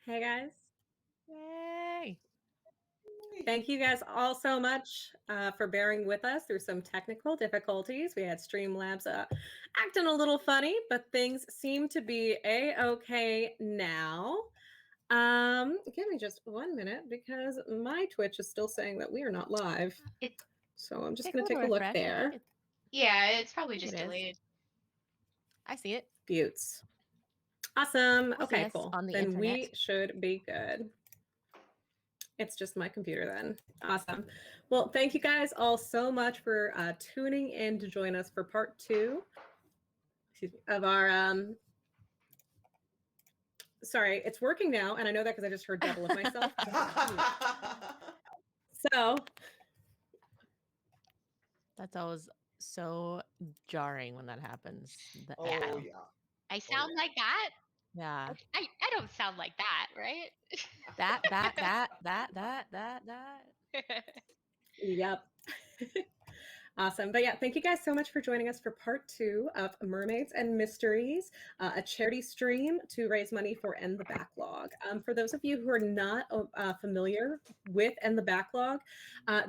Hey guys. Yay. Thank you guys all so much for bearing with us through some technical difficulties. We had Streamlabs acting a little funny, but things seem to be a-okay now. Give me just 1 minute because my Twitch is still saying that we are not live. So I'm just going to take a look there. Yeah, it's probably I think just it is. delayed. I see it. Buttes. Awesome. We'll see Okay, us cool. on the Then internet. we should be good. It's just my computer then. Awesome. Well, thank you guys all so much for tuning in to join us for part 2 of our sorry, it's working now, and I know that because I just heard double of myself. So that's always so jarring when that happens. Yeah. I sound like that? Yeah. I don't sound like that, right? That. Yep. Awesome. But yeah, thank you guys so much for joining us for part 2 of Mermaids and Mysteries, a charity stream to raise money for End the Backlog. For those of you who are not familiar with End the Backlog,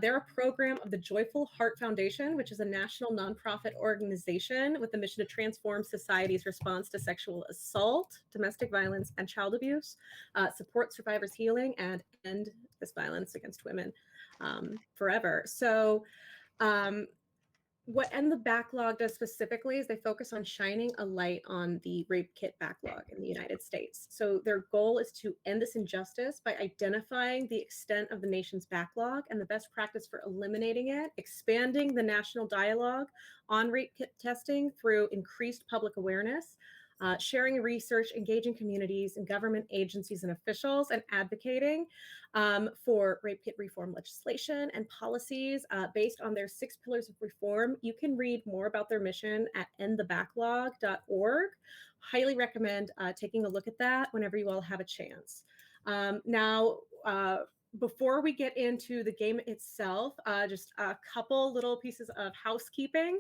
they're a program of the Joyful Heart Foundation, which is a national nonprofit organization with the mission to transform society's response to sexual assault, domestic violence, and child abuse, support survivors' healing, and end this violence against women forever. So what End the Backlog does specifically is they focus on shining a light on the rape kit backlog in the United States. So their goal is to end this injustice by identifying the extent of the nation's backlog and the best practice for eliminating it, expanding the national dialogue on rape kit testing through increased public awareness, sharing research, engaging communities and government agencies and officials, and advocating for rape kit reform legislation and policies based on their 6 pillars of reform. You can read more about their mission at endthebacklog.org. Highly recommend taking a look at that whenever you all have a chance. Now, before we get into the game itself, just a couple little pieces of housekeeping.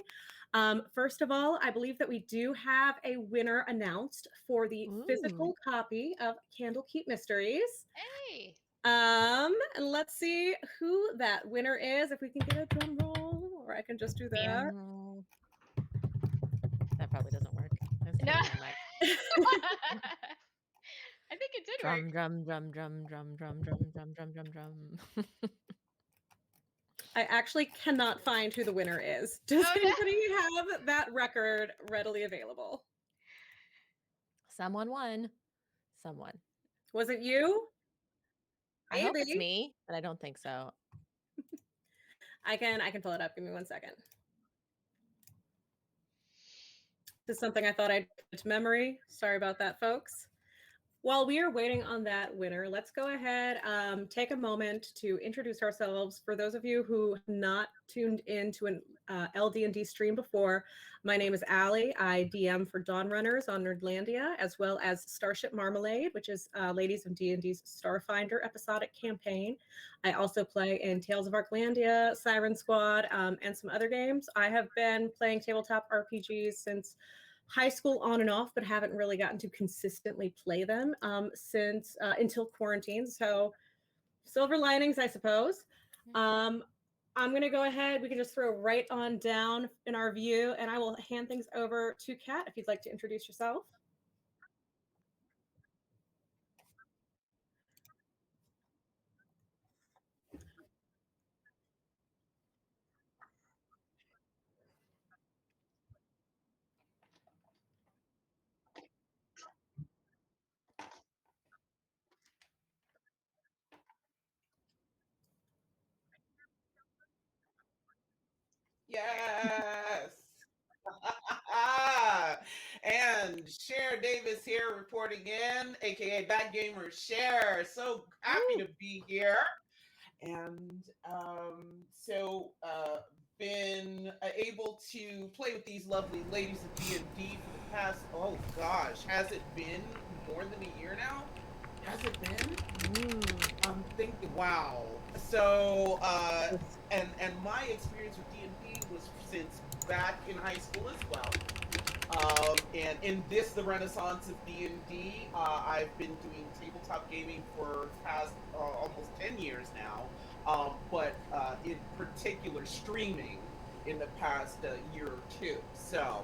First of all, I believe that we do have a winner announced for the physical copy of Candlekeep Mysteries. Hey. And let's see who that winner is. If we can get a drum roll, or I can just do that. That probably doesn't work. No. I think it did work. Drum. I actually cannot find who the winner is. Does anybody have that record readily available? Someone won. Someone. Was it you? I hope it's me, but I don't think so. I can pull it up. Give me 1 second. This is something I thought I'd put to memory. Sorry about that, folks. While we are waiting on that winner, let's go ahead, take a moment to introduce ourselves. For those of you who have not tuned in to an LD&D stream before, my name is Allie. I DM for Dawn Runners on Nerdlandia, as well as Starship Marmalade, which is Ladies of D&D's Starfinder episodic campaign. I also play in Tales of Arclandia, Siren Squad, and some other games. I have been playing tabletop RPGs since high school on and off, but haven't really gotten to consistently play them since until quarantine. So silver linings, I suppose. I'm going to go ahead. We can just throw right on down in our view, and I will hand things over to Kat if you'd like to introduce yourself. Yes. And Cher Davis here reporting in, aka Bad Gamer Cher. So happy to be here. And been able to play with these lovely ladies of D&D for the past, oh gosh, has it been more than a year now? Has it been? I'm thinking, wow. So, and my experience with D&D was since back in high school as well. And in this, the renaissance of D&D, I've been doing tabletop gaming for past almost 10 years now, but in particular streaming in the past year or two. So,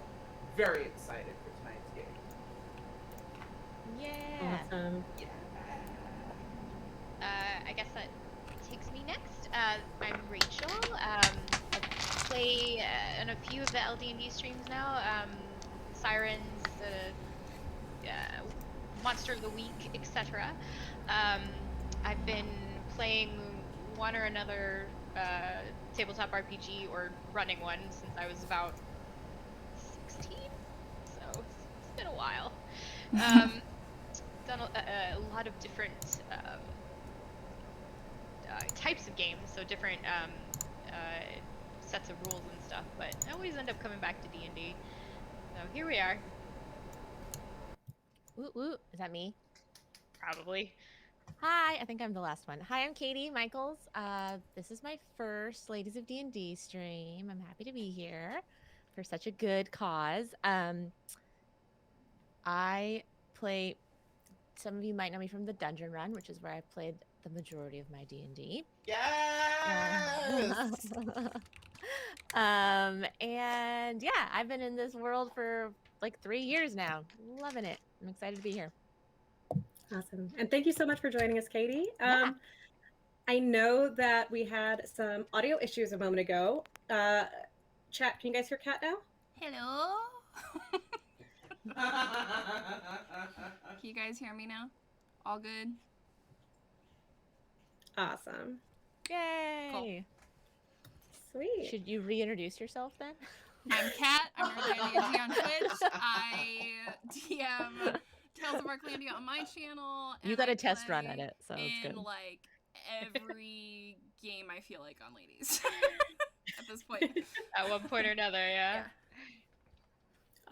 very excited for tonight's game. Yeah. Awesome. Yeah. I guess that takes me next. I'm Rachel. I play on a few of the LD&D streams now. Sirens, Monster of the Week, etc. I've been playing one or another tabletop RPG or running one since I was about 16, so it's been a while. Done a lot of different types of games, so different sets of rules and stuff, but I always end up coming back to D&D. So here we are. Woot woot. Is that me? Probably. Hi, I think I'm the last one. Hi, I'm Katie Michaels. This is my first Ladies of D&D stream. I'm happy to be here for such a good cause. I play, some of you might know me from the Dungeon Run, which is where I played the majority of my D&D. Yes! And yeah, I've been in this world for like 3 years now. Loving it. I'm excited to be here. Awesome. And thank you so much for joining us, Katie. Yeah. I know that we had some audio issues a moment ago. Chat, can you guys hear Kat now? Hello? Can you guys hear me now? All good? Awesome. Yay. Cool. Sweet. Should you reintroduce yourself then? I'm Kat. I'm Arclandia on Twitch. I DM Tales of Arclandia on my channel. You and got I a test run at play it, so it's good. in like every game I feel like on Ladies at this point. At one point or another, yeah.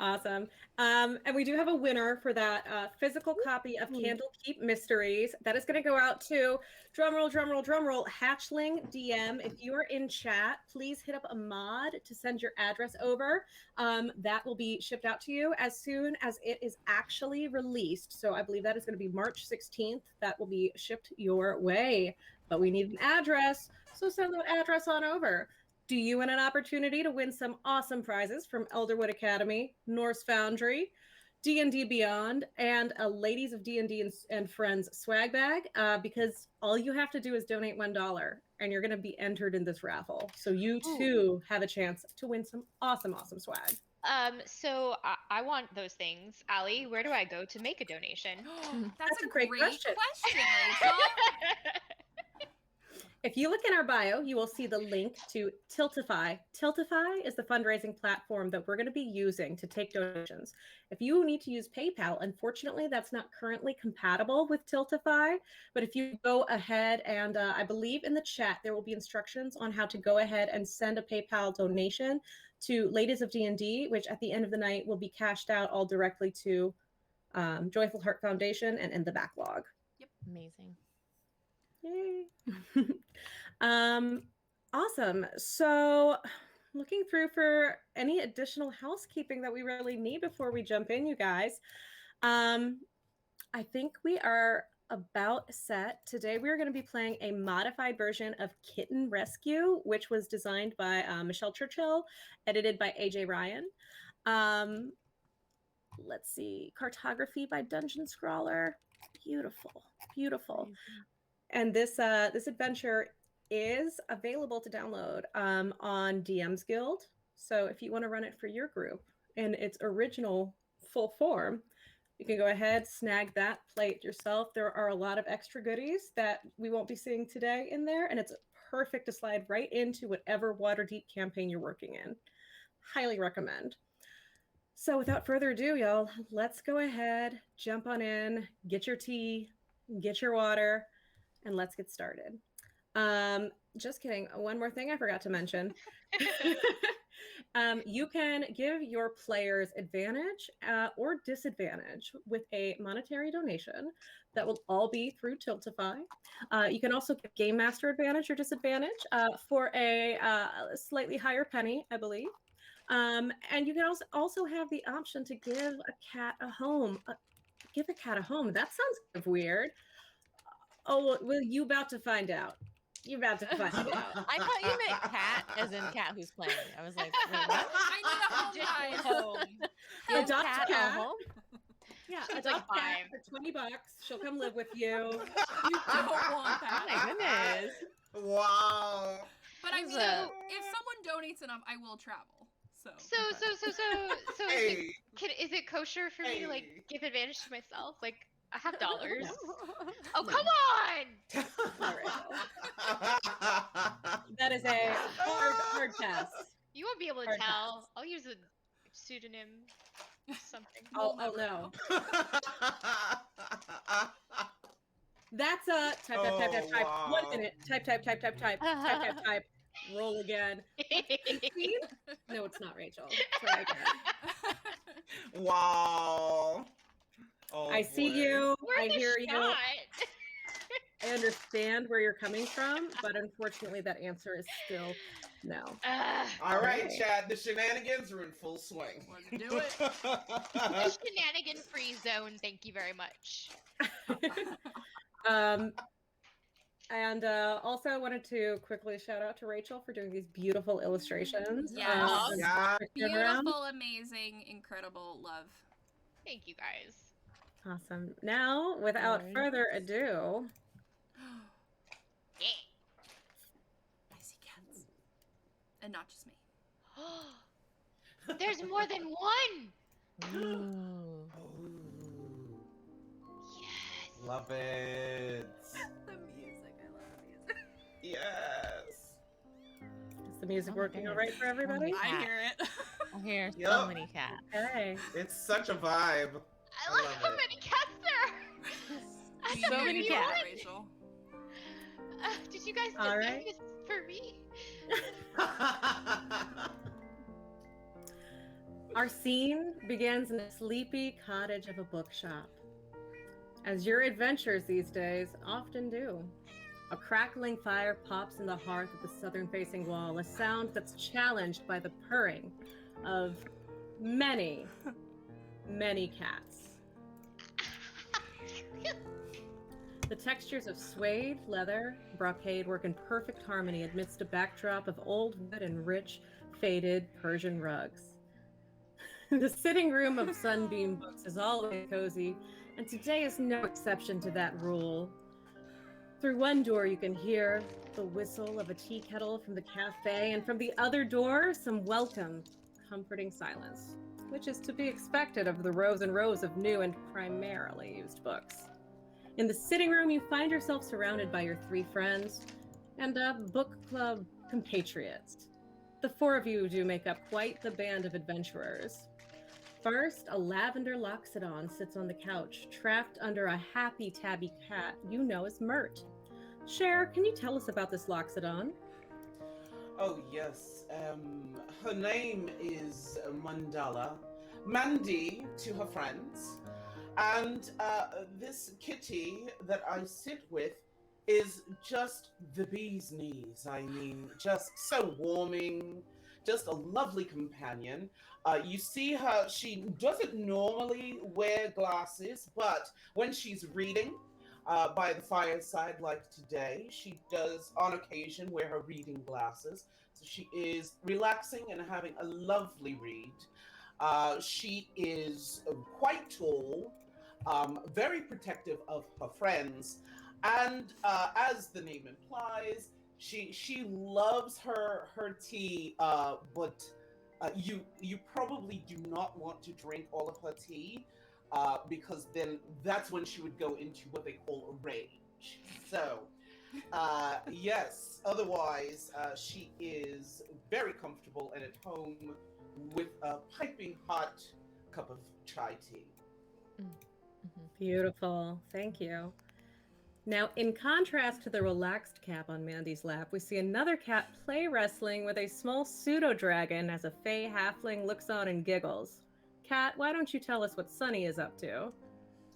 Awesome. And we do have a winner for that physical copy of Candlekeep Mysteries. That is going to go out to, drumroll, drumroll, drumroll, Hatchling DM. If you are in chat, please hit up a mod to send your address over. That will be shipped out to you as soon as it is actually released. So I believe that is going to be March 16th. That will be shipped your way. But we need an address, so send that address on over. Do you win an opportunity to win some awesome prizes from Elderwood Academy, Norse Foundry, D&D Beyond, and a Ladies of D&D and Friends swag bag? Because all you have to do is donate $1, and you're going to be entered in this raffle. So you too have a chance to win some awesome, awesome swag. So I want those things. Allie, where do I go to make a donation? That's a great great question. Rachel. If you look in our bio, you will see the link to Tiltify. Tiltify is the fundraising platform that we're going to be using to take donations. If you need to use PayPal, unfortunately, that's not currently compatible with Tiltify. But if you go ahead and I believe in the chat, there will be instructions on how to go ahead and send a PayPal donation to Ladies of D&D, which at the end of the night will be cashed out all directly to Joyful Heart Foundation and End The Backlog. Yep. Amazing. Yay. Awesome. So looking through for any additional housekeeping that we really need before we jump in, you guys. I think we are about set. Today we are going to be playing a modified version of Kitten Rescue, which was designed by Michelle Churchill, edited by AJ Ryan. Let's see, cartography by Dungeon Scrawler. Beautiful, beautiful. And this adventure is available to download on DM's Guild. So if you want to run it for your group in its original full form, you can go ahead, snag that, play it yourself. There are a lot of extra goodies that we won't be seeing today in there, and it's perfect to slide right into whatever Waterdeep campaign you're working in. Highly recommend. So without further ado, y'all, let's go ahead, jump on in, get your tea, get your water, and let's get started. Just kidding. One more thing I forgot to mention. You can give your players advantage or disadvantage with a monetary donation that will all be through Tiltify. You can also give Game Master advantage or disadvantage for a slightly higher penny, I believe. And you can also have the option to give a cat a home. Give a cat a home. That sounds kind of weird. Oh, well, you about to find out. You about to find out. I thought you meant cat, as in cat who's playing. I was like, wait, what? I need a home, Just guys. home. Give Adopt cat a a cat. home? Yeah, She's adopt like a cat 5. for $20. She'll come live with you. You don't want Oh that. my goodness. Wow. But I This mean, is a- if someone donates enough, I will travel. So. So Hey. is it kosher for me to like Hey. give advantage to myself? Like I have dollars. Oh No. come on! All That is a hard pass. You won't be able to Hard tell. pass. I'll use a pseudonym, something. Oh, We'll never no. know. That's a type. Oh, wow. 1 minute. Type. Roll again. 15? No, it's not Rachel. Try again. Wow. Oh, I see boy. you. Worth I a hear you. shot. I understand where you're coming from, but unfortunately, that answer is still no. All right, Okay. Chad. The shenanigans are in full swing. Let's do it. The shenanigan-free zone. Thank you very much. And also, I wanted to quickly shout out to Rachel for doing these beautiful illustrations. Yes. and Yeah. picking around. Beautiful, amazing, incredible, love. Thank you guys. Awesome. Now, without Very further ado, Yeah. I see cats. And not just me. There's more than one. Ooh. Oh, Yes. love it. The music, I love the music. Yes. is the music Oh my working all goodness. right for everybody? Oh my I hear it. I hear so Yup. many cats. Okay. It's such a vibe. I I love love how it. many cats there are. I We thought So knew many you you would, cats. would. Rachel. Did you guys All design right. this for me? Our scene begins in a sleepy cottage of a bookshop, as your adventures these days often do. A crackling fire pops in the hearth of the southern-facing wall, a sound that's challenged by the purring of many, many cats. The textures of suede, leather, brocade work in perfect harmony amidst a backdrop of old wood and rich, faded Persian rugs. The sitting room of Sunbeam Books is always cozy, and today is no exception to that rule. Through one door, you can hear the whistle of a tea kettle from the cafe, and from the other door, some welcome, comforting silence, which is to be expected of the rows and rows of new and primarily used books. In the sitting room, you find yourself surrounded by your 3 friends and book club compatriots. The 4 of you do make up quite the band of adventurers. First, a lavender loxodon sits on the couch, trapped under a happy tabby cat you know as Mert. Cher, can you tell us about this loxodon? Oh, yes. Her name is Mandala. Mandy to her friends. And this kitty that I sit with is just the bee's knees. I mean, just so warming, just a lovely companion. You see her, she doesn't normally wear glasses, but when she's reading by the fireside like today, she does on occasion wear her reading glasses. So she is relaxing and having a lovely read. She is quite tall, very protective of her friends, and as the name implies, she loves her tea, but you probably do not want to drink all of her tea, because then that's when she would go into what they call a rage. So yes, otherwise she is very comfortable and at home with a piping hot cup of chai tea. Beautiful, thank you. Now, in contrast to the relaxed cat on Mandy's lap, we see another cat play wrestling with a small pseudo-dragon as a fey halfling looks on and giggles. Cat, why don't you tell us what Sunny is up to?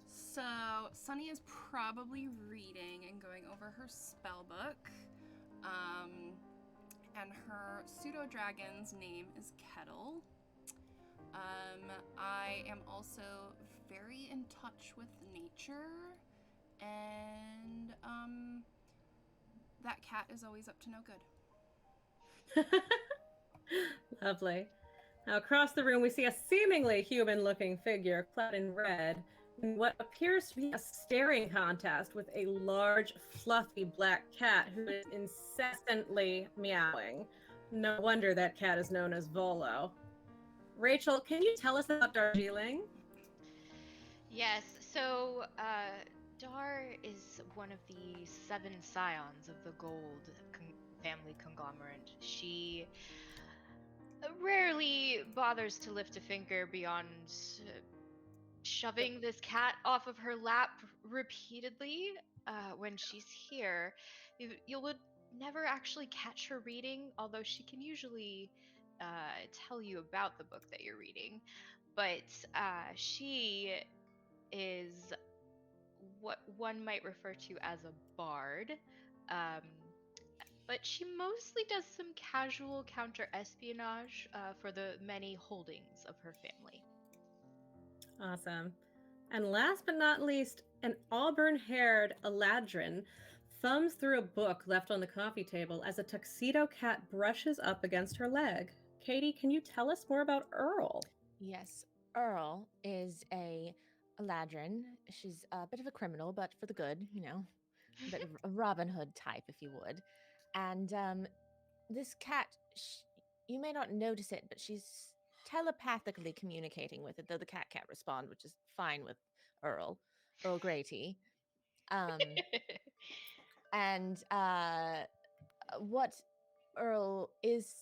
So, Sunny is probably reading and going over her spell book. and her pseudo dragon's name is Kettle. I am also very in touch with nature, and that cat is always up to no good. Lovely. Now, across the room, we see a seemingly human-looking figure clad in red in what appears to be a staring contest with a large, fluffy black cat who is incessantly meowing. No wonder that cat is known as Volo. Rachel, can you tell us about Darjeeling? Yes, so Dar is one of the 7 scions of the Gold family conglomerate. She rarely bothers to lift a finger beyond shoving this cat off of her lap repeatedly when she's here. You would never actually catch her reading, although she can usually tell you about the book that you're reading. But she is what one might refer to as a bard. But she mostly does some casual counter-espionage for the many holdings of her family. Awesome. And last but not least, an auburn-haired Eladrin thumbs through a book left on the coffee table as a tuxedo cat brushes up against her leg. Katie, can you tell us more about Earl? Yes, Earl is a ladron. She's a bit of a criminal, but for the good, you know, a bit of a Robin Hood type, if you would. And this cat, you may not notice it, but she's telepathically communicating with it, though the cat can't respond, which is fine with Earl Grady. And what Earl is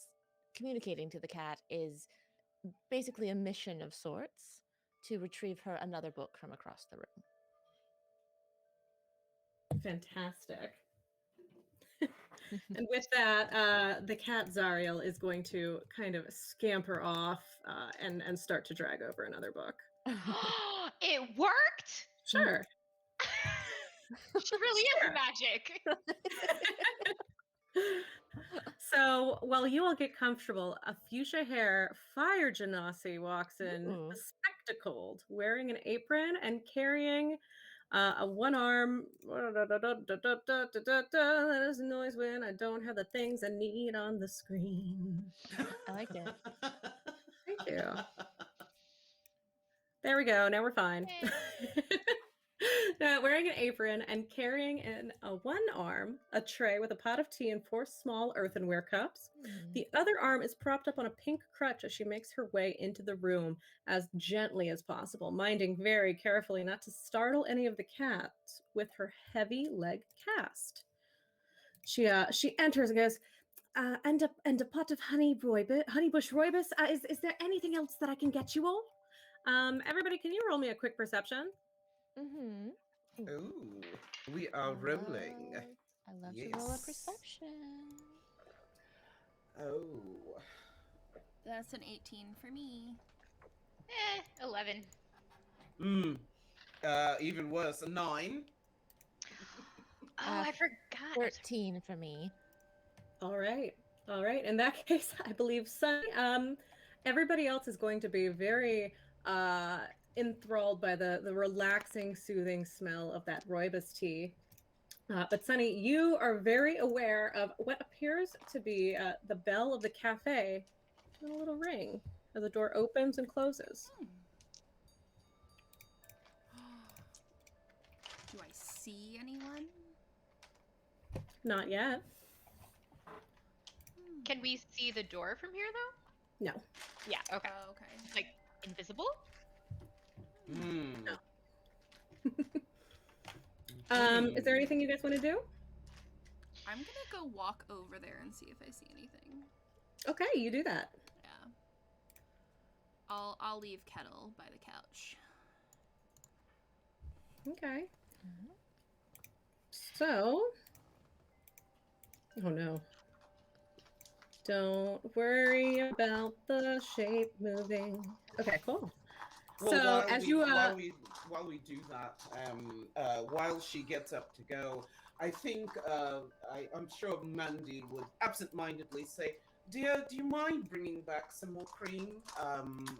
communicating to the cat is basically a mission of sorts to retrieve her another book from across the room. Fantastic. And with that, the cat Zariel is going to kind of scamper off and start to drag over another book. It worked! Sure. She really is magic. So while you all get comfortable, a fuchsia hair fire genasi walks in, Ooh. spectacled, wearing an apron and carrying a one arm. That is a noise when I don't have the things I need on the screen. I like it. Thank you. There we go. Now we're fine. Wearing an apron and carrying in one arm a tray with a pot of tea and 4 small earthenware cups. The other arm is propped up on a pink crutch as she makes her way into the room as gently as possible, minding very carefully not to startle any of the cats with her heavy leg cast. She enters and goes, and a pot of honeybush rooibos. Is there anything else that I can get you all? Everybody, can you roll me a quick perception? Mm-hmm. Ooh, we are rolling. I love to roll a Yes. perception. Oh. That's an 18 for me. 11. Even worse, a 9. Oh, I forgot. 13 for me. All right. In that case, I believe Sunny. Everybody else is going to be very enthralled by the relaxing, soothing smell of that rooibos tea. But Sunny, you are very aware of what appears to be the bell of the cafe and a little ring as the door opens and closes. Do I see anyone? Not yet. Can we see the door from here, though? No. Yeah, okay. Oh, okay. Like, invisible? No. Is there anything you guys want to do? I'm gonna go walk over there and see if I see anything. Okay, you do that. Yeah. I'll leave Kettle by the couch. Okay. So, oh no. Don't worry about the shape moving. Okay, cool. Well, So, while as we, you while we we do that, while she gets up to go, I think I'm sure Mandy would absent-mindedly say, "Dear, do you mind bringing back some more cream?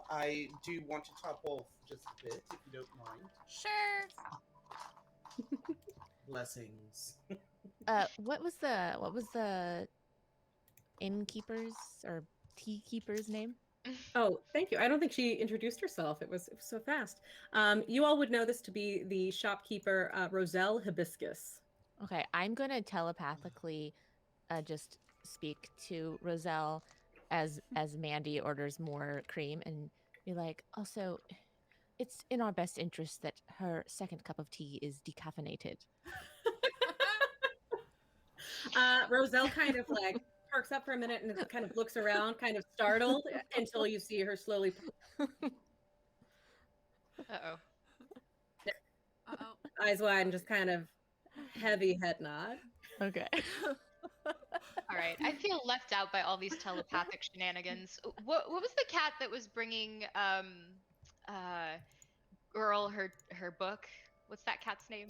I do want to top off just a bit, if you don't mind. Sure. Blessings." What was the innkeeper's or tea keeper's name? Oh, thank you. I don't think she introduced herself. It was so fast. You all would know this to be the shopkeeper, Roselle Hibiscus. Okay, I'm gonna telepathically just speak to Roselle as Mandy orders more cream and be like, also, it's in our best interest that her second cup of tea is decaffeinated. Roselle kind of like perks up for a minute and kind of looks around, kind of startled, until you see her slowly Uh-oh. Uh-oh. eyes wide and just kind of heavy head nod. Okay. All right. I feel left out by all these telepathic shenanigans. What was the cat that was bringing Earl her book? What's that cat's name?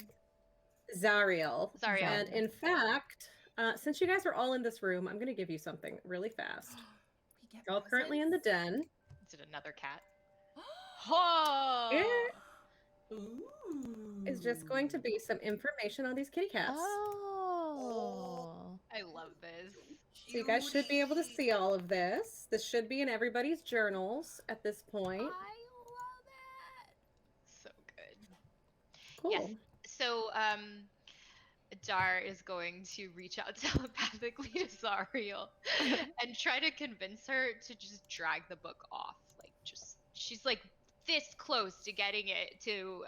Zariel. Zariel. And in fact, since you guys are all in this room, I'm going to give you something really fast. We get You're all currently in the den. Is it another cat? Oh. It Ooh. is just going to be some information on these kitty cats. Oh. I love this. So you guys should be able to see all of this. This should be in everybody's journals at this point. I love it. So good. Cool. Yes. So Dar is going to reach out telepathically to Zariel and try to convince her to just drag the book off. Like, just she's like this close to getting it to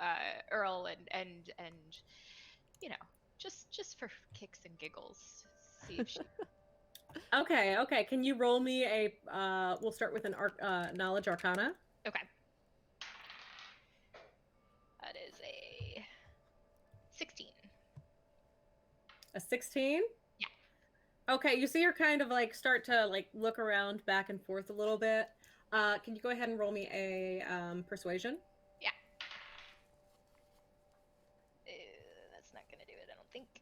Earl and you know, just for kicks and giggles. See if she. Okay. Can you roll me a? We'll start with an knowledge arcana. Okay. That is a 16. A 16. Yeah. Okay, you see her kind of like start to like look around back and forth a little bit. Can you go ahead and roll me a persuasion? Yeah. That's not gonna do it, I don't think.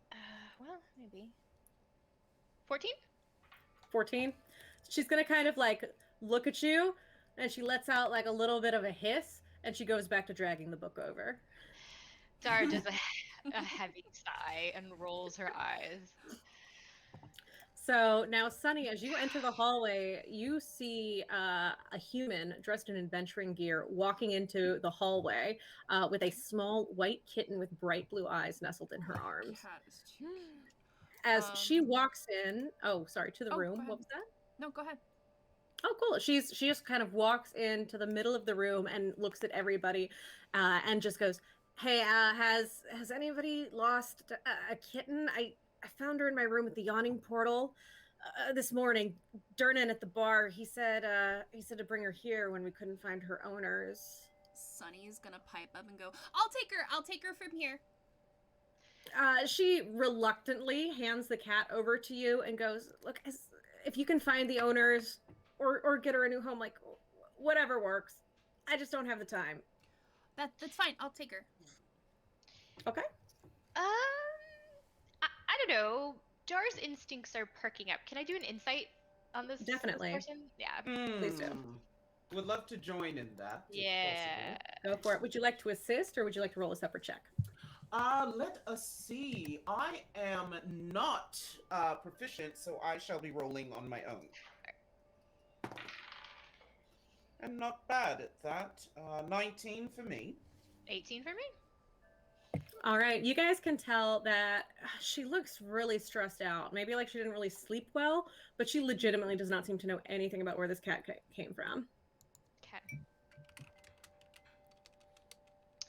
Well, maybe. 14? 14. She's gonna kind of like look at you, and she lets out like a little bit of a hiss, and she goes back to dragging the book over. Dara does a heavy sigh and rolls her eyes. So now, Sunny, as you enter the hallway, you see a human dressed in adventuring gear walking into the hallway with a small white kitten with bright blue eyes nestled in her arms. Cat is too cute. As she walks in, to the Oh, go room. ahead. What was that? No, go ahead. Oh, cool. She just kind of walks into the middle of the room and looks at everybody, and just goes, "Hey, has anybody lost a kitten? I found her in my room at the yawning portal this morning. Durnan at the bar. He said to bring her here when we couldn't find her owners." Sunny's gonna pipe up and go, I'll take her from here. She reluctantly hands the cat over to you and goes, "Look, if you can find the owners or get her a new home, like whatever works. I just don't have the time." That's fine. I'll take her. Okay. I don't know. Dar's instincts are perking up. Can I do an insight on this? Definitely. This person? Yeah. Please do. Would love to join in that. if Yeah. Go for it. Would you like to assist or would you like to roll a separate check? possible. Let us see. I am not proficient, so I shall be rolling on my own. And not bad at that. 19 for me. 18 for me? All right. You guys can tell that she looks really stressed out. Maybe like she didn't really sleep well, but she legitimately does not seem to know anything about where this cat came from. Okay.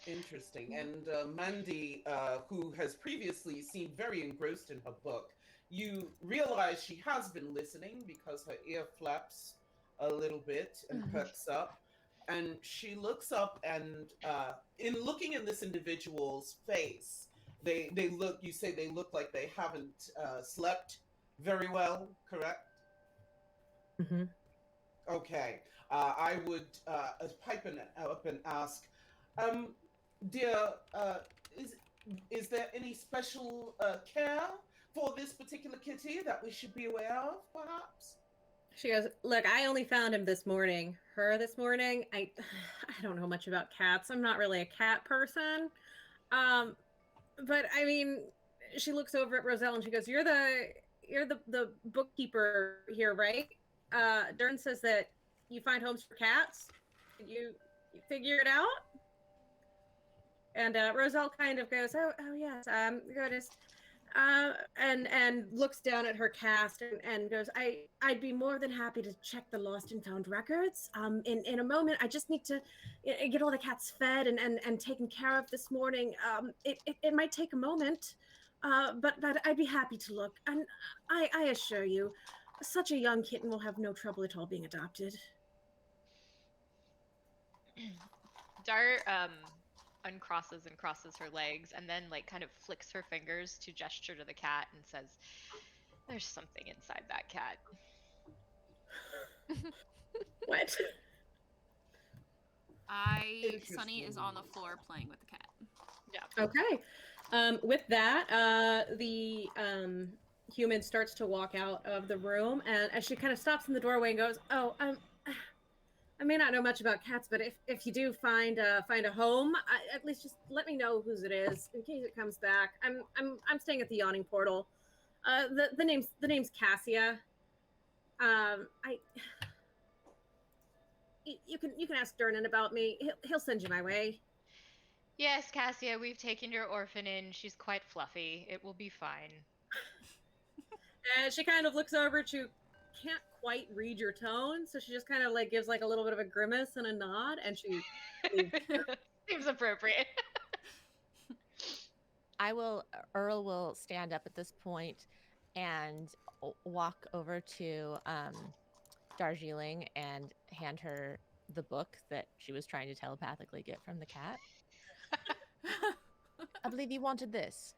Interesting. And Mandy, who has previously seemed very engrossed in her book, you realize she has been listening because her ear flaps a little bit and perks up. And she looks up and in looking in this individual's face, they look, you say they look like they haven't slept very well, correct? Mm-hmm. Okay. I would pipe up and ask, dear, is is there any special care for this particular kitty that we should be aware of, perhaps? She goes, "Look, I only found him this morning. Her this morning. I don't know much about cats. I'm not really a cat person. Um, but I mean, she looks over at Roselle and she goes, "You're the bookkeeper here, right? Dern says that you find homes for cats. Did you figure it out?" And Roselle kind of goes, "Oh yes, goodness." And looks down at her cast and goes, I'd be more than happy to check the lost and found records. In a moment, I just need to get all the cats fed and taken care of this morning. It might take a moment, but I'd be happy to look. And I assure you, such a young kitten will have no trouble at all being adopted. Dart uncrosses and crosses her legs and then like kind of flicks her fingers to gesture to the cat and says, "There's something inside that cat." What? Sunny is on the floor playing with the cat. Yeah. Okay. With that, the human starts to walk out of the room, and as she kind of stops in the doorway and goes, "Oh, I may not know much about cats, but if you do find a home, at least just let me know whose it is in case it comes back. I'm staying at the Yawning Portal. The name's Cassia. I you can ask Dernan about me. He'll send you my way." Yes, Cassia, we've taken your orphan in. She's quite fluffy. It will be fine. And she kind of looks over at you, can't quite read your tone, so she just kind of like gives like a little bit of a grimace and a nod, and she leaves. Seems appropriate. Earl will stand up at this point and walk over to Darjeeling and hand her the book that she was trying to telepathically get from the cat. I believe you wanted this.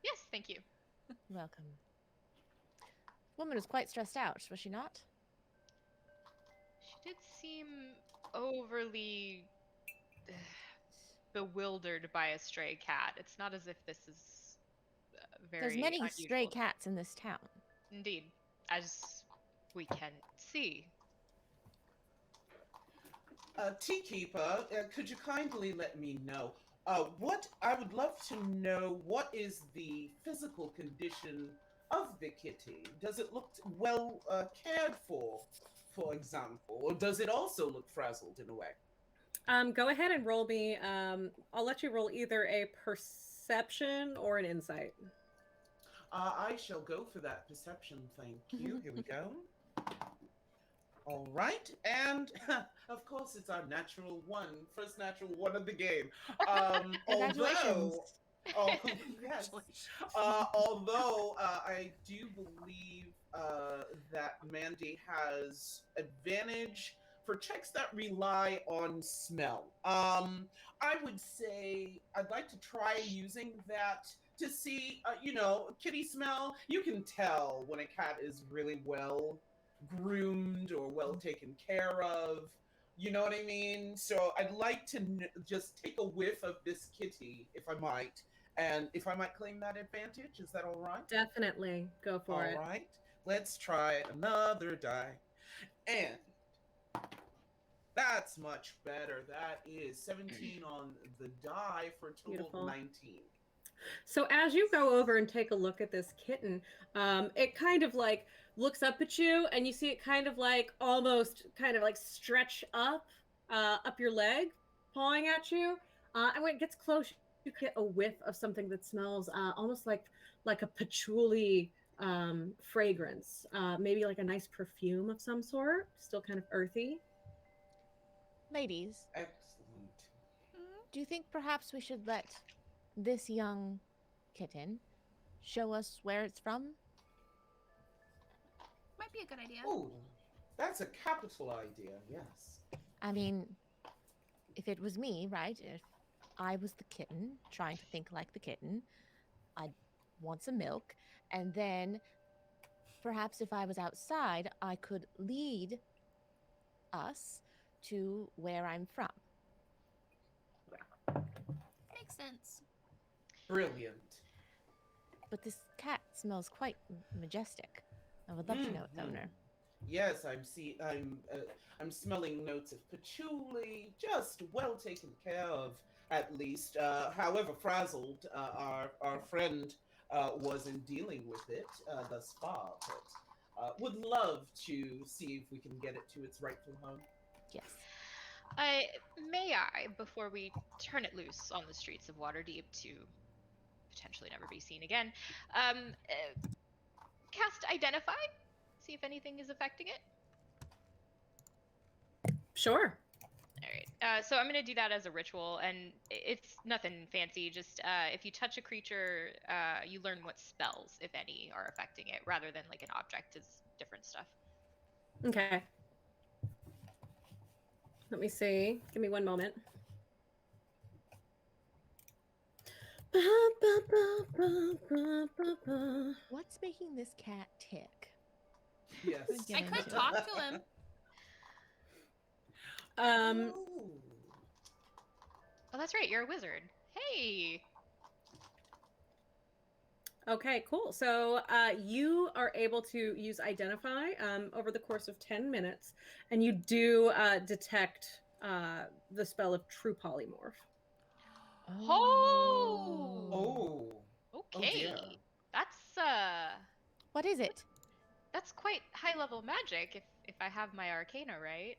Yes, thank you. You're welcome. Woman was quite stressed out, was she not? She did seem overly bewildered by a stray cat. It's not as if this is very There's many unusual. stray cats in this town. Indeed, as we can see. Tea Keeper, could you kindly let me know? What I would love to know, what is the physical condition of the kitty? Does it look well cared for example, or does it also look frazzled in a way? Go ahead and roll me. I'll let you roll either a perception or an insight. I shall go for that perception. Thank you. Here we go. All right, and of course it's our first natural one of the game. Congratulations. Oh yes, although I do believe that Mandy has advantage for checks that rely on smell. I would say I'd like to try using that to see, kitty smell. You can tell when a cat is really well groomed or well taken care of. You know what I mean? So I'd like to just take a whiff of this kitty, if I might, and if I might claim that advantage. Is that all right? Definitely go for it. All right. Let's try another die. And that's much better. That is 17 on the die for a total Beautiful. of 19. So as you go over and take a look at this kitten, it kind of like looks up at you, and you see it kind of like almost kind of like stretch up your leg, pawing at you. And when it gets close, you get a whiff of something that smells almost like a patchouli fragrance, maybe like a nice perfume of some sort, still kind of earthy. Ladies, Excellent. do you think perhaps we should let this young kitten show us where it's from? Might be a good idea. Oh, that's a capital idea, yes. I mean, if it was me, right? If I was the kitten trying to think like the kitten, I'd want some milk. And then perhaps if I was outside, I could lead us to where I'm from. Makes sense. Brilliant. But this cat smells quite majestic. I would love to know its owner. Yes, I'm smelling notes of patchouli, just well taken care of, at least. However frazzled our friend was in dealing with it thus far, but would love to see if we can get it to its rightful home. Yes. May I, before we turn it loose on the streets of Waterdeep to potentially never be seen again, cast Identify? See if anything is affecting it? Sure. All right. So I'm going to do that as a ritual, and it's nothing fancy. Just if you touch a creature, you learn what spells, if any, are affecting it, rather than like an object is different stuff. Okay. Let me see. Give me one moment. What's making this cat tick? Yes. Get I could into it. talk to him. Oh. Oh, that's right. You're a wizard. Hey. Okay, cool. So you are able to use Identify over the course of 10 minutes, and you do detect the spell of True Polymorph. Oh. Oh. Oh Okay. dear. What is it? That's quite high level magic if I have my arcana right.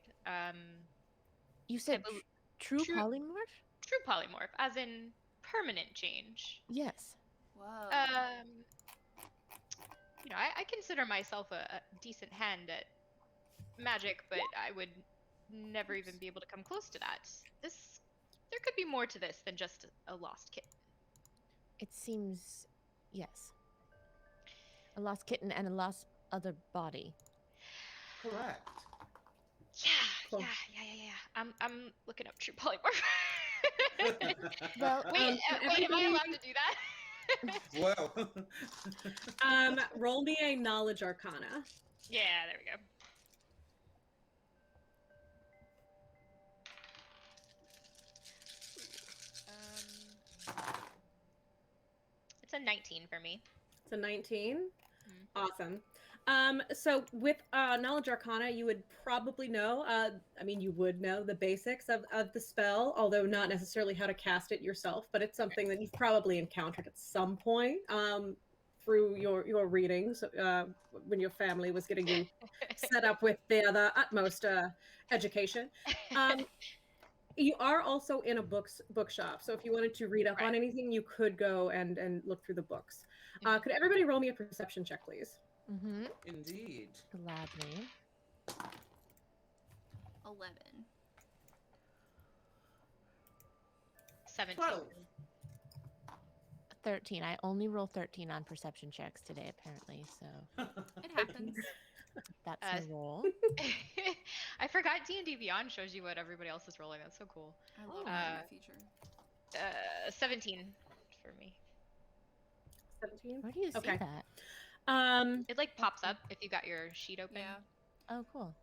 You said bel- true true- polymorph? True polymorph, as in permanent change. Yes. Whoa. I consider myself a decent hand at magic, but I would never even be able to come close to that. There could be more to this than just a lost kitten. It seems, yes. A lost kitten and a lost other body. Correct. Yeah, Cool. yeah. I'm looking up true polymorph. Well, wait, so wait, am I everybody- allowed to do that? Well. Roll me a Knowledge Arcana. Yeah, there we go. It's a 19 for me. It's a 19. Mhm. Awesome. So with Knowledge Arcana, you would probably know, you would know the basics of the spell, although not necessarily how to cast it yourself, but it's something that you've probably encountered at some point through your readings when your family was getting you set up with the utmost education. You are also in a bookshop, so if you wanted to read up on Right. anything, you could go and look through the books. Mhm. Could everybody roll me a perception check, please? Mm-hmm. Indeed. Gladly. 11. 17. 12. 13. I only roll 13 on perception checks today, apparently, so It happens. that's my roll. I forgot D&D Beyond shows you what everybody else is rolling. That's so cool. I love Uh, that feature. 17 for me. 17. Where do you see Okay. that? It like pops up if you got your sheet open. Yeah. Oh, cool.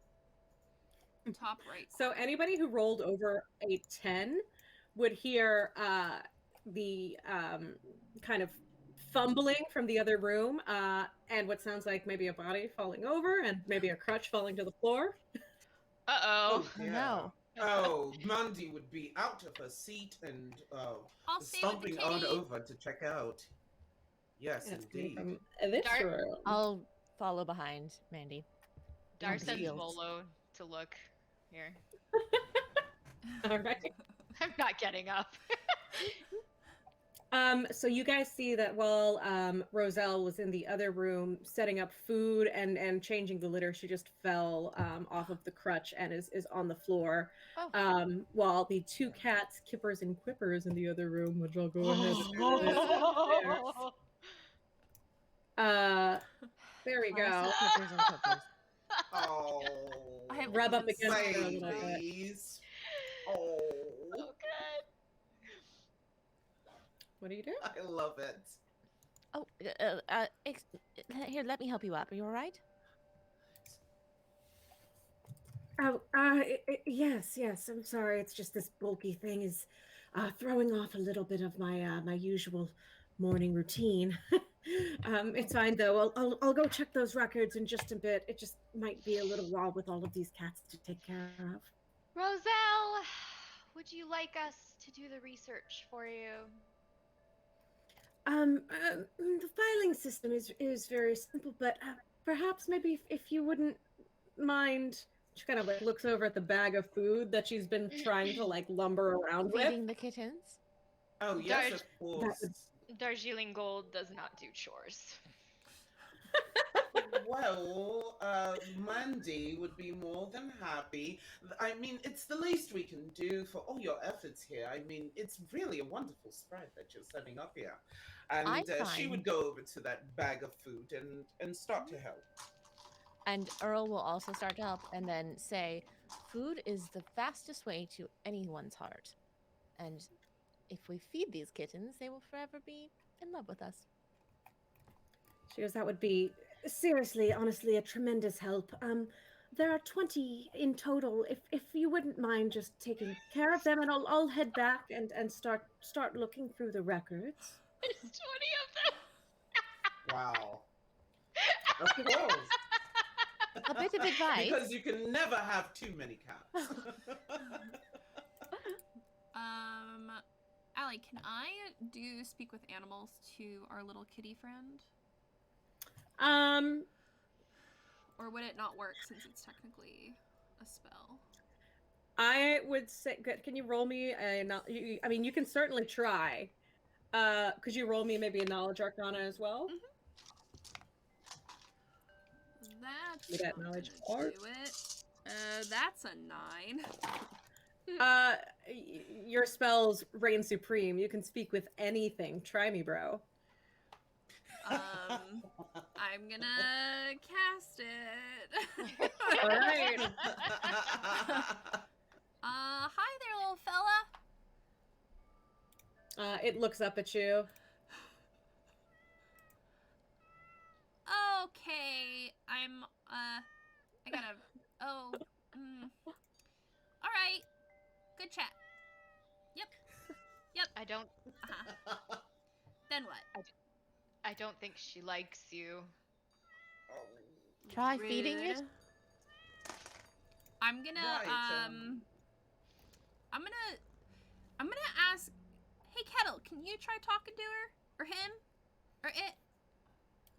Top right. So anybody who rolled over a 10 would hear the kind of fumbling from the other room and what sounds like maybe a body falling over and maybe a crutch falling to the floor. Uh-oh. dear. no. Oh, Mandy would be out of her seat and I'll stay with the stomping on kitty. over to check out. Yes, And it's coming indeed. from this Dark- room. I'll follow behind Mandy. Dar sends Indeed. Volo to look here. All right. I'm not getting up. So you guys see that while Roselle was in the other room setting up food and changing the litter, she just fell off of the crutch and is on the floor. Oh. While the two cats, Kippers and Quippers, in the other room, which I'll go ahead and do this. There we go. Classic Clippers and Clippers. Oh. I have Rub up always- against her a little bit. Babies. Oh. Oh, good. What do you do? I love it. Oh, here, let me help you up. Are you all right? Oh, yes, yes. I'm sorry. It's just this bulky thing is throwing off a little bit of my usual morning routine. It's fine though. I'll go check those records in just a bit. It just might be a little while with all of these cats to take care of. Roselle, would you like us to do the research for you? The filing system is very simple, but perhaps maybe if you wouldn't mind. She kind of like looks over at the bag of food that she's been trying to like lumber around with. Feeding the kittens. Oh yes, Darj- of course. Darjeeling Gold does not do chores. Well, Mandy would be more than happy. I mean, it's the least we can do for all your efforts here. I mean, it's really a wonderful spread that you're setting up here. And she would find- go over to that bag of food and start to help. And Earl will also start to help and then say, food is the fastest way to anyone's heart. And if we feed these kittens, they will forever be in love with us. She goes, that would be seriously, honestly, a tremendous help. There are 20 in total. If you wouldn't mind just taking care of them, and I'll head back and start looking through the records. There's 20 of them. Wow. Of course. A bit of advice. Because you can never have too many cats. Allie, can I do speak with animals to our little kitty friend? Or would it not work since it's technically a spell? I would say, good. Can you roll me a? I mean, you can certainly try. Could you roll me maybe a knowledge arcana as well? That's With that not knowledge gonna part. do it. That's a 9. Your spells reign supreme. You can speak with anything. Try me, bro. I'm gonna cast it. All right. Hi there, little fella. It looks up at you. Okay, I gotta, alright, good chat. Yep, I don't then what? I don't think she likes you. Try feeding it. Rude. I'm gonna, Right, I'm gonna ask, hey Kettle, can you try talking to her? Or him? Or it?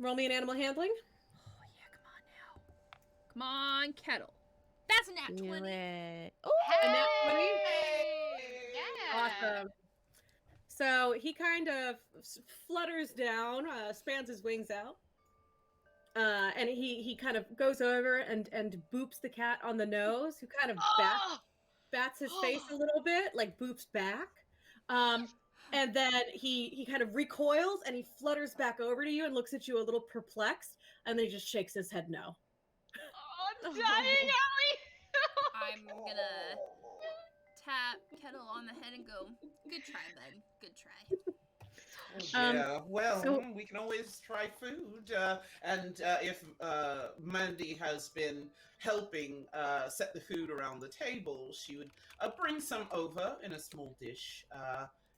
Roll me an animal handling. Oh yeah, come on now. Come on, Kettle. That's a nat Do 20. it. A nat 20? Yeah. Awesome. So he kind of flutters down, spans his wings out, and he kind of goes over and boops the cat on the nose, who kind of bats his face a little bit, like boops back. And then he kind of recoils and he flutters back over to you and looks at you a little perplexed, and then he just shakes his head no. Oh, I'm dying, Allie. I'm gonna tap Kettle on the head and go, good try, bud. Good try. Yeah, well, so- we can always try food. And if Mandy has been helping set the food around the table, she would bring some over in a small dish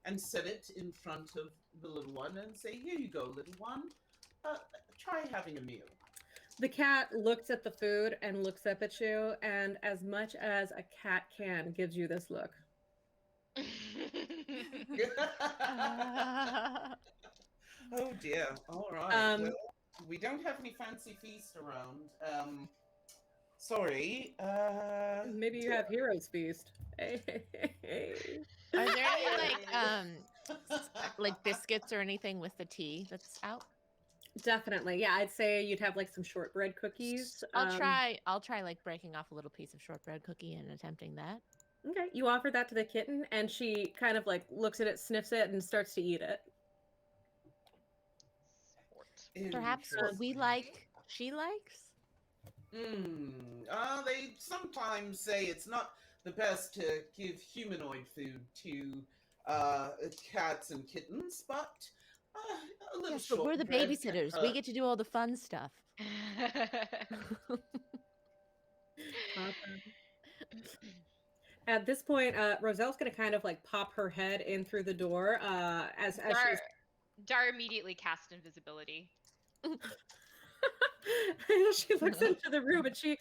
and set it in front of the little one and say, here you go, little one. Try having a meal. The cat looks at the food and looks up at you, and as much as a cat can, gives you this look. Oh dear. All right. Um, Well, we don't have any fancy feast around. Sorry. Maybe you have Heroes Feast. Hey. Are there any like biscuits or anything with the tea that's out? Definitely. Yeah, I'd say you'd have like some shortbread cookies. I'll try like breaking off a little piece of shortbread cookie and attempting that. Okay, you offer that to the kitten, and she kind of like looks at it, sniffs it, and starts to eat it. Perhaps what we like, she likes. They sometimes say it's not the best to give humanoid food to cats and kittens, but a little Yes, but we're the shortbread can babysitters. We get to do all the fun stuff. Awesome. At this point, Roselle's going to kind of like pop her head in through the door as she's. Dar immediately cast invisibility. She looks into the room and she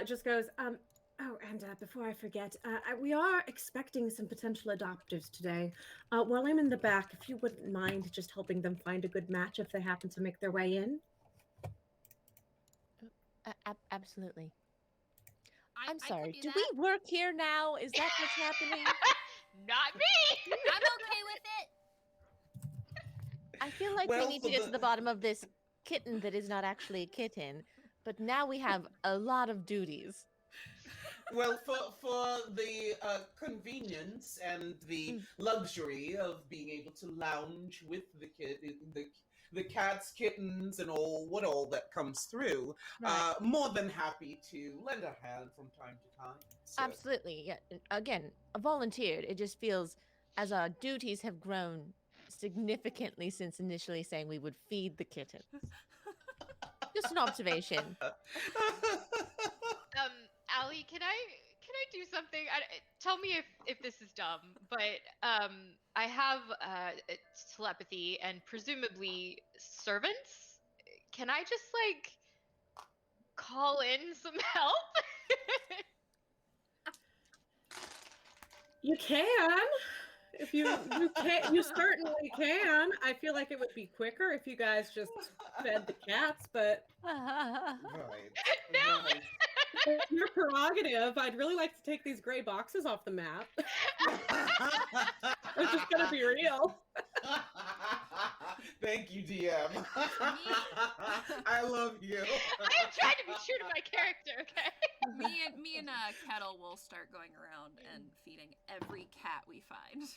just goes, oh, and before I forget, we are expecting some potential adopters today. While I'm in the back, if you wouldn't mind just helping them find a good match if they happen to make their way in. Absolutely. I I'm could sorry. do Do that. we work here now? Is that what's happening? Not me. I'm okay with it. I feel like we Well, need to get to the bottom of this kitten that is not actually a kitten, but now we have a lot of duties. Well, for the convenience and the luxury of being able to lounge with the cats, kittens, and all that comes through, Right. more than happy to lend a hand from time to time. So. Absolutely. Yeah. Again, volunteered. It just feels as our duties have grown significantly since initially saying we would feed the kittens. Just an observation. Allie, can I do something? Tell me if this is dumb, but I have telepathy and presumably servants. Can I just like call in some help? You can. If you can, you certainly can. I feel like it would be quicker if you guys just fed the cats, but Right. No. Right. it's your prerogative. I'd really like to take these gray boxes off the map. I'm just gonna be real. Thank you, DM. I love you. I am trying to be true to my character, okay? Me and Kettle will start going around and feeding every cat we find.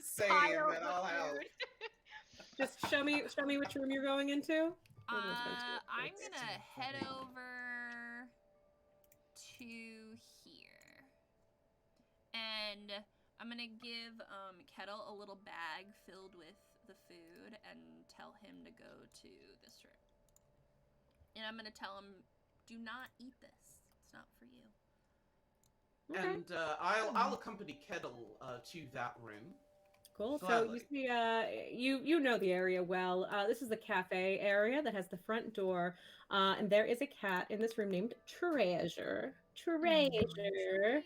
Same, Pile and of I'll help. food. Just show me which room you're going into. I'm gonna head over to here, and I'm gonna give Kettle a little bag filled with the food and tell him to go to this room. And I'm gonna tell him, do not eat this. It's not for you. Okay. And I'll accompany Kettle to that room. Cool. So Gladly. you see, you know the area well. This is the cafe area that has the front door, and there is a cat in this room named Treasure. Treasure.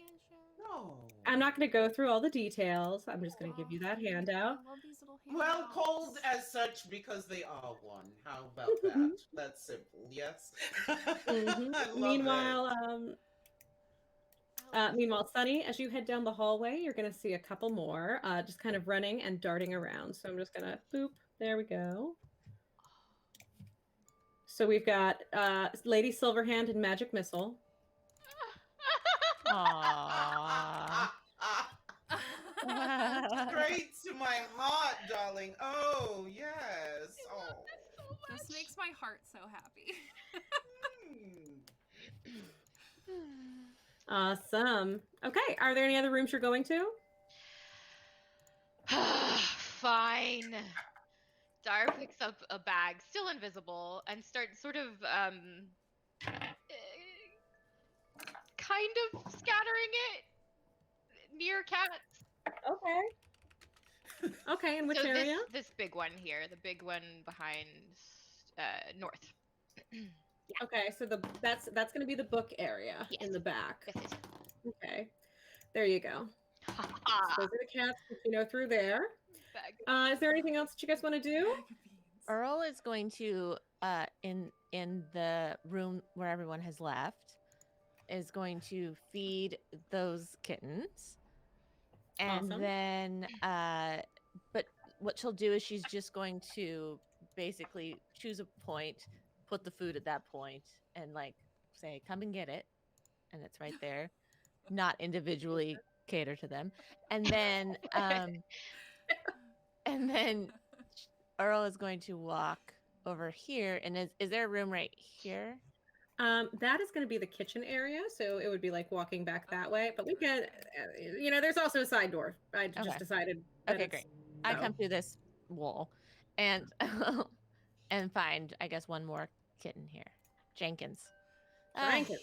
No. I'm not going to go through all the details. I'm just going to give you that handout. I love these little Well, handouts. called as such because they are one. How about that? That's simple. Yes. Mhm. I love Meanwhile, Sunny, as you head down the hallway, you're going to see a couple more just kind of running and darting around. So I'm just going to boop. There we go. So we've got Lady Silverhand and Magic Missile. Aww. Straight to my heart, darling. Oh, yes. Oh. This makes my heart so happy. Awesome. Okay, are there any other rooms you're going to? Fine. Dar picks up a bag, still invisible, and starts sort of kind of scattering it near cats. Okay. Okay, in which So area? This big one here, the big one behind north. Okay, so that's going to be the book area Yes. in the back. Yes, yes. Okay, there you go. So those are the cats that you know through there. Bag. Is there anything else that you guys want to do? Earl is going to in the room where everyone has left is going to feed those kittens. And Awesome. then but what she'll do is she's just going to basically choose a point, put the food at that point, and like say, come and get it. And it's right there. Not individually cater to them. And then Earl is going to walk over here. And is there a room right here? That is going to be the kitchen area, so it would be like walking back that way. But we can, there's also a side door. I just decided. Okay, great. I come through this wall, and and find, I guess, one more kitten here, Jenkins. Jenkins.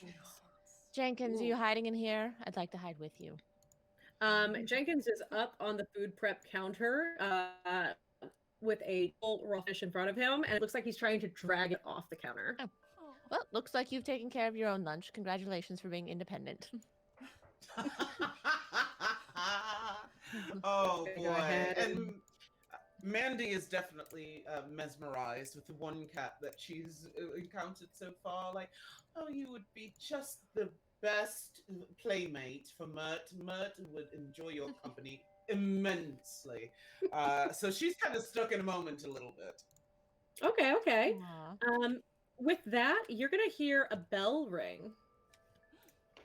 Jenkins, are Ooh. you hiding in here? I'd like to hide with you. Jenkins is up on the food prep counter with a full raw fish in front of him, and it looks like he's trying to drag it off the counter. Oh. Oh. Well, looks like you've taken care of your own lunch. Congratulations for being independent. Oh Okay, boy. go ahead And Mandy is definitely mesmerized with the one cat that she's encountered so far. Like, oh, you would be just the best playmate for Mert. Mert would enjoy your company immensely. So she's kind of stuck in a moment a little bit. Okay. Aw. With that, you're gonna hear a bell ring,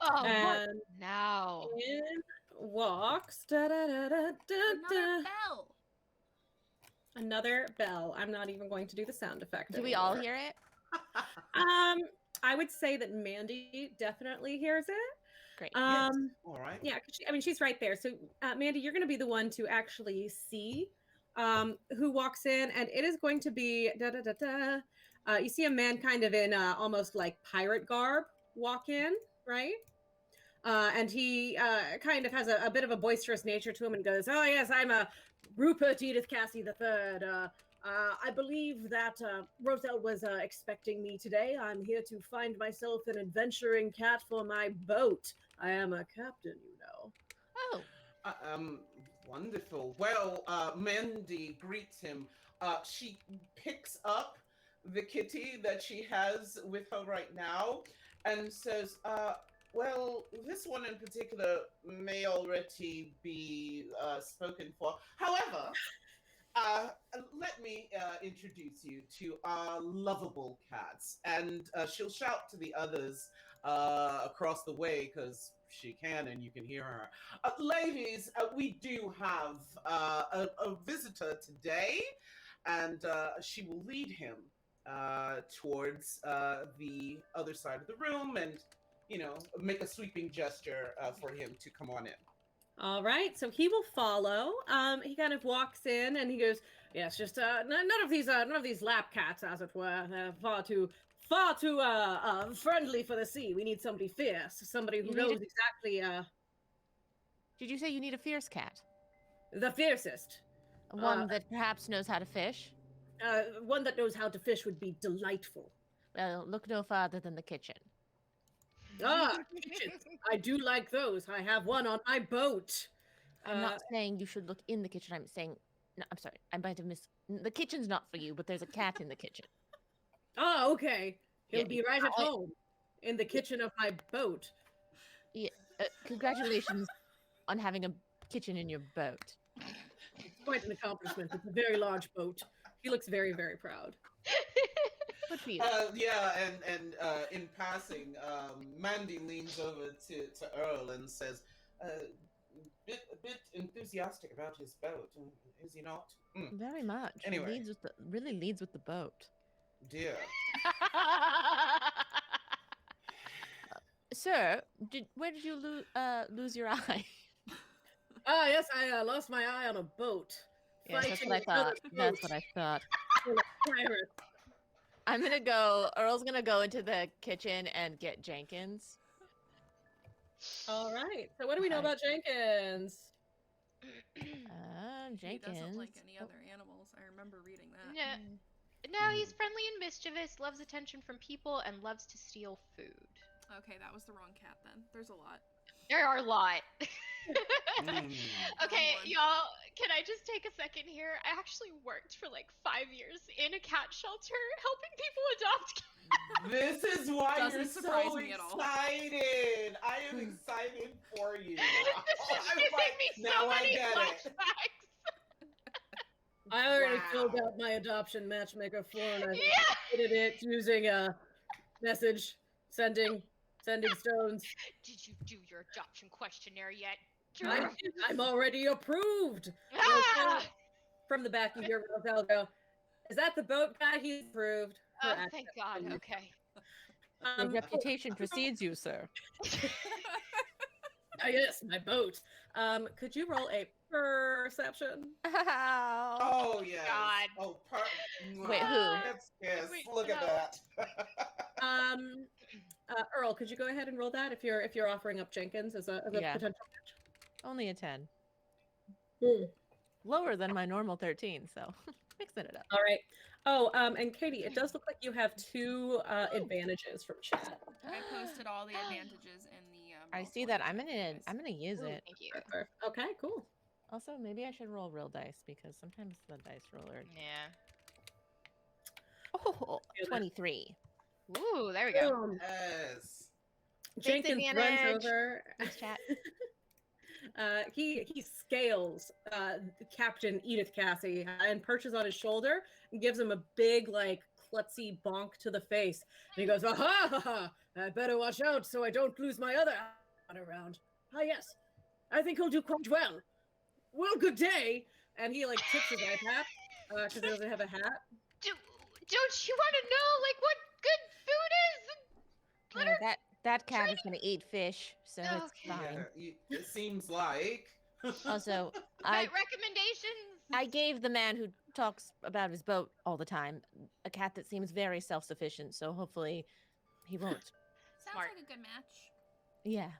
Oh, what and now? in walks Another da-da-da-da-da-da. bell. Another bell. I'm not even going to do the sound effect. Do we all anymore. hear it? I would say that Mandy definitely hears it. Great. Yes. All right. Yeah, 'cause she's right there. So, Mandy, you're going to be the one to actually see who walks in, and it is going to be da da da da. You see a man kind of in almost like pirate garb walk in, right? And he kind of has a bit of a boisterous nature to him, and goes, "Oh yes, I'm Rupert Edith Cassie the Third. I believe that Roselle was expecting me today. I'm here to find myself an adventuring cat for my boat. I am a captain, you know." Oh, Wonderful. Well, Mandy greets him. She picks up the kitty that she has with her right now and says, well, this one in particular may already be spoken for. However, let me introduce you to our lovable cats. And she'll shout to the others across the way because she can and you can hear her. Ladies, we do have a visitor today, and she will lead him towards the other side of the room and, make a sweeping gesture for him to come on in. All right, so he will follow. He kind of walks in and he goes, "Yes, just none of these lap cats, as it were. They're far too friendly for the sea. We need somebody fierce, somebody who You need knows exactly did you say you need a fierce cat? the fiercest. One that perhaps knows how to fish? One that knows how to fish would be delightful. Well, look no farther than the kitchen. Kitchens. I do like those. I have one on my boat. I'm not saying you should look in the kitchen. I'm saying, no, I'm sorry. I might have missed. The kitchen's not for you, but there's a cat in the kitchen. Oh, okay. He'll Yeah, be right at home in the kitchen of my boat. Yeah. Congratulations on having a kitchen in your boat. It's quite an accomplishment. It's a very large boat. He looks very, very proud. Good for you. Yeah, and in passing, Mandy leans over to Earl and says, a bit enthusiastic about his boat, is he not? Very much. Anyway. Really leads with the boat. Dear. Sir, where did you lose your eye? Yes, I lost my eye on a boat. Yes, that's Fighting what I thought. another That's boat what I thought. full of pirates. Earl's gonna go into the kitchen and get Jenkins. All right. So what do we know about Jenkins? Jenkins. He doesn't like any other animals. I remember reading that. No, he's friendly and mischievous, loves attention from people, and loves to steal food. Okay, that was the wrong cat then. There's a lot. There are a lot. Mm. Okay, Wrong one. y'all, can I just take a second here? I actually worked for like 5 years in a cat shelter helping people adopt cats. This is why Doesn't you're surprise so me at all. excited. I am excited for you. This is I'm giving like, me so now I many get it. flashbacks. I already filled Wow. out my adoption matchmaker form. I Yeah. did it using a message sending stones. Did you do your adoption questionnaire yet? I'm already approved. Ah! From the back, you hear Roselle go, "Is that the boat guy? He's approved." Oh, Her thank accent. God. Okay. Your reputation precedes you, sir. Yes, my boat. Could you roll a perception? Oh yes. God. Oh, Wait, who? Yes, Wait, look at that. Earl, could you go ahead and roll that if you're offering up Jenkins as a Yeah. potential match? Only a 10. Hmm. Lower than my normal 13, so mixing it up. All right. Oh, and Katie, it does look like you have 2 advantages from chat. I posted all the advantages in the. I Roll see 20 that. I'm chat, you gonna guys. I'm gonna use Ooh, it. thank you. Okay, cool. Also, maybe I should roll real dice because sometimes the dice roller. Yeah. Oh, Feel that. 23. Ooh, there we go. Boom. Yes. Jenkins runs advantage. over. Thanks, chat. He scales Captain Edith Cassie and perches on his shoulder and gives him a big like klutzy bonk to the face. And he goes, "Aha! Ha, ha, I better watch out so I don't lose my other hat around. Ah, yes, I think he'll do quite well. Well, good day." And he like tips his iPad because he doesn't have a hat. Don't you want to know like what good food is? Yeah, Glitter? that cat is gonna eat fish, so it's Okay. fine. Yeah, it seems like. Also, My recommendations. I gave the man who talks about his boat all the time a cat that seems very self-sufficient, so hopefully he won't. Sounds Smart. like a good match. Yeah,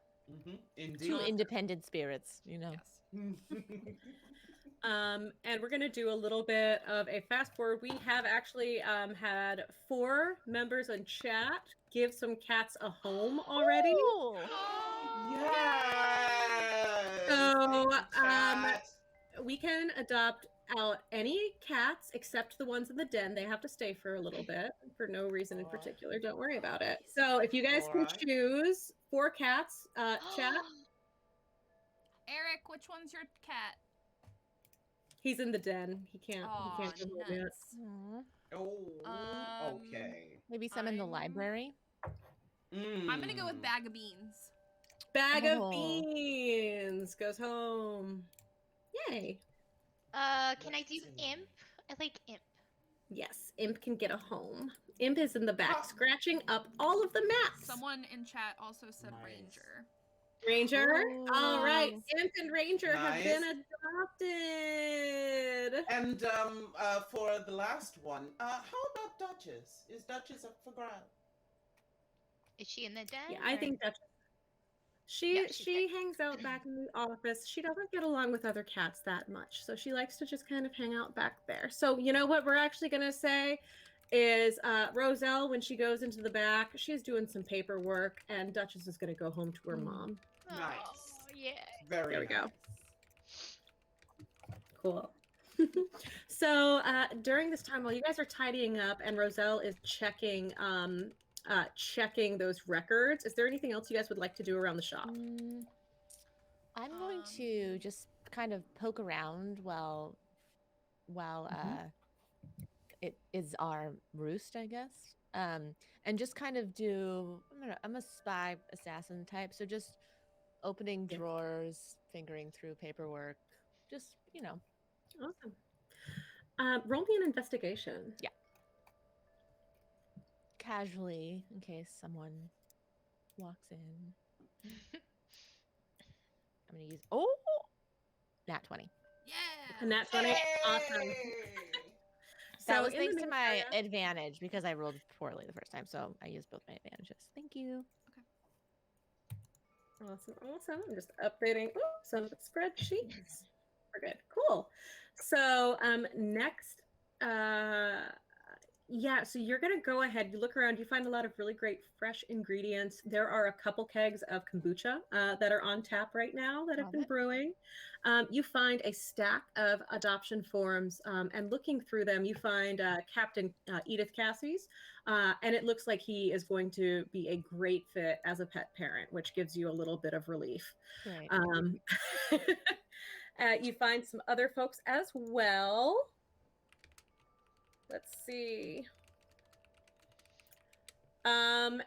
Indeed. 2 independent spirits, you know. Yes. And we're going to do a little bit of a fast forward. We have actually had 4 members in chat give some cats a home already. Ooh. Yes. So, Thank you, chat. we can adopt out any cats except the ones in the den. They have to stay for a little bit for no reason in Alright. particular. Don't worry about it. So, if you guys can Alright. choose 4 cats, chat, Eric, which one's your cat? he's in the den. He can't. Oh, He can't come home yet. nuts. Aw. Oh, okay. Maybe some in the I'm- library. I'm gonna go with Mm. bag of beans. Bag of Oh. beans goes home. Yay. Can I do Let's see. imp? I like imp. Yes, Imp can get a home. Imp is in the back, Ah. scratching up all of the maps. Someone in chat also said Nice. ranger. Ranger. All right, Ooh. Imp and Ranger have Nice. been adopted. And for the last one, how about Duchess? Is Duchess up for grabs? Is she in the den? Yeah, I or- think that's Yeah, she's she hangs out back in the office. She doesn't get along with other cats that much, so she likes to just kind of hang out back there. So you know what we're actually gonna say is Roselle, when she goes into the back, she's doing some paperwork, and Duchess is gonna go home to her mom. Nice. Oh, yeah. Very There we go. nice. Cool. So during this time, while you guys are tidying up and Roselle is checking those records, is there anything else you guys would like to do around the shop? I'm going to just kind of poke around while it is our roost, I guess. And just kind of do I'm a spy assassin type, so just opening Yeah. drawers, fingering through paperwork, just, Awesome. Roll me an investigation. casually in case someone walks in. I'm going to use nat 20. Yeah. And that's when it awesome. That So was in the thanks to main my area- advantage because I rolled poorly the first time, so I used both my advantages. Thank you. Awesome. I'm just updating some spreadsheets. We're good. Cool. So next, so you're gonna go ahead. You look around. You find a lot of really great fresh ingredients. There are a couple kegs of kombucha that are on tap right now that have Love been it. brewing. You find a stack of adoption forms, and looking through them, you find Captain Edith Cassie's. And it looks like he is going to be a great fit as a pet parent, which gives you a little bit of relief. Great. You find some other folks as well. Let's see. And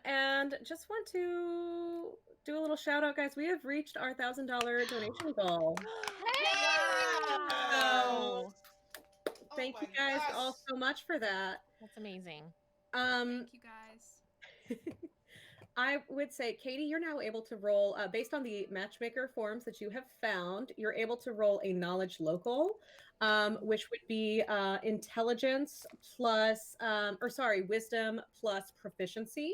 just want to do a little shout out, guys. We have reached our $1,000 donation goal. Wow. Thank Oh you my guys gosh. all so much for that. That's amazing. Thank you guys. I would say, Katie, you're now able to roll, based on the matchmaker forms that you have found, you're able to roll a knowledge local, which would be intelligence plus, wisdom plus proficiency.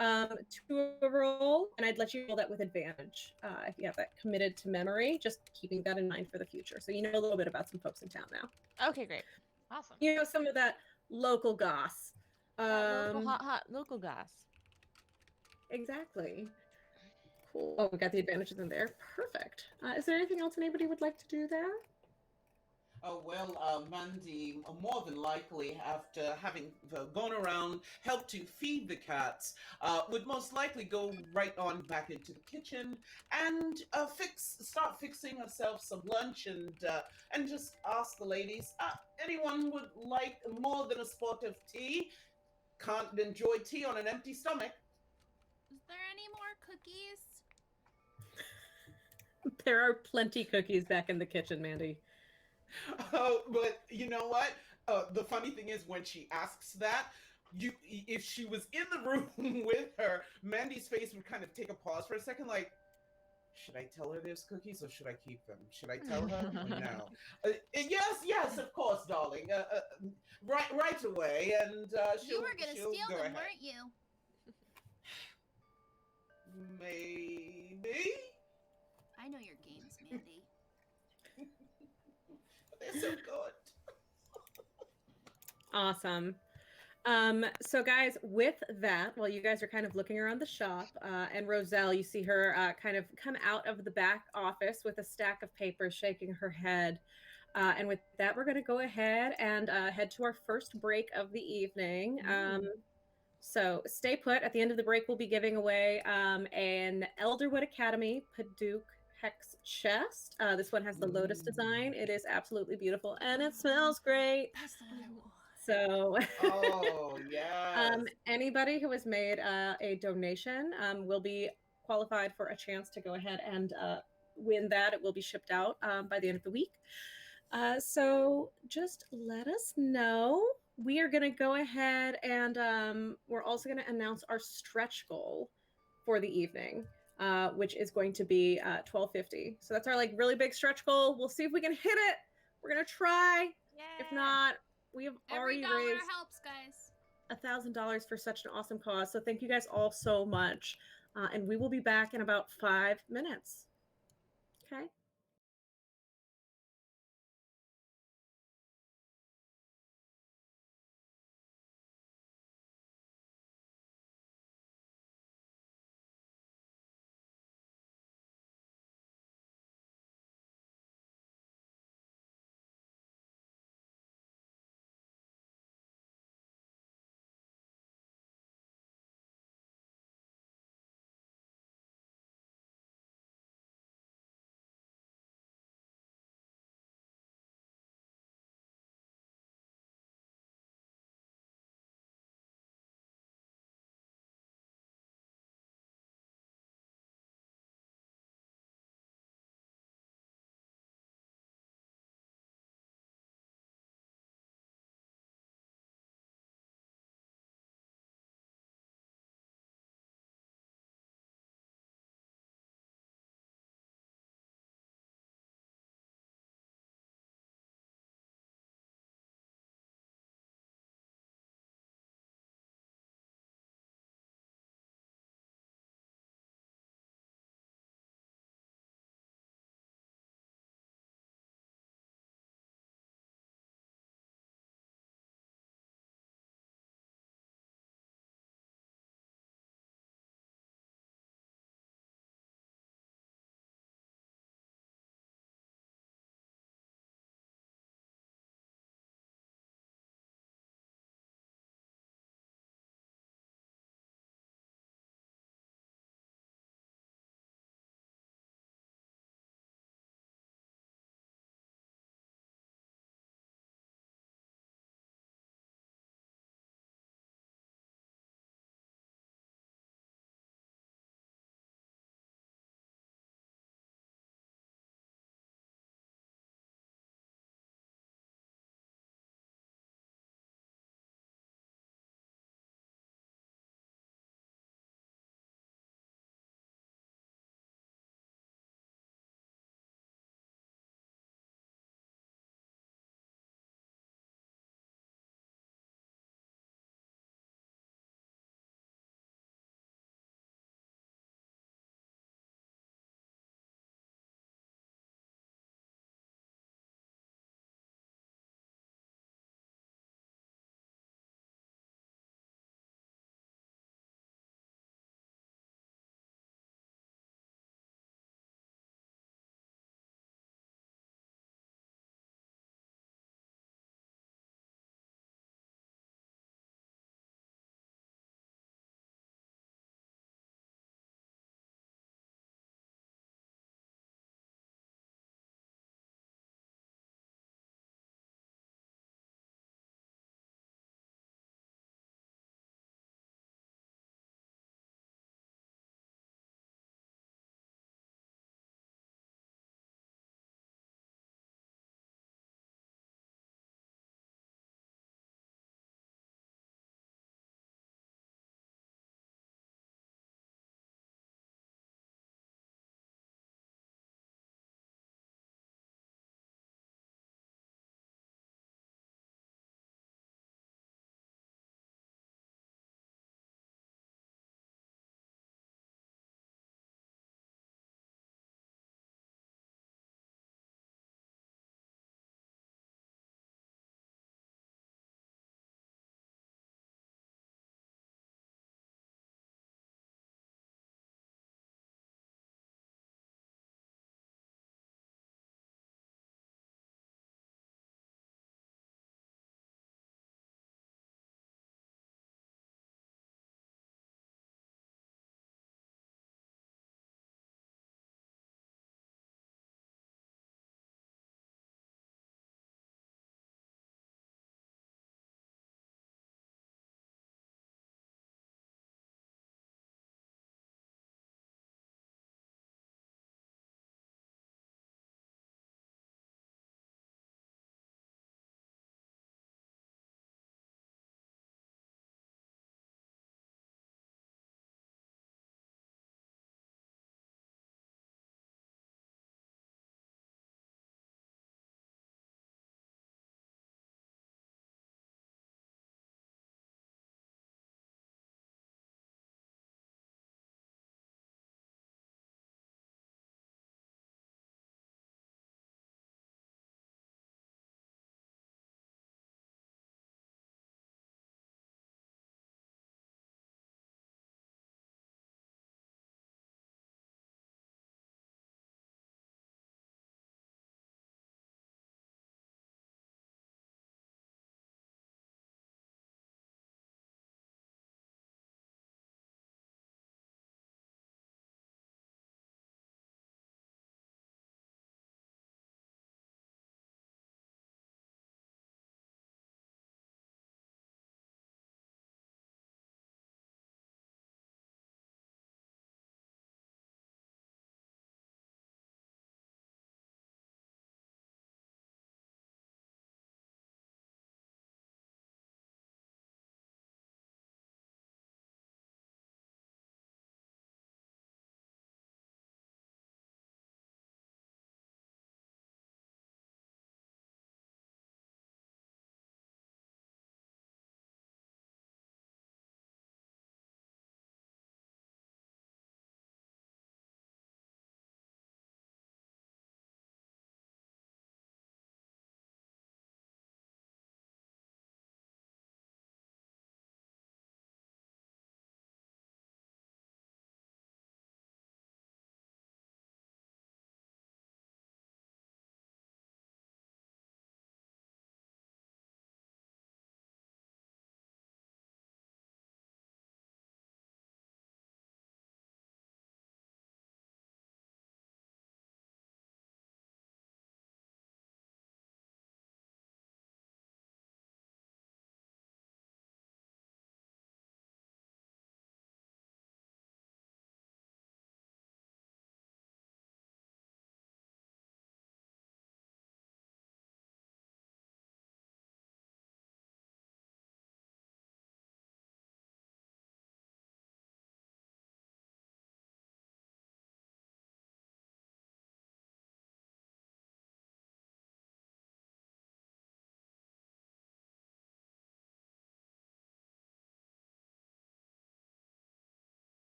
to a roll, and I'd let you roll that with advantage if you have that committed to memory, just keeping that in mind for the future. So you know a little bit about some folks in town now. Okay, great. Awesome. You know some of that local goss. That local hot local goss. Exactly. Cool. Oh, we got the advantages in there. Perfect. Is there anything else anybody would like to do there? Oh, well, Mandy, more than likely, after having gone around, helped to feed the cats, would most likely go right on back into the kitchen and start fixing herself some lunch and just ask the ladies, anyone would like more than a spot of tea? Can't enjoy tea on an empty stomach. Is there any more cookies? There are plenty cookies back in the kitchen, Mandy. Oh, but you know what? The funny thing is, when she asks that, if she was in the room with her, Mandy's face would kind of take a pause for a second, like, should I tell her there's cookies or should I keep them? Should I tell her or no? Yes, of course, darling. Right away, and You were gonna she'll steal go them, ahead. weren't you? Maybe. I know your games, Mandy. They're so good. Awesome. So guys, with that, while you guys are kind of looking around the shop, and Roselle, you see her kind of come out of the back office with a stack of papers, shaking her head. And with that, we're going to go ahead and head to our first break of the evening. So stay put. At the end of the break, we'll be giving away an Elderwood Academy Paduk Hex chest. This one has the lotus design. It is absolutely beautiful, and it smells great. That's the one I want. So, Oh, yes. anybody who has made a donation will be qualified for a chance to go ahead and win that. It will be shipped out by the end of the week. So just let us know. We are going to go ahead and we're also going to announce our stretch goal for the evening, which is going to be 1250. So that's our like really big stretch goal. We'll see if we can hit it. We're going to try. Yeah. If not, we have Every already dollar raised helps, guys. $1,000 for such an awesome cause. So thank you guys all so much. And we will be back in about 5 minutes. Okay.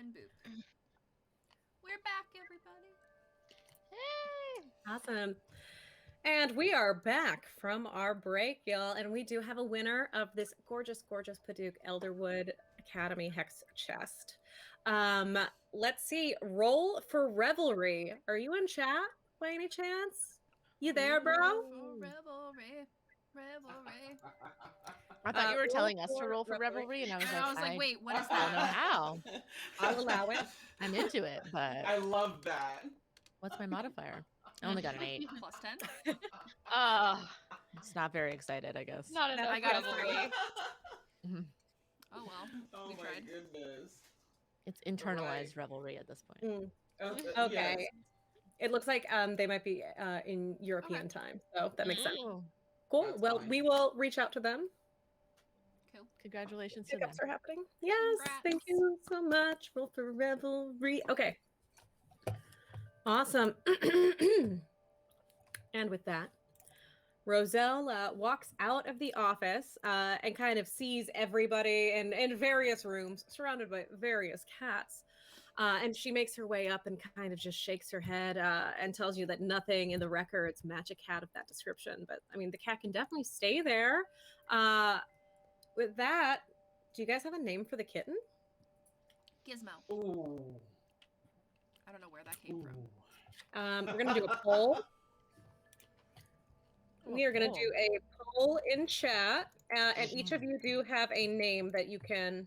and Boop. We're back, everybody. Hey! Awesome. And we are back from our break, y'all. And we do have a winner of this gorgeous, gorgeous Paduke Elderwood Academy Hex chest. Let's see. Roll for Revelry. Are you in chat by any chance? You there, bro? For revelry. Revelry. I thought you were roll telling us to for roll for Revelry. revelry, and I was And like, I was like, wait, what is I don't know that? how. I'll allow it. I'm into it, but I love that. what's my modifier? I only got an 8. Plus 10? It's not very excited, I guess. Not enough I got a revelry. Oh well. Oh We my tried. goodness. It's internalized revelry at this point. Okay. Yes. It looks like they might be in European time, so that makes sense. Ooh, Cool. That's Well, fine. we will reach out to them. Cool. congratulations to them. Pickups are happening. Yes. Thank Congrats. you so much. Roll for Revelry. Okay. Awesome. And with that, Roselle walks out of the office and kind of sees everybody in various rooms surrounded by various cats. And she makes her way up and kind of just shakes her head and tells you that nothing in the records match a cat of that description. But I mean, the cat can definitely stay there. With that, do you guys have a name for the kitten? Gizmo. Ooh. I don't know where that came Ooh. from. We're going to do a poll. Oh, We are going to cool. do a poll in chat, and each of you do have a name that you can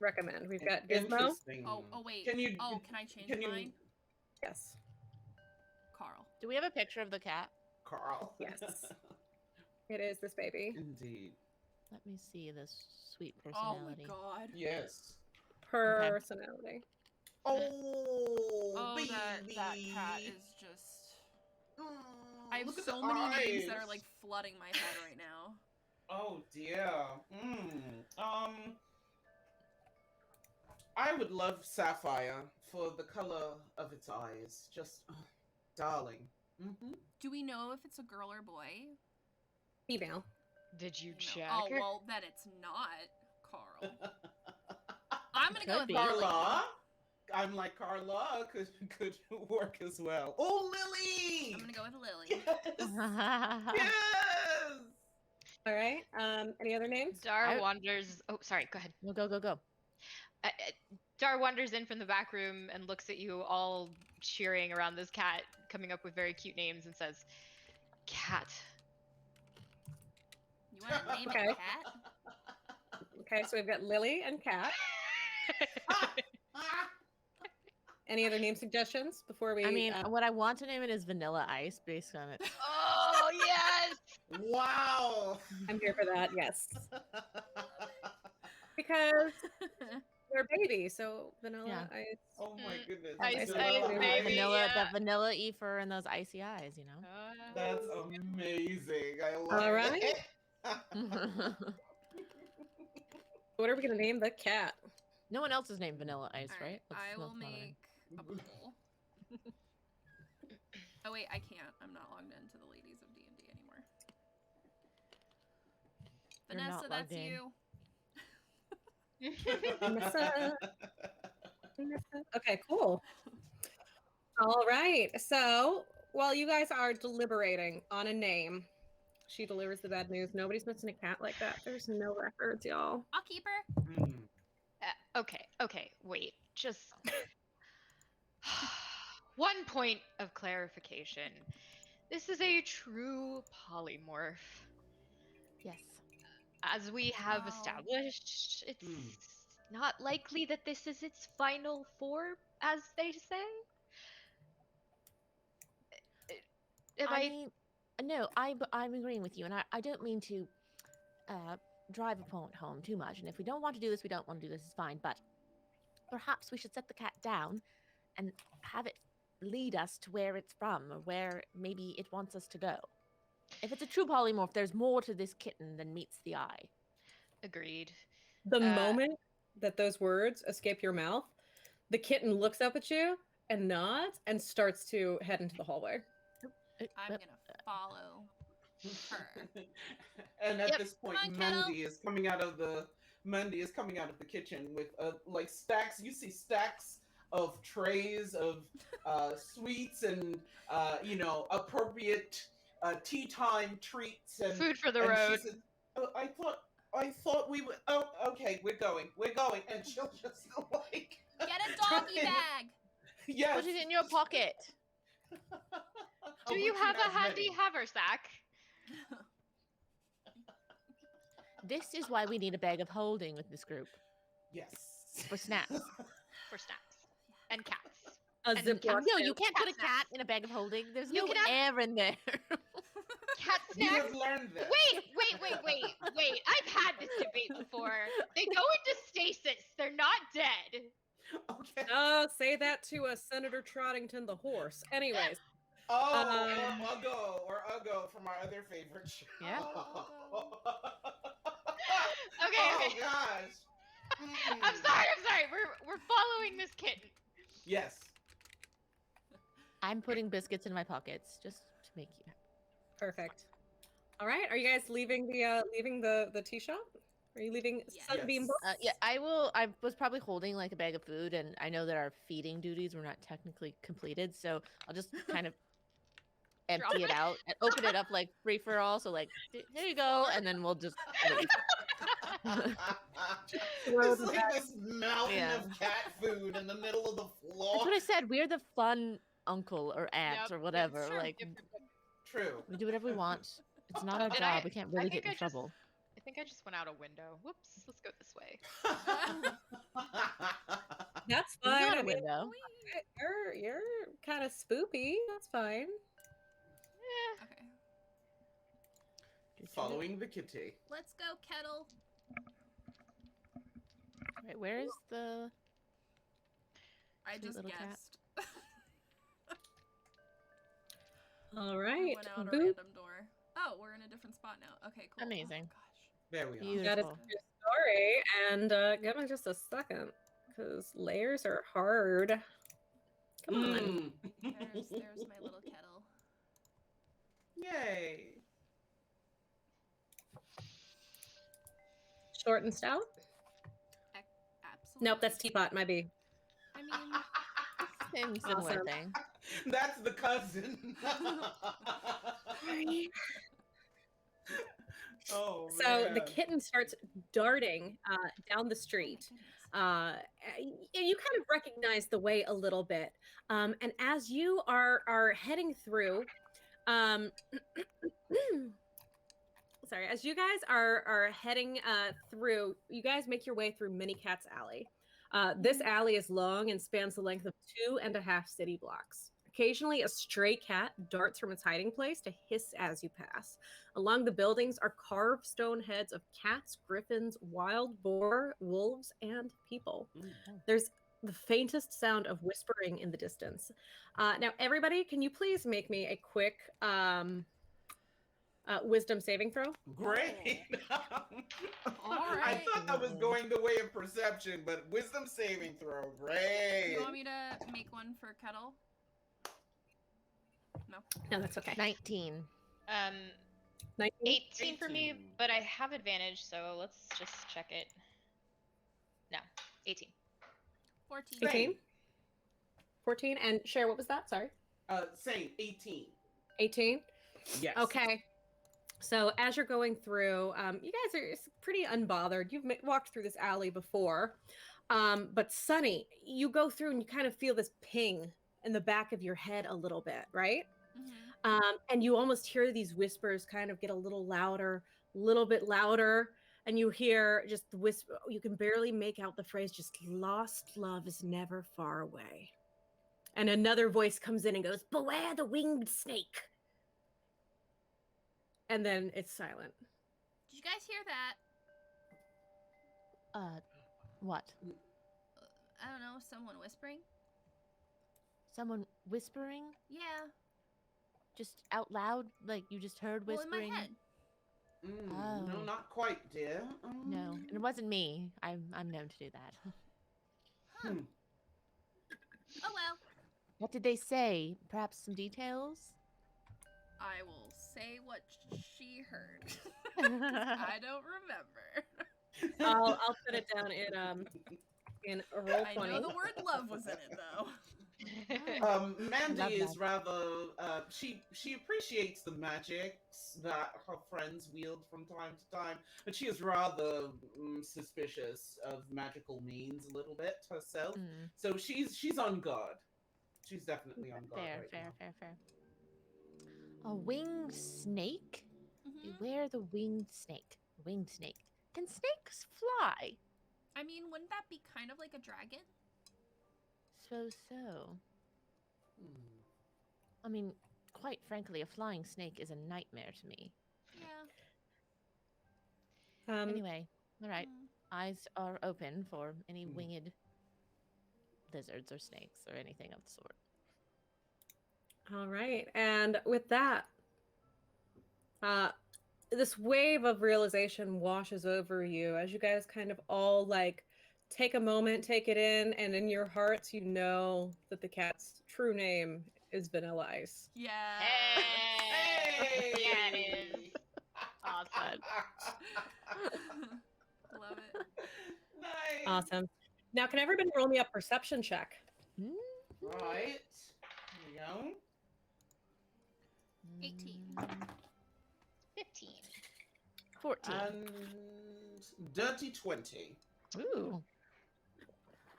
recommend. We've got Gizmo. Interesting. Oh wait. Can you? Can I change can you- mine? Yes. Carl. Do we have a picture of the cat? Carl. Yes. It is this baby. Indeed. Let me see this sweet Oh personality. my god. Yes. Personality. Oh, Oh, baby. that cat is just. I have Look at so the many names that eyes. are like flooding my head right now. Oh dear. I would love Sapphire for the color of its eyes. Just, darling. Mm-hmm. Do we know if it's a girl or boy? Female. Did you No. check? Oh well, then it's not Carl. I'm gonna go Could with be. Lily. Carla. I'm like Carla could work as well. Oh, Lily. I'm gonna go with Lily. Yes. Yes. All right. Any other names? Dar wanders. Oh, sorry. Go ahead. Well, go. Dar wanders in from the back room and looks at you all cheering around this cat, coming up with very cute names, and says, "Cat." You want to name Okay. a cat? Okay, so we've got Lily and Kat. Any other name suggestions before we? I mean, what I want to name it is Vanilla Ice, based on it. Oh yes. Wow. I'm here for that. Yes, because they're babies, so vanilla Yeah. ice. Oh my goodness. Ice, Vanilla ice, ice. baby. That vanilla Efer and those icy eyes, you know. That's amazing. I love All it. right. What are we gonna name the cat? No one else is named Vanilla Ice, All right? Let's I will not bother. make a poll. Oh wait, I can't. I'm not logged into the ladies of D&D anymore. You're Vanessa, not that's logged in. you. Vanessa. Okay, cool. All right. So while you guys are deliberating on a name, she delivers the bad news. Nobody's missing a cat like that. There's no records, y'all. I'll keep her. Mm. Okay, wait. Just one point of clarification. This is a true polymorph. Yes. As we have Wow. established, it's Mm. not likely that this is its final form, as they say. I mean, no, I'm agreeing with you, and I don't mean to drive a point home too much. And if we don't want to do this, we don't want to do this. It's fine. But perhaps we should set the cat down and have it lead us to where it's from, or where maybe it wants us to go. If it's a true polymorph, there's more to this kitten than meets the eye. Agreed. The moment that those words escape your mouth, the kitten looks up at you and nods and starts to head into the hallway. I'm gonna follow her. And at Yep. this point, Come on, Kettle. Mandy is coming out of the Mandy is coming out of the kitchen with like stacks. You see stacks of trays of sweets and appropriate tea time treats and Food for the and she road. says, "Oh, I thought we would. Oh, okay, we're going," and she'll just like Get a doggy try and- bag. Yes. Put it in your pocket. Do Of you which have a has handy many. haversack? This is why we need a bag of holding with this group Yes. for snacks. For snacks and cats. A And Ziploc. No, you can't put a Cat cat snacks. in a bag of holding. There's You no can have- air in there. Cat We snacks. have learned this. Wait. I've had this debate before. They go into stasis. They're not dead. Okay. Oh, say that to a Senator Trottington the horse. Anyways, Oh, Um, or Uggo from our other favorite show. Yeah. Okay, Oh okay. gosh. I'm sorry. We're following this kitten. Yes. I'm putting biscuits in my pockets just to make you happy. perfect. All right, are you guys leaving the tea shop? Are you leaving Yes. Sunbeam Yes. Books? Yeah, I will. I was probably holding like a bag of food, and I know that our feeding duties were not technically completed, so I'll just kind of empty it out and open it up like free for all. So like, here you go, and then we'll just leave. Throw It's the like this mountain Yeah. of cat food in the middle of the floor. That's what I said. We're the fun uncle or aunt Yep, or it's whatever. true. Like, True. we do whatever we want. It's not our And job. We can't really think get in trouble. I think I just went out a window. Whoops. Let's go this way. That's There's fine. not I a mean, window. you're kind of spoopy. That's fine. Eh. Okay. Following the kitty. Let's go, Kettle. Right, where is the? I Sweet just little cat. guessed. All I right. went out a Boop. random door. Oh, we're in a different spot now. Okay, cool. Amazing. Oh, gosh. There we are. Beautiful. That is your story, and give me just a second, because layers are hard. Come on. Mm. There's my little kettle. Yay. Short and stout? Absolutely. Nope, that's teapot. My B. I mean, Same similar Awesome. thing. That's the cousin. Oh, So the man. kitten starts darting down the street. You kind of recognize the way a little bit, and as you are heading through, sorry, as you guys are heading through, you guys make your way through Mini Cat's Alley. This alley is long and spans the length of 2.5 city blocks. Occasionally, a stray cat darts from its hiding place to hiss as you pass. Along the buildings are carved stone heads of cats, griffins, wild boar, wolves, and people. There's the faintest sound of whispering in the distance. Now, everybody, can you please make me a quick wisdom saving throw? Great. All I right. thought that was going the way of perception, but wisdom saving throw. Great. You want me to make one for Kettle? No. No, that's okay. 19. 19? 18 for me, 18. but I have advantage, so let's just check it. No, 18. 14. Same. 18? 14? And Cher, what was that? Sorry. Same. 18. 18? Yes. Okay. So as you're going through, you guys are pretty unbothered. You've walked through this alley before. But Sunny, you go through and you kind of feel this ping in the back of your head a little bit, right? Mm-hmm. And you almost hear these whispers kind of get a little bit louder. And you hear just the whisper. You can barely make out the phrase, just lost love is never far away. And another voice comes in and goes, beware the winged snake. And then it's silent. Did you guys hear that? What? I don't know, someone whispering? Someone whispering? Yeah. Just out loud? Like you just heard Well, in whispering? my head. No, Oh. not quite, dear. No, and it wasn't me. I'm known to do that. Huh. Hmm. Oh well. What did they say? Perhaps some details? I will say what she heard. I don't remember. I'll put it down in a roll I 20. know the word love was in it though. Mandy Love is that. rather she appreciates the magics that her friends wield from time to time, but she is rather suspicious of magical means a little bit herself. Mm, So she's on guard. She's definitely on guard fair, right fair, now. fair, fair. A winged snake? Mhm. Beware the winged snake. Winged snake. Can snakes fly? I mean, wouldn't that be kind of like a dragon? So. Hmm. I mean, quite frankly, a flying snake is a nightmare to me. Yeah. Anyway, all right. Mm. Eyes are open for any Hmm. winged lizards or snakes or anything of the sort. All right. And with that, uh, this wave of realization washes over you as you guys kind of all like take a moment, take it in, and in your hearts, you know that the cat's true name is Vanilla Ice. Yeah. Hey! Yeah, it is. Awesome. Love it. Nice. Awesome. Now, can everybody roll me a perception check? Mm, Right. Here we go. 18. 15. 14. And dirty 20. Ooh.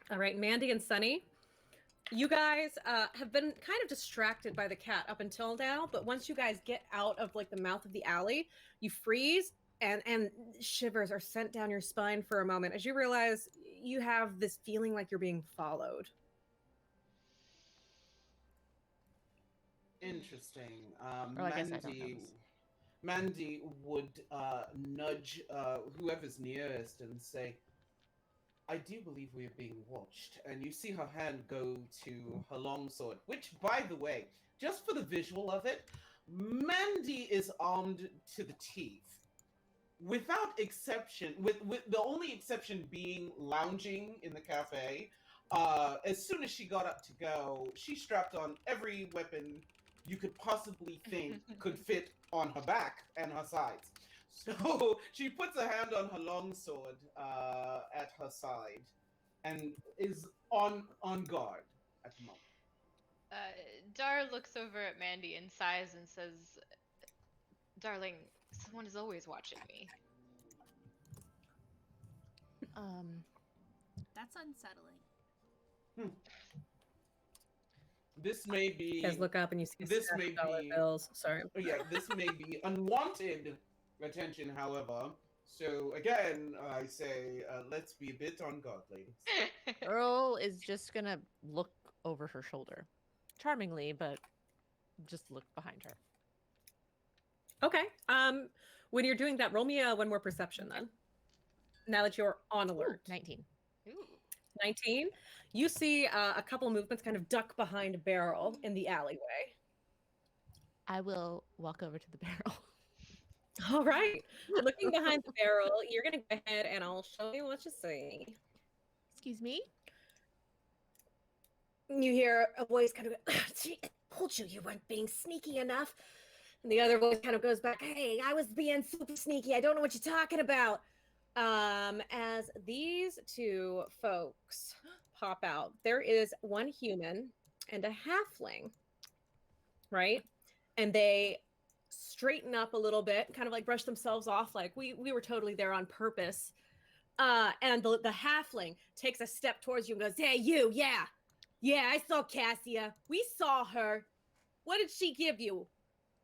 All right, Mandy and Sunny, you guys have been kind of distracted by the cat up until now, but once you guys get out of like the mouth of the alley, you freeze and shivers are sent down your spine for a moment as you realize you have this feeling like you're being followed. Interesting. Or I guess I don't know this. Mandy would nudge whoever's nearest and say, I do believe we are being watched. And you see her hand go to her longsword, which, by the way, just for the visual of it, Mandy is armed to the teeth. Without exception, with the only exception being lounging in the cafe, as soon as she got up to go, she strapped on every weapon you could possibly think could fit on her back and her sides. So she puts a hand on her longsword at her side and is on guard at the moment. Dar looks over at Mandy and sighs and says, Darling, someone is always watching me. That's unsettling. This may You guys be look up and you see this stack may of dollar be bills. Sorry. yeah, this may be unwanted attention, however. So again, I say, let's be a bit on guard, ladies. Earl is just gonna look over her shoulder. Charmingly, but just look behind her. Okay. When you're doing that, roll me one more perception then. Now that you're on Ooh, alert. 19. Ooh. 19. You see a couple movements kind of duck behind a barrel in the alleyway. I will walk over to the barrel. All right. Looking behind the barrel, you're going to go ahead and I'll show you what you see. Excuse me? You hear a voice kind of go, "Gee, I told you you weren't being sneaky enough." And the other voice kind of goes back, "Hey, I was being super sneaky. I don't know what you're talking about." As these two folks pop out, there is one human and a halfling, right? And they straighten up a little bit, kind of like brush themselves off, like we were totally there on purpose. And the halfling takes a step towards you and goes, "Hey, you, yeah, I saw Cassia. We saw her. What did she give you?"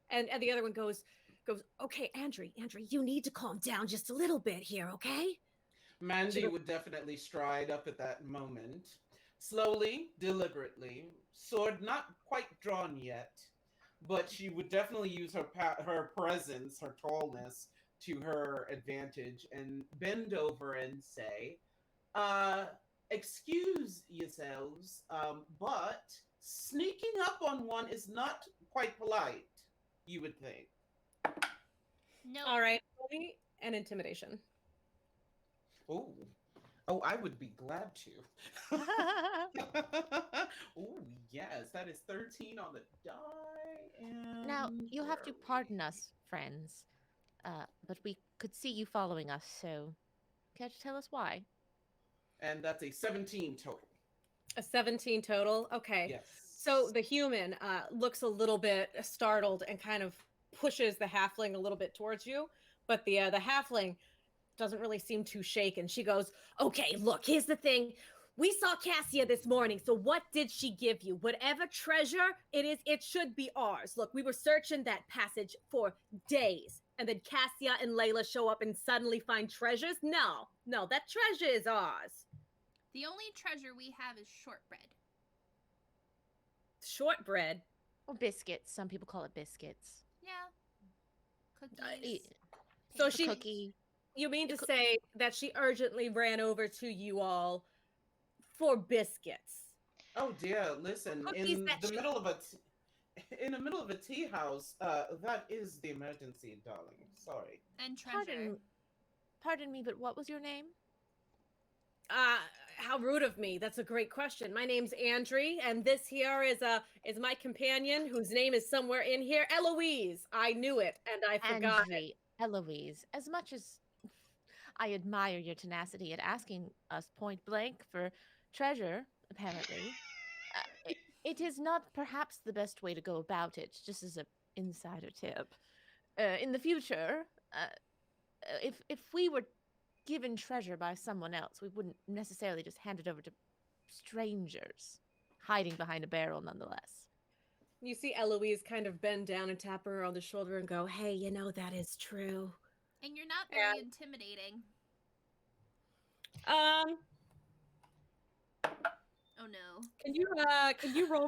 And the other one goes, "Okay, Andre, you need to calm down just a little bit here, okay?" Mandy would definitely stride up at that moment, slowly, deliberately, sword not quite drawn yet, but she would definitely use her presence, her tallness, to her advantage, and bend over and say, "Excuse yourselves, but sneaking up on one is not quite polite, you would think." No. All right, roll me an intimidation. Oh, I would be glad to. Oh, yes, that is 13 on the die. And Now, you'll have to where are pardon we? us, friends, but we could see you following us, so Care to tell us why? And that's a 17 total. A 17 total. Okay. Yes. So the human looks a little bit startled and kind of pushes the halfling a little bit towards you, but the halfling doesn't really seem too shaken. She goes, "Okay, look, here's the thing. We saw Cassia this morning, so what did she give you? Whatever treasure it is, it should be ours. Look, we were searching that passage for days, and then Cassia and Layla show up and suddenly find treasures? No, that treasure is ours. The only treasure we have is shortbread. Shortbread? Or biscuits. Some people call it biscuits. Yeah. Cookies. So A she... cookie. You mean to say that she urgently ran over to you all for biscuits? Oh dear, listen, Cookies in that the she- middle of a tea house, that is the emergency, darling. Sorry. And treasure. Pardon me, but what was your name? How rude of me. That's a great question. My name's Andri, and this here is my companion, whose name is somewhere in here, Eloise. I knew it, and I forgot it. Andri, Eloise. As much as I admire your tenacity at asking us point blank for treasure, apparently, it is not perhaps the best way to go about it, just as an insider tip. In the future, if we were given treasure by someone else, we wouldn't necessarily just hand it over to strangers, hiding behind a barrel nonetheless. You see Eloise kind of bend down and tap her on the shoulder and go, "Hey, you know, that is true." And you're not very intimidating. Oh no. Can you roll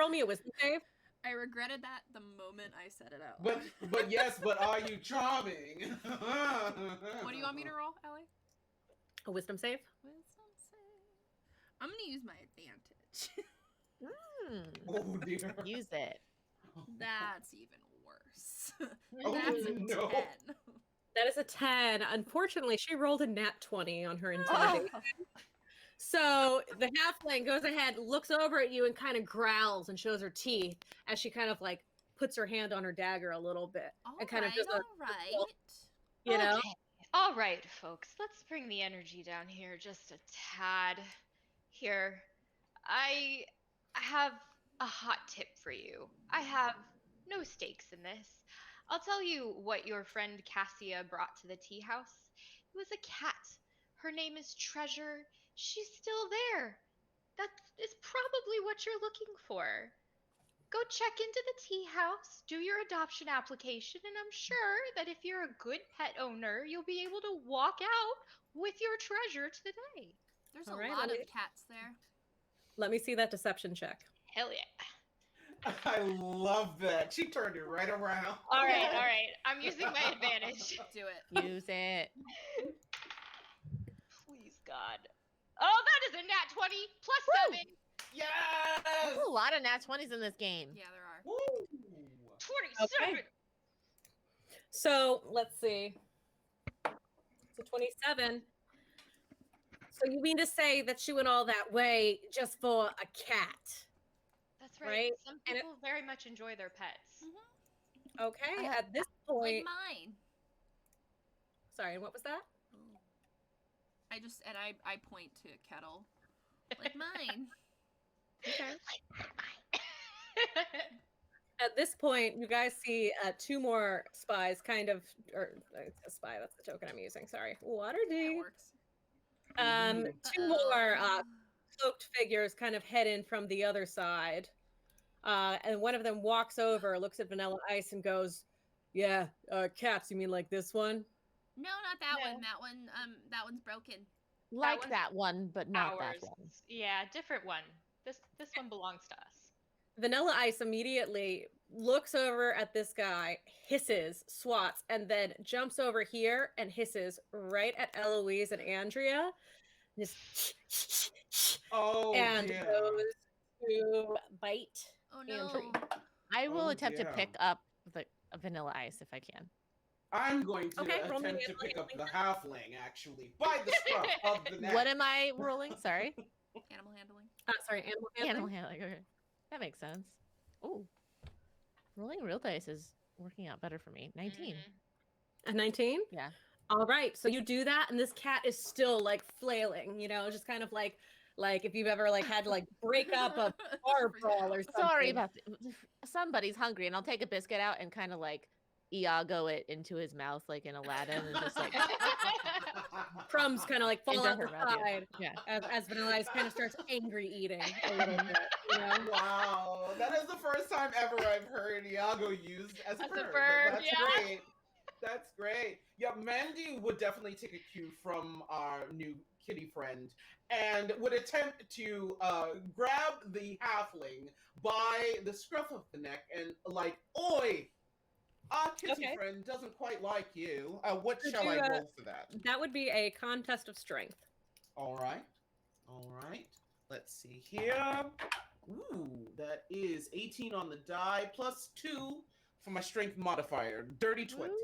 me a wisdom save? I regretted that the moment I said it out loud. But are you charming? What do you want me to roll, Ellie? A wisdom save? Wisdom save. I'm gonna use my advantage. Oh dear. Use it. That's even worse. Oh, That's a no. 10. That is a 10. Unfortunately, she rolled a nat 20 on her intimidation. So the halfling goes ahead, looks over at you, and kind of growls and shows her teeth as she kind of like puts her hand on her dagger a little bit. And kind of does all right. you know? Okay. All right, folks. Let's bring the energy down here just a tad. Here, I have a hot tip for you. I have no stakes in this. I'll tell you what your friend Cassia brought to the tea house. It was a cat. Her name is Treasure. She's still there. That is probably what you're looking for. Go check into the tea house, do your adoption application, and I'm sure that if you're a good pet owner, you'll be able to walk out with your treasure today. There's All a right, lot let of me- cats there. Let me see that deception check. Hell yeah. I love that. She turned it right around. All right. I'm using my advantage. Do it. Use it. Please, God. Oh, that is a nat 20 plus Woo! 7. Yes! There's a lot of nat 20s in this game. Yeah, there are. Woo! 27. Okay. So let's see. So 27. So you mean to say that she went all that way just for a cat? That's right. Right? Some And it- people very much enjoy their pets. Okay. Uh, At this Like point, mine. sorry, what was that? I point to Kettle. Like mine. Okay. At this point, you guys see two more spies, a spy. That's the token I'm using. Sorry, That Waterdeep. works. Two more cloaked figures kind of head in from the other side, and one of them walks over, looks at Vanilla Ice, and goes, "Yeah, cats. You mean like this one?" No, not that No. one. That one's broken. Like one's that one, but not Ours. that one. Yeah, different one. This one belongs to us. Vanilla Ice immediately looks over at this guy, hisses, swats, and then jumps over here and hisses right at Eloise and Andrea. Just Oh, and dear. goes to bite. Oh no. Andrew. I will Oh, attempt to yeah. pick up a vanilla ice if I can. I'm going to Okay, roll me attempt to handling pick up the then. halfling, actually, by the scruff of the neck. What am I rolling? Sorry. Animal handling. Sorry, animal handling. Animal handling. Okay. That makes sense. Oh. Rolling real dice is working out better for me. 19. Mhm. A 19? Yeah. All right, so you do that, and this cat is still like flailing, you know, just kind of like if you've ever like had to like break up a bar brawl or something. Sorry about somebody's hungry, and I'll take a biscuit out and kind of like Iago it into his mouth, like in Aladdin, and just like Crumbs kind of like fall into out her the mouth. Yeah. side Yeah. as Vanilla Ice kind of starts angry eating a little bit, you know? Wow, that is the first time ever I've heard Iago used as a As a verb. verb, That's yeah. great. That's great. Yeah, Mandy would definitely take a cue from our new kitty friend and would attempt to grab the halfling by the scruff of the neck and like, oi, our kitty Okay. friend doesn't quite like you. What Could shall you, I roll for that? That would be a contest of strength. All right. All right. Let's see here. Ooh, that is 18 on the die plus 2 for my strength modifier. Dirty 20. Ooh,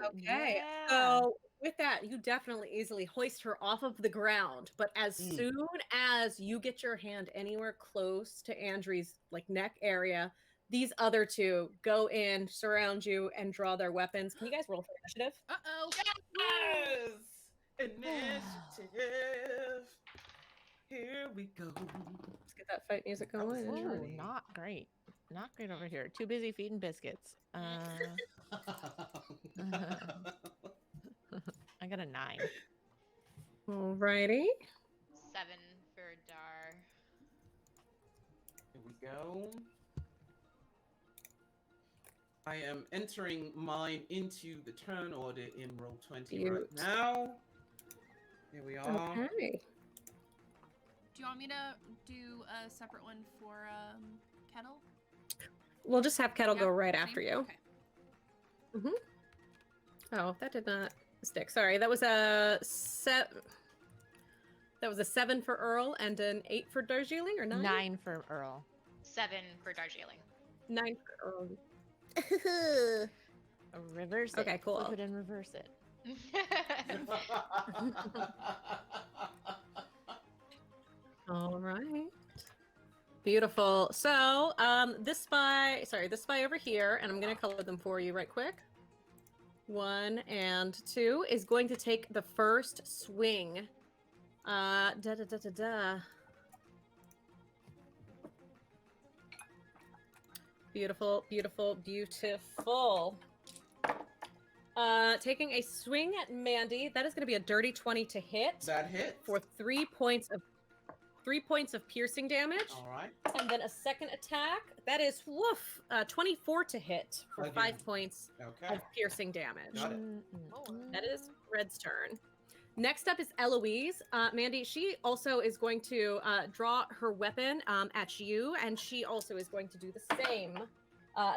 Okay. yeah. So with that, you definitely easily hoist her off of the ground. But as soon as you get your hand anywhere close to Andrew's like neck area, these other two go in, surround you, and draw their weapons. Can you guys roll for initiative? Uh-oh. Yes! Initiative. Here we go. Let's get that fight music That was going. Ooh, Johnny. not great. Not great over here. Too busy feeding biscuits. I got a 9. Alrighty. 7 for Dar. Here we go. I am entering mine into the turn order in Roll20 right now. Here we are. Okay. Do you want me to do a separate one for Kettle? We'll just have Kettle Yeah, go right same? after you. Okay. Oh, that did not stick. Sorry, that was a That was a 7 for Earl and an 8 for Darjeeling, or 9? 9 for Earl. 7 for Darjeeling. 9 for Earl. Reverse it. Okay, cool. Flip it and reverse it. All right. Beautiful. So, this spy over here, and I'm going to color them for you right quick. 1 and 2 is going to take the first swing. Beautiful, beautiful, beautiful. Taking a swing at Mandy. That is going to be a dirty 20 to hit. That hits. For 3 points of piercing damage. All right. And then a second attack. That is 24 to hit for Again. 5 points Okay. of piercing damage. Got it. That is Red's turn. Next up is Eloise. Mandy, she also is going to draw her weapon at you, and she also is going to do the same.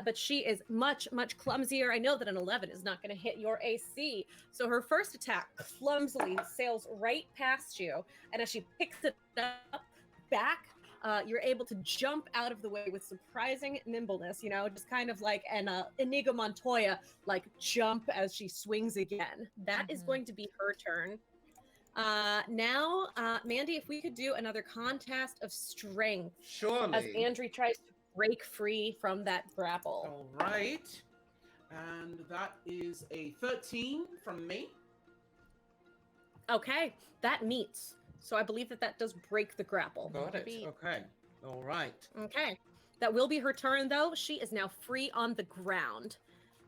But she is much, much clumsier. I know that an 11 is not going to hit your AC. So her first attack clumsily sails right past you, and as she picks it up back, you're able to jump out of the way with surprising nimbleness, you know, just kind of like an Inigo Montoya, like jump as she swings again. That is going to be her turn. Now, Mandy, if we could do another contest of strength Surely. as Andrew tries to break free from that grapple. All right. And that is a 13 from me. Okay, that meets. So I believe that does break the grapple. Got it. Okay. All right. Okay. That will be her turn, though. She is now free on the ground.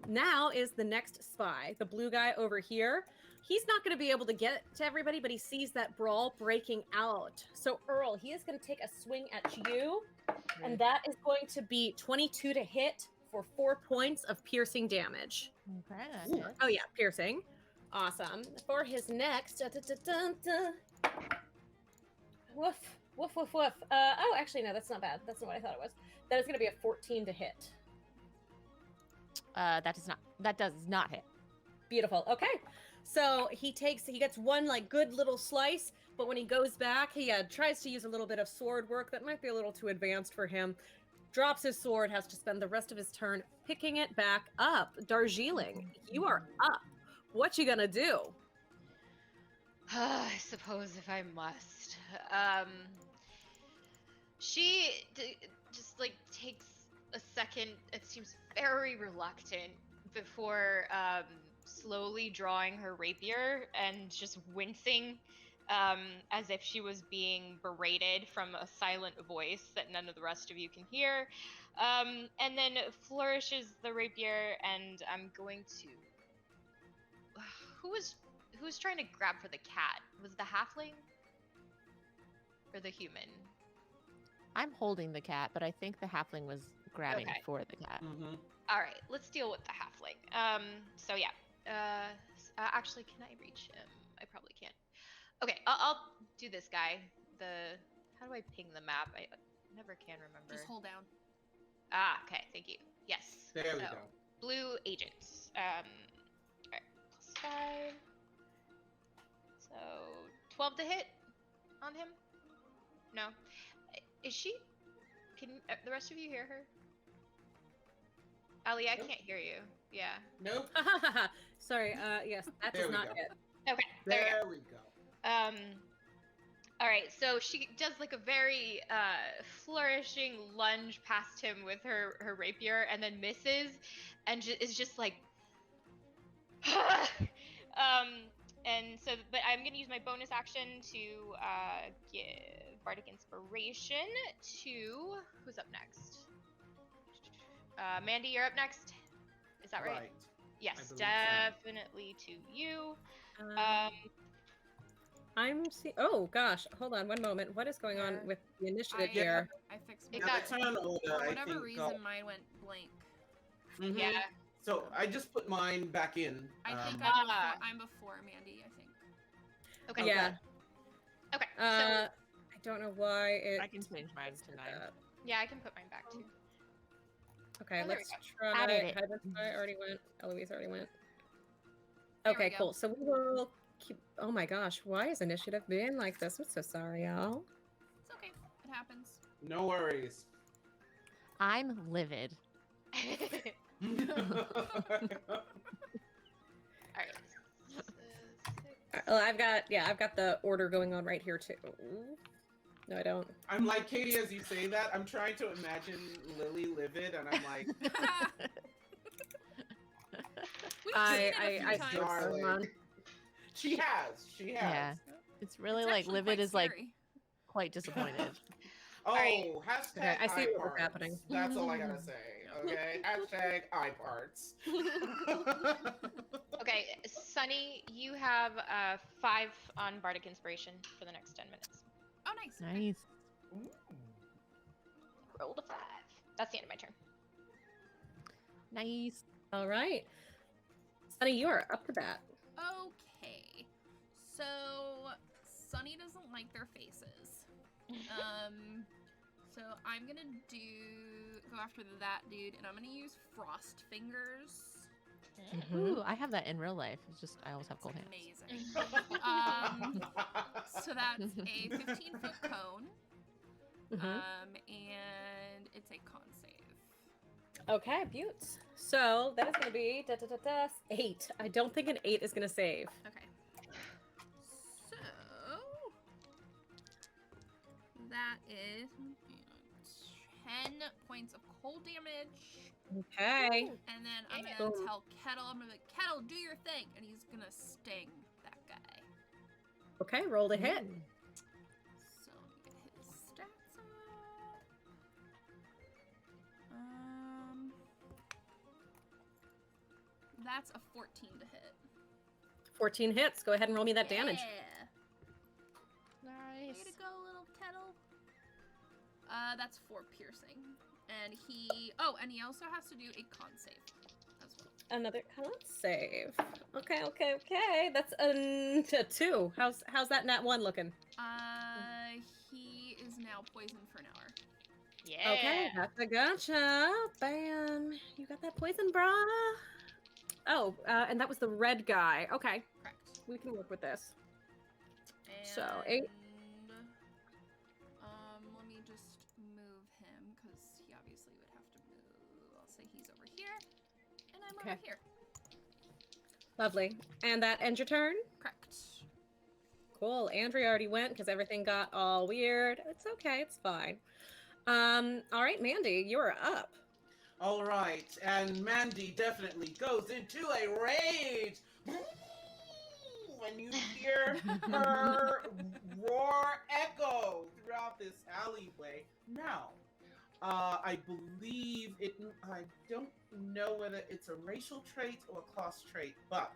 Now is the next spy, the blue guy over here. He's not going to be able to get to everybody, but he sees that brawl breaking out. So, Earl, he is going to take a swing at you, and that is going to be 22 to hit for 4 points of piercing damage. Okay, that hits. Oh, yeah, piercing. Awesome. For his next... Woof, woof, woof, woof. Oh, actually, no, that's not bad. That's not what I thought it was. That is going to be a 14 to hit. That does not hit. Beautiful. Okay. So he gets one like good little slice, but when he goes back, he tries to use a little bit of sword work that might be a little too advanced for him. Drops his sword, has to spend the rest of his turn picking it back up. Darjeeling, you are up. What you gonna do? I suppose if I must. She just like takes a second. It seems very reluctant before slowly drawing her rapier and just wincing as if she was being berated from a silent voice that none of the rest of you can hear. And then flourishes the rapier, and I'm going to. Who was trying to grab for the cat? Was the halfling or the human? I'm holding the cat, but I think the halfling was grabbing Okay. for the cat. Mm-hmm. All right, let's deal with the halfling. So yeah. Actually, can I reach him? I probably can't. Okay, I'll do this guy. How do I ping the map? I never can remember. Just hold down. Ah, okay, thank you. Yes. There we So, go. Blue agent. All right, +5. So 12 to hit on him. No, is she? Can the rest of you hear her? Ali, I Nope. can't hear you. Yeah. Nope. Sorry. Yes, that There does we not go. hit. Okay. There you There we go. go. All right, so she does like a very flourishing lunge past him with her rapier, and then misses, and is just like, and so, but I'm gonna use my bonus action to give bardic inspiration to who's up next. Mandy, you're up next. Is that right? Yes, I believe so. definitely to you. I'm see. Oh gosh, hold on one moment. What is going on Where? with the initiative I, here? I fixed It my Yeah, got- the turn order, For I whatever think, reason, mine went blank. Mhm. Yeah. So I just put mine back in. I think Ah. I'm before Mandy, I think. Okay. Yeah. Okay. I don't know why it. I can change mine to 9. Yeah, I can put mine back too. Okay, Oh, there we let's go. try. Added it. Hydrospire already went. Eloise already went. There we Okay, go. cool. So we will keep. Oh my gosh, why is initiative being like this? I'm so sorry, y'all. It's okay. It happens. No worries. I'm livid. All right. Well, I've got the order going on right here too. No, I don't. I'm like, Katie, as you say that, I'm trying to imagine Lily livid, and I'm like, We've I- seen it a few I times. still- darling. She has. Yeah. It's really It's like actually livid quite is like scary. quite disappointed. Oh, right. hashtag Okay, I see eye what was parts. happening. That's all I gotta say. Okay, hashtag eye parts. Okay, Sunny, you have 5 on bardic inspiration for the next 10 minutes. Oh, nice. Nice. Rolled a 5. That's the end of my turn. Nice. All right, Sunny, you are up to bat. Okay. So, Sunny doesn't like their faces. So I'm gonna go after that dude, and I'm gonna use Frost Fingers. Ooh, I have that in real life. It's just I always have cold hands. Amazing. So that's a 15-foot cone. And it's a con save. Okay, Buttes. So that is going to be 8. I don't think an 8 is going to save. Okay. So that is 10 points of cold damage. Okay. And then I'm Yeah. gonna tell Kettle, I'm gonna be like, Kettle, do your thing, and he's gonna sting that guy. Okay, roll to hit. So let me get his stats up. That's a 14 to hit. 14 hits. Go ahead and roll me that damage. Yeah. Nice. Way to go, little Kettle. That's 4 piercing. And he also has to do a con save as well. Another con save. Okay. That's a 2. How's that nat 1 looking? He is now poisoned for an hour. Yeah. Okay, gotcha. Bam. You got that poison, brah. Oh, and that was the red guy. Okay, Correct. we can work with this. And, So, 8. let me just move him because he obviously would have to move. I'll say he's over here, and I'm over Okay. here. Lovely. And that ends your turn? Correct. Cool. Andrea already went because everything got all weird. It's okay. It's fine. All right, Mandy, you're up. All right, and Mandy definitely goes into a rage when you hear her roar echo throughout this alleyway. Now, I believe it. I don't know whether it's a racial trait or a class trait, but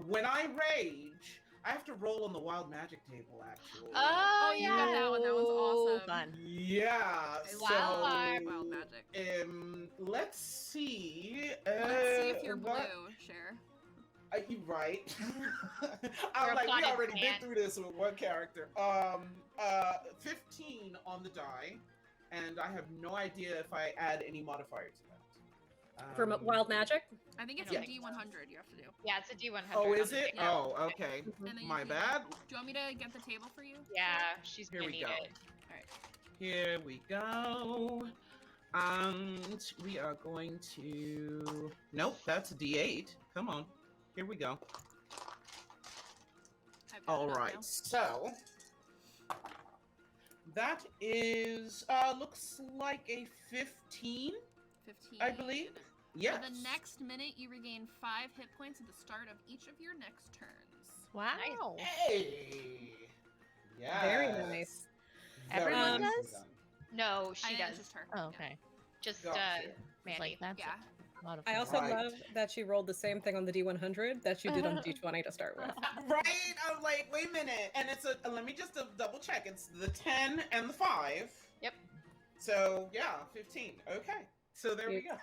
when I rage, I have to roll on the wild magic table. Actually. Oh, you got that one. That one's Oh, awesome. fun. Yeah. I So, love wild magic. let's see. Let's see if you're blue, what- Cher. You right. You're I'm a like, we potted already been plant. through this with one character. 15 on the die, and I have no idea if I add any modifier to that. For wild magic? I think it's Yeah. a D100 you have to do. Yeah, it's a D100. Oh, on is the it? table. Oh, okay. And then My you bad. Do you want me to get the table for you? Yeah, she's Here gonna we need go. it. Here we go. And we are going to. Nope, that's a D8. Come on. Here we go. I've got All it up right, now. so that is looks like a 15, 15. I believe. Yes. For the next minute, you regain 5 hit points at the start of each of your next turns. Wow. Hey. Yeah. Very nice. Everyone nicely does? No, she It's does. just her. Oh, Yeah. okay. Just Gotcha. It's Mandy. like that's Yeah. a lot of I fun. also Right. love that she rolled the same thing on the D100 that you did on the D20 to start with. Right? I'm like, wait a minute. And it's a, let me just double check. It's the 10 and the 5. Yep. So, yeah, 15. Okay. So there we go.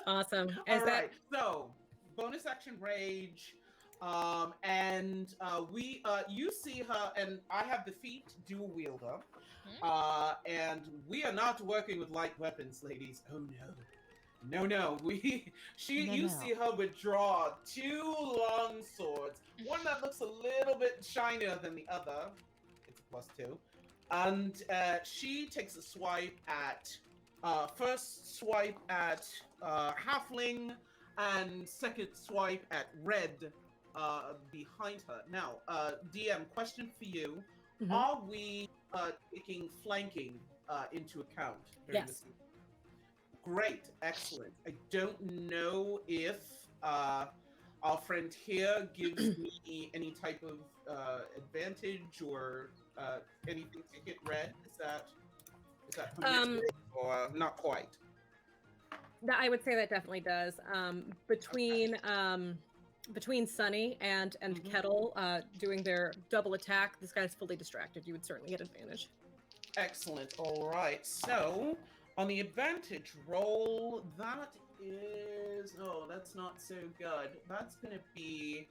Awesome. Is All that right. So, bonus action rage. And we you see her, and I have the feat dual wielder. And we are not working with light weapons, ladies. Oh no. No. No, You no. see her withdraw 2 long swords. One that looks a little bit shinier than the other. It's a +2. And she takes a swipe at first swipe at halfling, and second swipe at red behind her. Now, DM, question for you: Mhm. Are we taking flanking into account? During Yes. this? Great, excellent. I don't know if our friend here gives me any type of advantage or anything to hit red. Is that permitted or not quite? I would say that definitely does. Between Sunny and Mhm. Kettle doing their double attack, this guy's fully distracted. You would certainly get advantage. Excellent. All right. So on the advantage roll, that is that's not so good. That's gonna be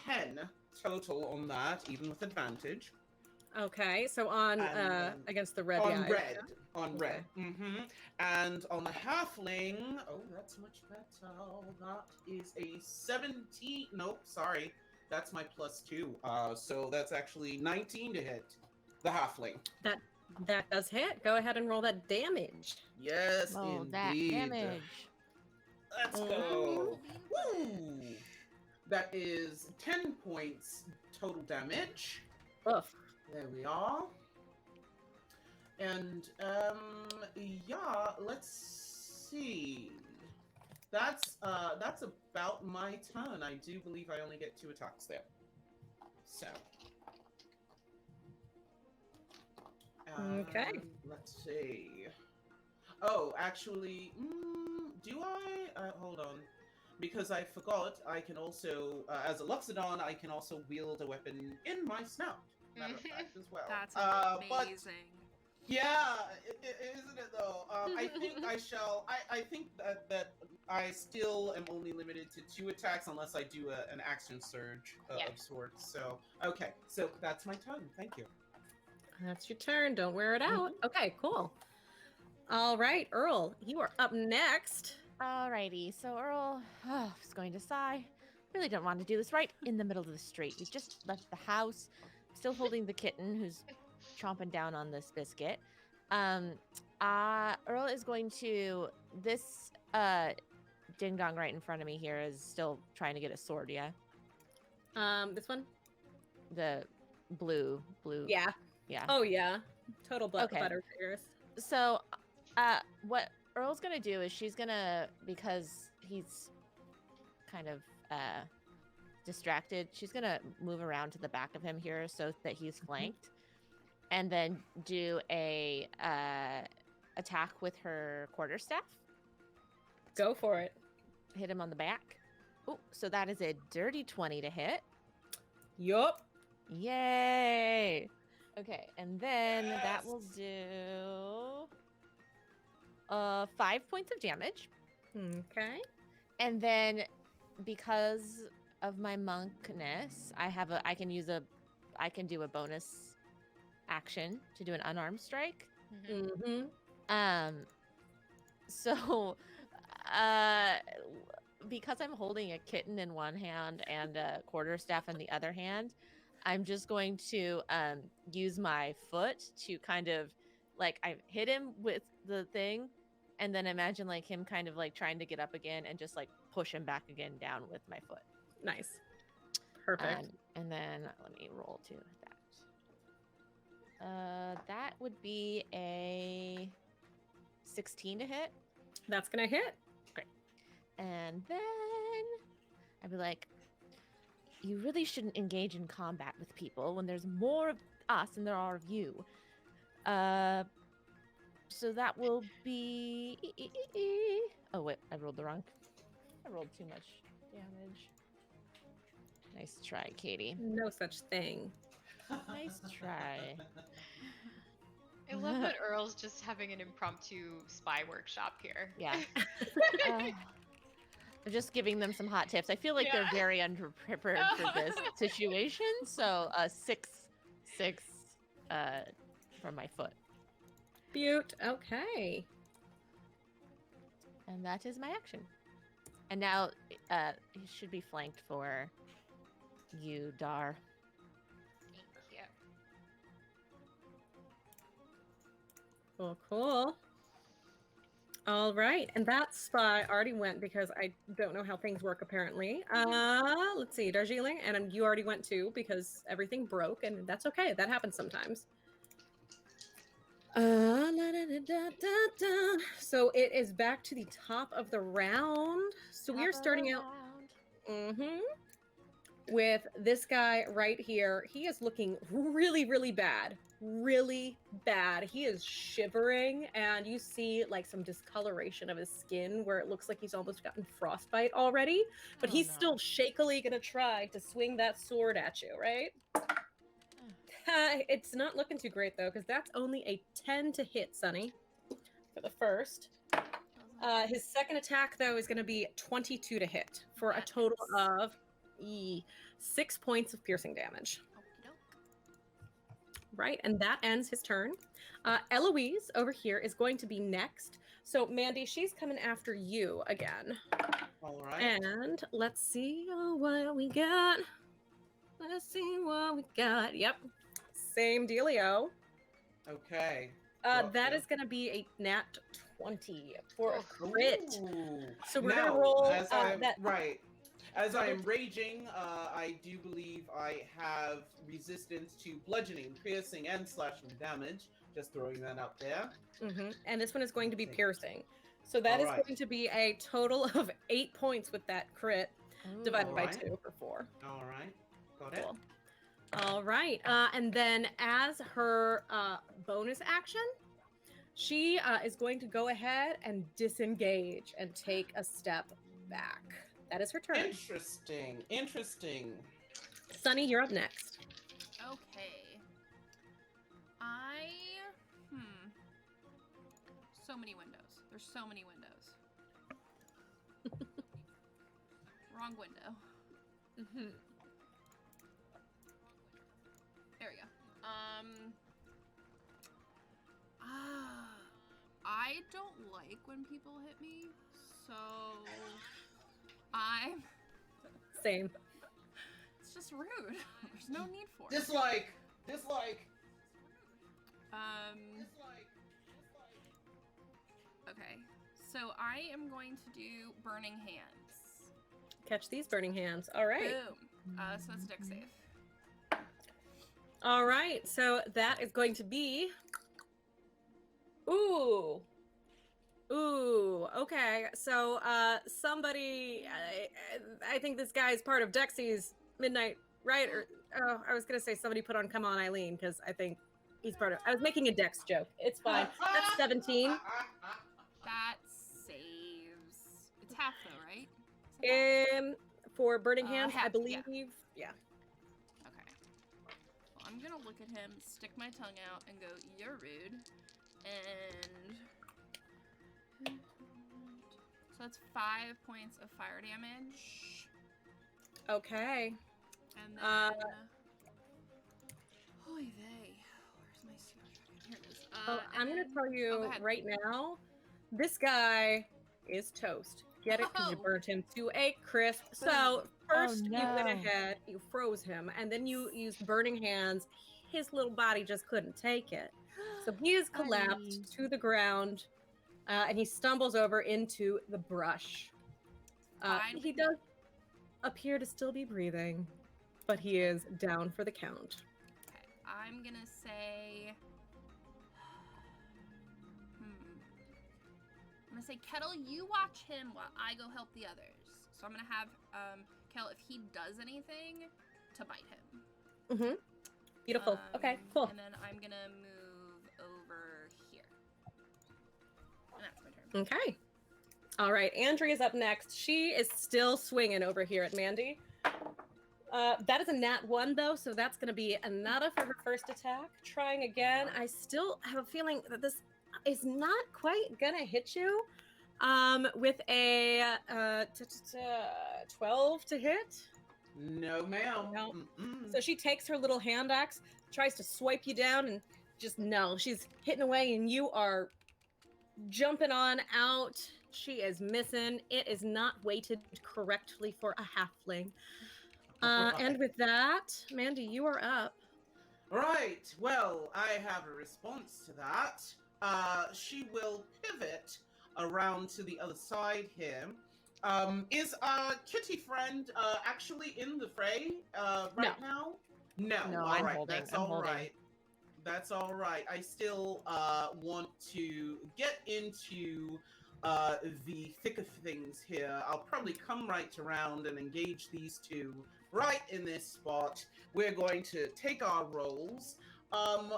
10 total on that, even with advantage. Okay, so on And, against the red on guy. red. On Okay. red. And on the halfling, that's much better. That is a 17. Nope, sorry. That's my +2. So that's actually 19 to hit the halfling. That does hit. Go ahead and roll that damage. Yes, Oh, that indeed. damage. Let's go. Woo! That is 10 points total damage. Oof. There we are. And yeah, let's see. That's about my turn. I do believe I only get 2 attacks there. So. Okay. Let's see. Oh, actually, do I? Hold on. Because I forgot, I can also, as a Luxodon, I can also wield a weapon in my snout. Matter of fact, as well. That's But amazing. yeah, isn't it though? I think I shall. I think that I still am only limited to 2 attacks unless I do an action surge Yeah. of sorts. So okay, so that's my turn. Thank you. That's your turn. Don't wear it out. Okay, cool. All right, Earl, you are up next. Alrighty, so Earl is going to sigh. Really don't want to do this right in the middle of the street. We just left the house, still holding the kitten who's chomping down on this biscuit. Earl is going to this ding dong right in front of me here is still trying to get a sword. Yeah, This one? the blue. Yeah. Yeah. Oh yeah. Total Okay. butter fingers. So, what Earl's gonna do is she's gonna, because he's kind of distracted, she's gonna move around to the back of him here so that he's flanked, and then do a attack with her quarterstaff. Go for it. Hit him on the back. Oh, so that is a dirty 20 to hit. Yup. Yay! Okay, and then that will do 5 points of damage. Okay. And then because of my monkness, I can do a bonus action to do an unarmed strike. Mm-hmm. So because I'm holding a kitten in one hand and a quarterstaff in the other hand, I'm just going to use my foot to kind of like I hit him with the thing, and then imagine like him kind of like trying to get up again and just like push him back again down with my foot. Nice. Perfect. And then let me roll to that. That would be a 16 to hit. That's gonna hit. And then I'd be like, you really shouldn't engage in combat with people when there's more of us than there are of you. So that will be... Oh, wait, I rolled too much damage. Nice try, Katie. No such thing. Nice try. I love that Earl's just having an impromptu spy workshop here. Yeah. I'm just giving them some hot tips. I feel like they're very underprepared for this situation. So 6 from my foot. Beaut. Okay. And that is my action. And now he should be flanked for you, Dar. Thank you. Cool. All right, and that spy already went because I don't know how things work apparently. Let's see, Darjeeling, and you already went too because everything broke, and that's okay. That happens sometimes. So it is back to the top of the round. So we are starting out with this guy right here. He is looking really, really bad. Really bad. He is shivering, and you see like some discoloration of his skin where it looks like he's almost gotten frostbite already. But he's still shakily gonna try to swing that sword at you, right? It's not looking too great though, because that's only a 10 to hit, Sonny, for the first. His second attack though is going to be 22 to hit for a total of 6 points of piercing damage. Right, and that ends his turn. Eloise over here is going to be next. So Mandy, she's coming after you again. All right. And let's see what we got. Let's see what we got. Yep. Same dealio. Okay. That is going to be a nat 20 for a crit. Ooh. So we're Now, going to roll as that. Right. As I am raging, I do believe I have resistance to bludgeoning, piercing, and slashing damage. Just throwing that out there. And this one is going to be piercing. So that is going to be a total of 8 points with that crit, divided by 2 for 4. All right. Got it. Cool. All right. And then as her bonus action, she is going to go ahead and disengage and take a step back. That is her turn. Interesting. Sunny, you're up next. Okay. So many windows. There's so many windows. Wrong window. There we go. I don't like when people hit me, so Same. It's just rude. There's no need for it. Dislike. Okay, so I am going to do Burning Hands. Catch these burning hands. All right. Boom. So that's a deck save. All right. So that is going to be... Ooh. Ooh, okay. So, somebody, I think this guy is part of Dexy's Midnight, right? Or, oh, I was gonna say somebody put on Come On Eileen, because I think he's part of, I was making a Dex joke. It's fine. That's 17. That saves. It's half though, right? Is it half? For Burning Hands, I Half, believe, yeah. yeah. Okay. Well, I'm gonna look at him, stick my tongue out, and go, "You're rude." And so that's 5 points of fire damage. Okay. And then oy vey. Where's my secret dragon? Here it is. Well, I'm and gonna then- tell oh, go you ahead. right now, this guy is toast. Get it? Because you Oh. burnt him to a crisp. So first you went no. ahead, you froze him, and then you used Burning Hands. His little body just couldn't take it. So he is Buddy. collapsed to the ground, and he stumbles over into the brush. Fine He with me. does appear to still be breathing, but he is down for the count. Okay, I'm gonna say. I'm gonna say, Kettle, you watch him while I go help the others. So I'm gonna have Kettle, if he does anything, to bite him. Mm-hmm. Beautiful. Okay, cool. And then I'm gonna move over here. And that's my turn. Okay. All right, Andrea's up next. She is still swinging over here at Mandy. That is a nat 1, though, so that's going to be a nada for her first attack. Trying again. I still have a feeling that this is not quite going to hit you. With a 12 to hit. No, ma'am. No. Mm-mm. So she takes her little hand axe, tries to swipe you down, and just no. She's hitting away, and you are jumping on out. She is missing. It is not weighted correctly for a halfling. And with that, Mandy, you are up. Right. Well, I have a response to that. She will pivot around to the other side here. Is our kitty friend actually in the fray right now? No. No, All I'm right. holding, That's I'm all holding. right. That's all right. I still want to get into the thick of things here. I'll probably come right around and engage these two right in this spot. We're going to take our rolls. I'm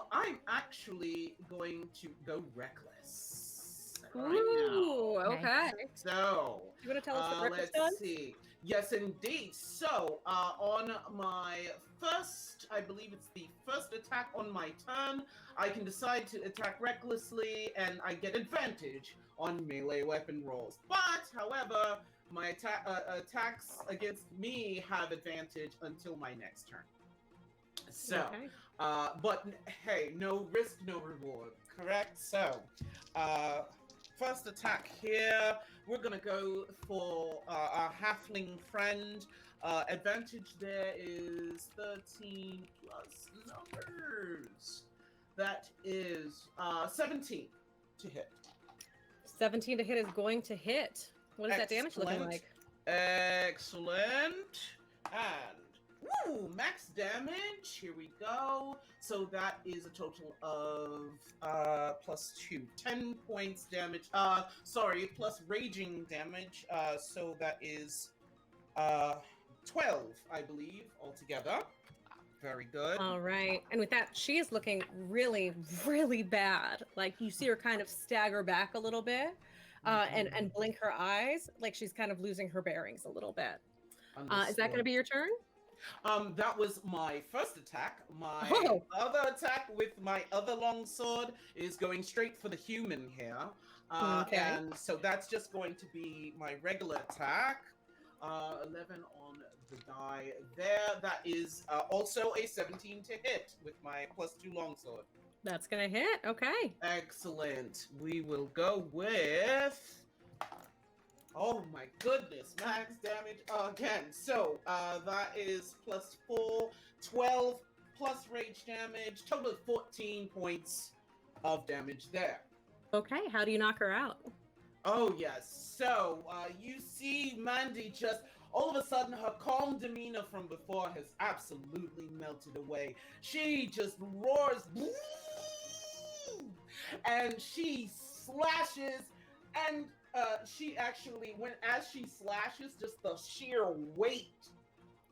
actually going to go reckless right Ooh, now. okay. Nice. So, You want to tell us what reckless let's does? see. Yes, indeed. So, on my first, I believe it's the first attack on my turn, I can decide to attack recklessly, and I get advantage on melee weapon rolls. But, however, my attacks against me have advantage until my next turn. So, Okay. but hey, no risk, no reward, correct? So, first attack here, we're gonna go for our halfling friend. Advantage there is 13 plus numbers. That is 17 to hit. 17 to hit is going to hit. What is that damage looking Excellent. like? Excellent. And woo, max damage. Here we go. So that is a total of plus 2, 10 points damage. Sorry, plus raging damage. So that is 12, I believe, altogether. Very good. All right. And with that, she is looking really, really bad. Like you see her kind of stagger back a little bit and blink her eyes, like she's kind of losing her bearings a little bit. Is that going to be your turn? That was my first attack. My Oh. other attack with my other longsword is going straight for the human here. Okay. And so that's just going to be my regular attack. 11 on the die there. That is also a 17 to hit with my plus 2 longsword. That's going to hit. Okay. Excellent. We will go with... Oh my goodness, max damage again. So, that is plus 4, 12 plus rage damage, total of 14 points of damage there. Okay. How do you knock her out? Oh yes, so, you see Mandy just, all of a sudden her calm demeanor from before has absolutely melted away. She just roars, and she slashes And she actually, as she slashes, just the sheer weight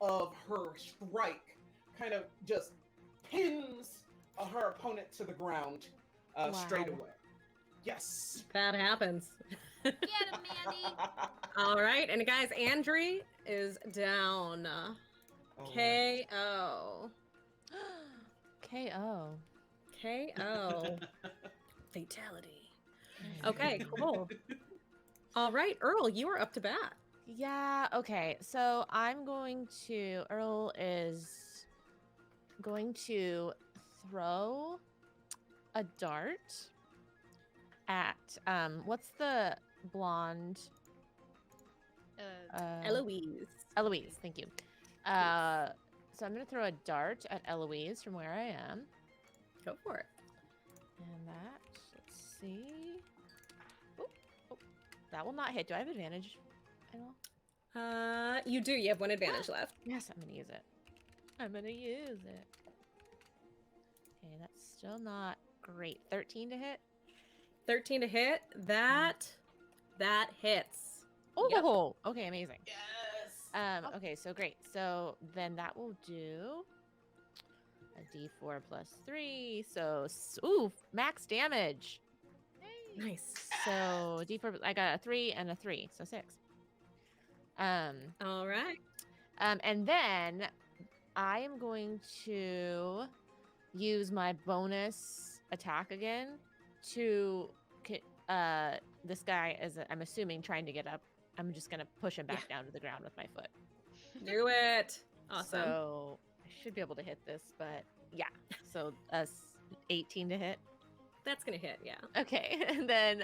of her strike kind of just pins her opponent to the ground straight Wow. away. Yes. That happens. Get him, Mandy. All right, and guys, Andri is down. All KO. KO. KO. Fatality. Okay, cool. All right, Earl, you are up to bat. Yeah, okay. So Earl is going to throw a dart at, what's the blonde? Eloise. Eloise, thank you. So I'm going to throw a dart at Eloise from where I am. Go for it. And that, let's see. Oh, that will not hit. Do I have advantage at all? You do. You have one advantage left. Yes, I'm gonna use it. I'm gonna use it. Okay, that's still not great. 13 to hit. 13 to hit. That hits. Oh, okay, amazing. Yes. Okay, so great. So then that will do a D4 plus 3. So max damage. Nice. So D4. I got a 3 and a 3, so 6. All right. And then I am going to use my bonus attack again to this guy is, I'm assuming, trying to get up. I'm just going to push him back down to the ground with my foot. Do it. Awesome. So I should be able to hit this, but yeah. So 18 to hit. That's going to hit, yeah. Okay. And then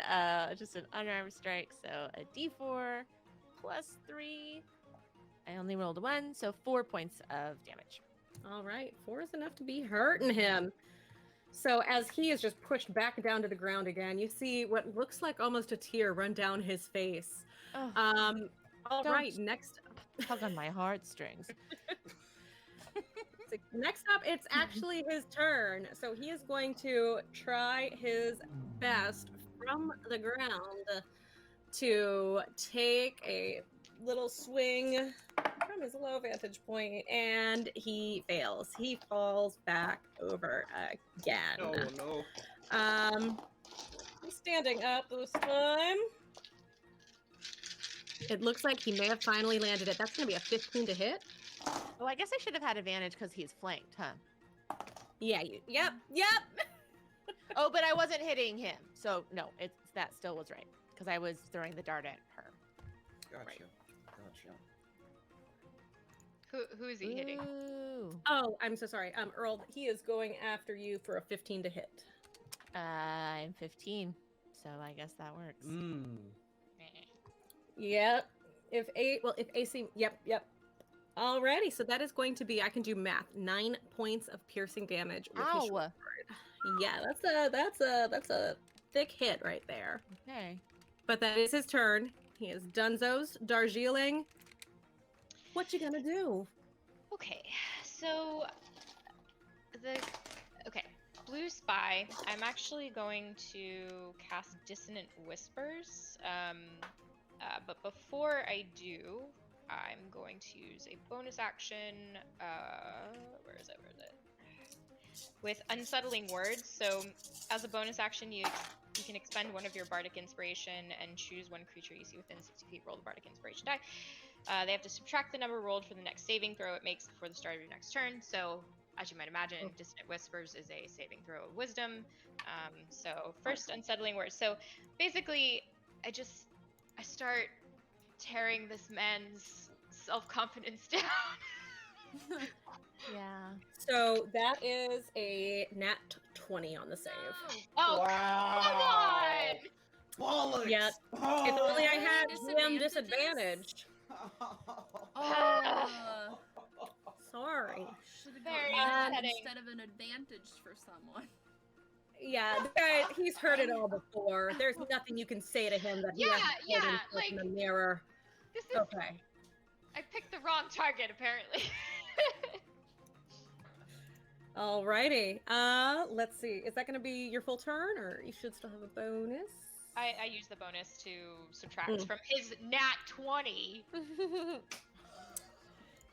just an unarmed strike. So a D4 plus 3. I only rolled a 1, so 4 points of damage. All right. 4 is enough to be hurting him. So as he is just pushed back down to the ground again, you see what looks like almost a tear run down his face. Oh, All Don't- right. Next tug on my heartstrings. Next up, it's actually his turn. So he is going to try his best from the ground to take a little swing from his low vantage point, and he fails. He falls back over again. Oh no. He's standing up this time. It looks like he may have finally landed it. That's going to be a 15 to hit. Oh, I guess I should have had advantage because he's flanked, huh? Yeah, yep. Oh, but I wasn't hitting him. So, no, that still was right. Because I was throwing the dart at her. Gotcha. Right. Gotcha. Who is he hitting? Ooh. Oh, I'm so sorry. Earl, he is going after you for a 15 to hit. I'm 15. So I guess that works. Yep. If AC, yep. Alrighty, so that is going to be, I can do math, 9 points of piercing damage with his short Ow. sword. Yeah, that's a thick hit right there. Okay. But that is his turn. He is Dunzo's Darjeeling. What you gonna do? Okay, so Blue Spy. I'm actually going to cast Dissonant Whispers. But before I do, I'm going to use a bonus action. Where is it? With Unsettling Words. So, as a bonus action, you can expend one of your Bardic Inspiration and choose one creature you see within 60 feet. Roll the Bardic Inspiration die. They have to subtract the number rolled for the next saving throw it makes before the start of your next turn. So, as you might imagine, Dissonant Whispers is a saving throw of Wisdom. So, first, Unsettling Words. So, basically, I start tearing this man's self-confidence down. Yeah. So that is a nat 20 on the save. Oh, Wow. come on! Bollocks. Yep. Oh. If only I had GM Disadvantages? disadvantage. Oh, Sorry. should have Very gotten that upsetting. instead of an advantage for someone. Yeah, the guy, he's heard it all before. There's nothing you can say to him that he hasn't told Yeah, himself like- in the mirror. This is. Okay. I picked the wrong target, apparently. Alrighty. Let's see. Is that going to be your full turn, or you should still have a bonus? I use the bonus to subtract Mm. from his nat 20.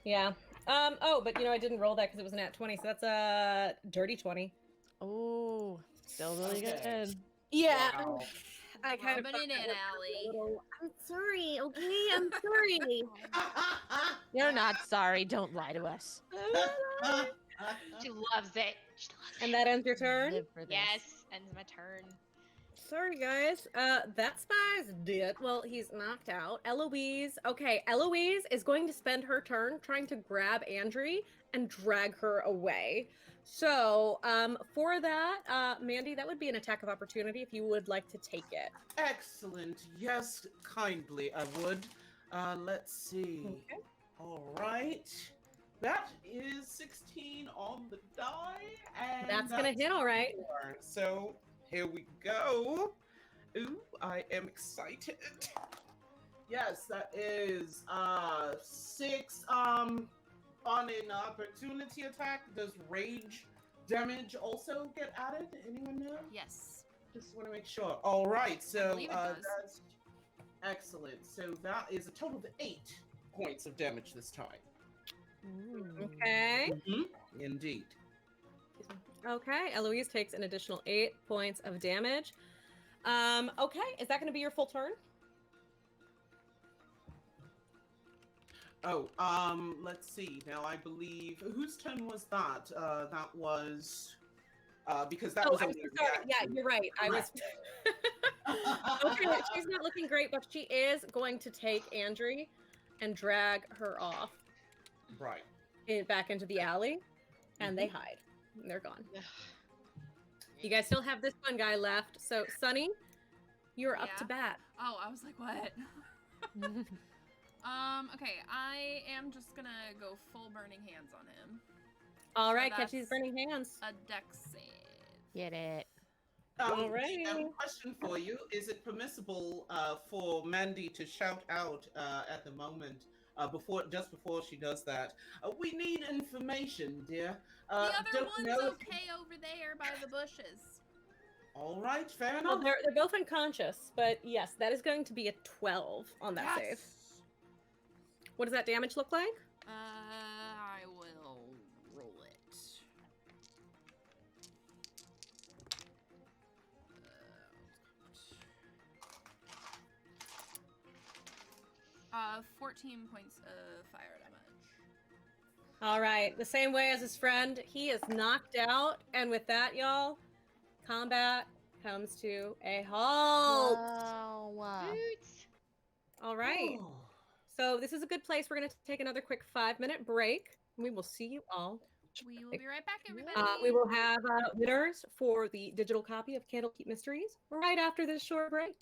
Yeah. Oh, but I didn't roll that because it was a nat 20, so that's a dirty 20. Oh, still really Okay. good. Yeah. Wow. I kind of Rubbing it in, Allie. I'm sorry, okay? I'm sorry. You're not sorry. Don't lie to us. She loves it. She loves And it. that ends your turn? Live for this. Yes, ends my turn. Sorry, guys. That spy's dead. Well, he's knocked out. Eloise. Okay, Eloise is going to spend her turn trying to grab Andrie and drag her away. So, for that, Mandy, that would be an attack of opportunity if you would like to take it. Excellent. Yes, kindly, I would. Let's see. Okay. All right. That is 16 on the die, and That's gonna hit, all right. 4. So here we go. Ooh, I am excited. Yes, that is 6. On an opportunity attack, does rage damage also get added? Anyone know? Yes. Just want to make sure. All right, so believe it does. that's excellent. So that is a total of 8 points of damage this time. Okay. Indeed. Okay. Eloise takes an additional 8 points of damage. Okay. Is that gonna be your full turn? Oh, let's see. Now I believe whose turn was that? That was because that Oh, was I'm only so a sorry. Yeah, reaction. you're right. I was. Okay, she's not looking great, but she is going to take Andrie and drag her off Right. back into the alley, and they hide. They're gone. You guys still have this one guy left. So, Sunny, you're up to Yeah. bat. Oh, I was like, what? Okay, I am just gonna go full burning hands on him. All So right, catch these that's burning hands. A dex save. Get it. Alrighty. I have a question for you. Is it permissible for Mandy to shout out at the moment just before she does that? We need information, dear. The other Don't one's know if okay over there by the bushes. All right, fair Well, enough. they're both unconscious, but yes, that is going to be a 12 on that save. What does that damage look like? I will roll it. 14 points of fire damage. All right, the same way as his friend, he is knocked out, and with that, y'all, combat comes to a halt. Oh, wow. Boots. All right, Oh. so this is a good place. We're going to take another quick 5-minute break. We will see you all. We will be right back, everybody. We will have winners for the digital copy of Candlekeep Mysteries right after this short break.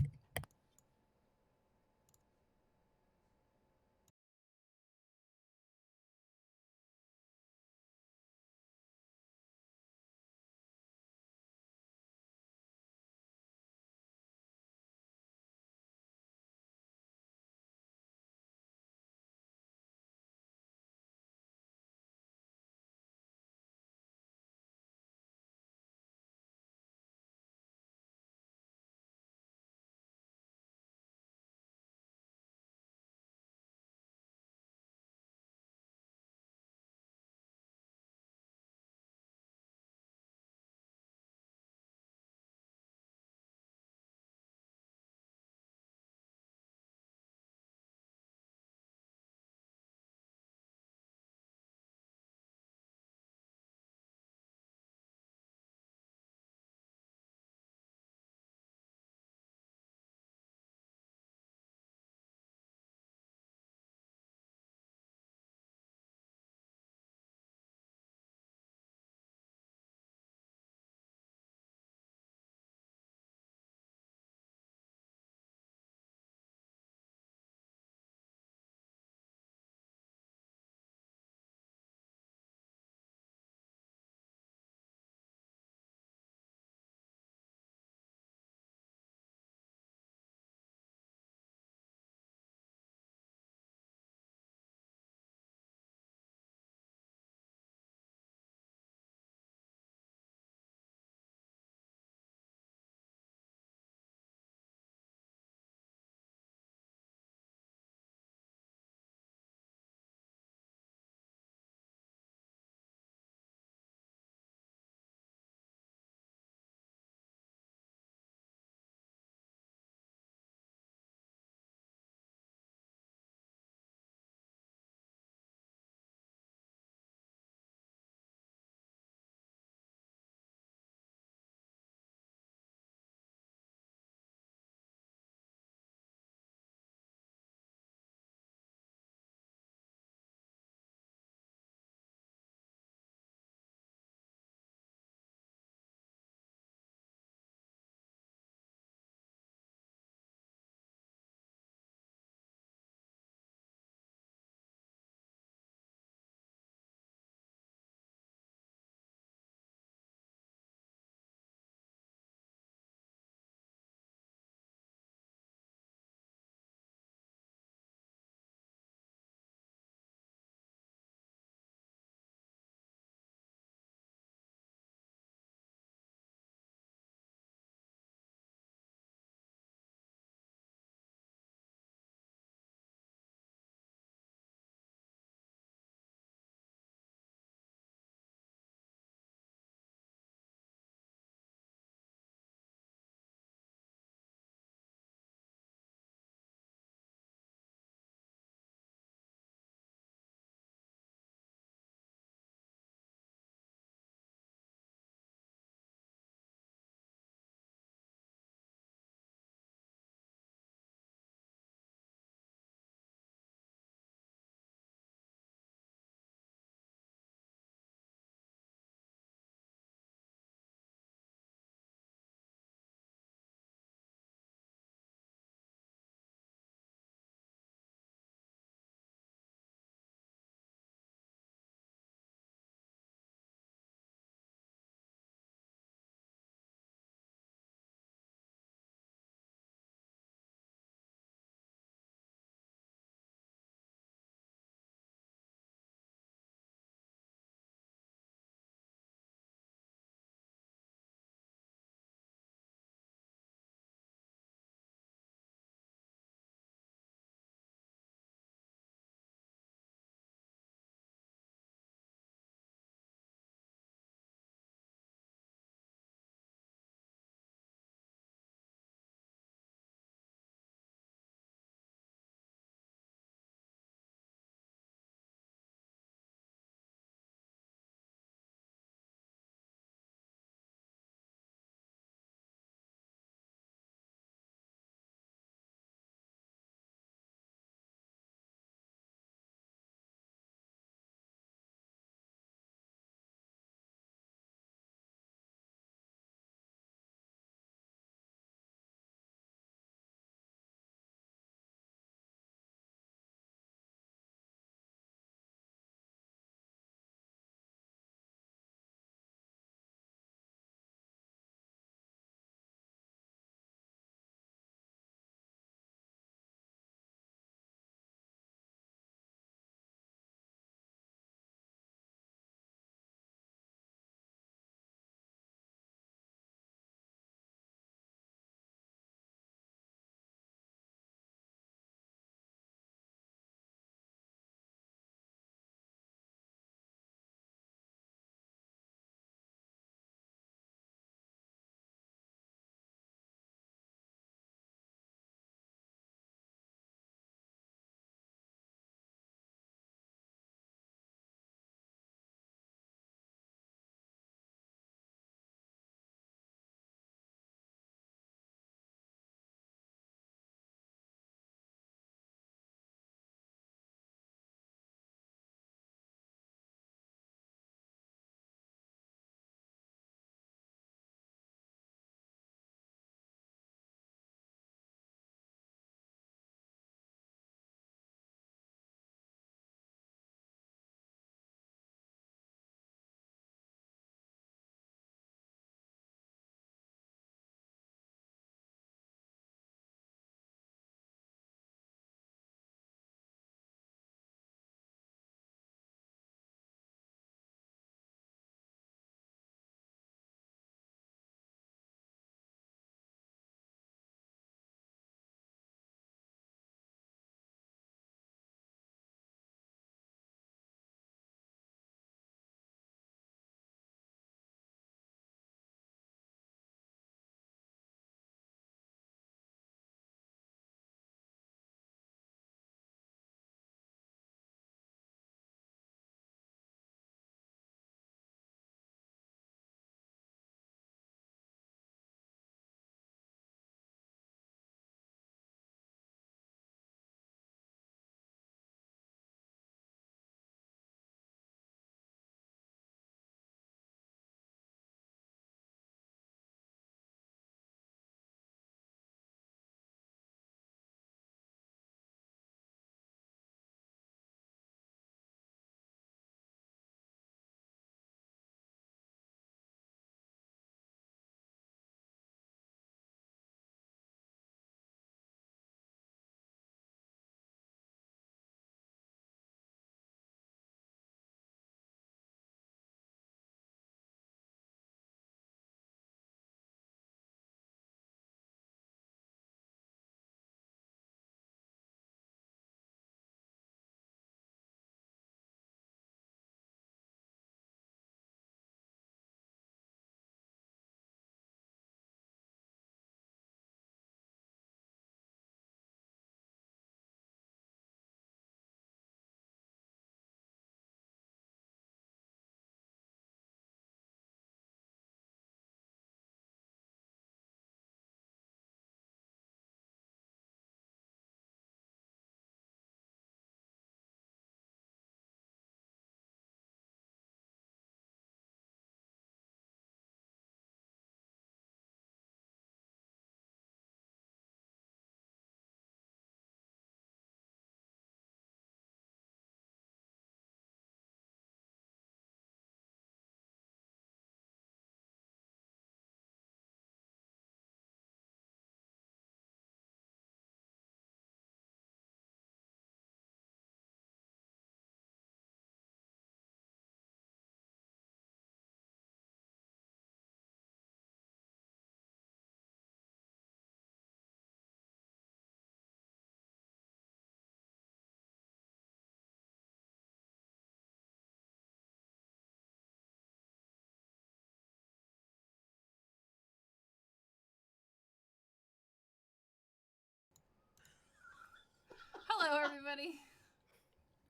Hello, everybody.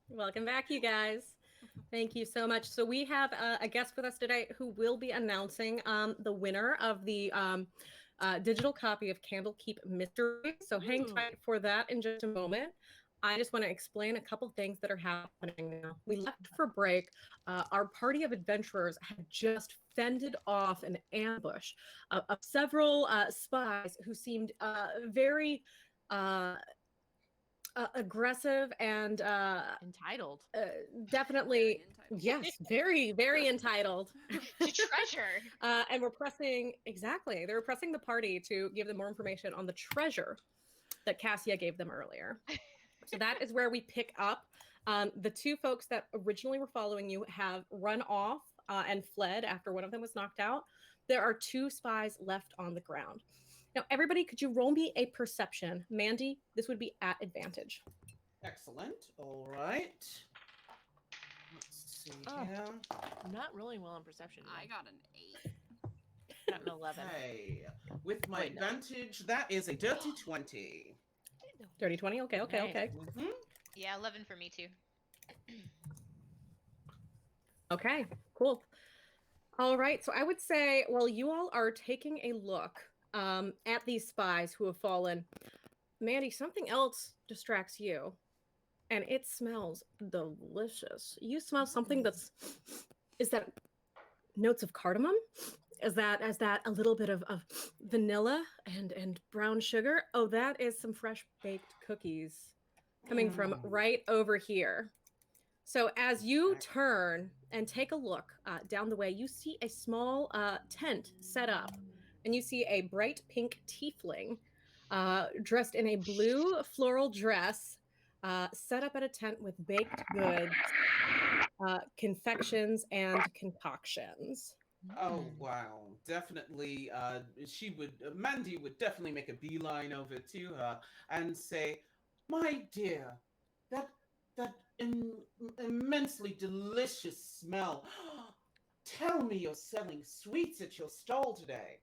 Welcome back, you guys. Thank you so much. So we have a guest with us today who will be announcing the winner of the digital copy of Candlekeep Mystery. So hang tight for that in just a moment. I just want to explain a couple things that are happening now. We left for break. Our party of adventurers had just fended off an ambush of several spies who seemed very aggressive and Entitled. definitely, Very entitled. yes, very, very entitled. To treasure. And we're pressing, exactly, they were pressing the party to give them more information on the treasure that Cassia gave them earlier. So that is where we pick up. The two folks that originally were following you have run off and fled after one of them was knocked out. There are two spies left on the ground. Now, everybody, could you roll me a perception? Mandy, this would be at advantage. Excellent. All right. Let's see Oh. here. Not really well in perception. I got an 8. Got an 11. Okay. With my Wait, no. advantage, that is a dirty 20. Dirty 20? Okay, okay, Nice. okay. Mhm. Yeah, 11 for me too. Okay, cool. All right, so I would say, while you all are taking a look at these spies who have fallen, Mandy, something else distracts you, and it smells delicious. You smell something that's, is that notes of cardamom? Is that a little bit of vanilla and brown sugar? Oh, that is some fresh baked cookies coming from right over here. So as you turn and take a look down the way, you see a small tent set up, and you see a bright pink tiefling dressed in a blue floral dress set up at a tent with baked goods, confections, and concoctions. Oh wow, definitely. Mandy would definitely make a beeline over to her and say, "My dear, that immensely delicious smell. Tell me you're selling sweets at your stall today."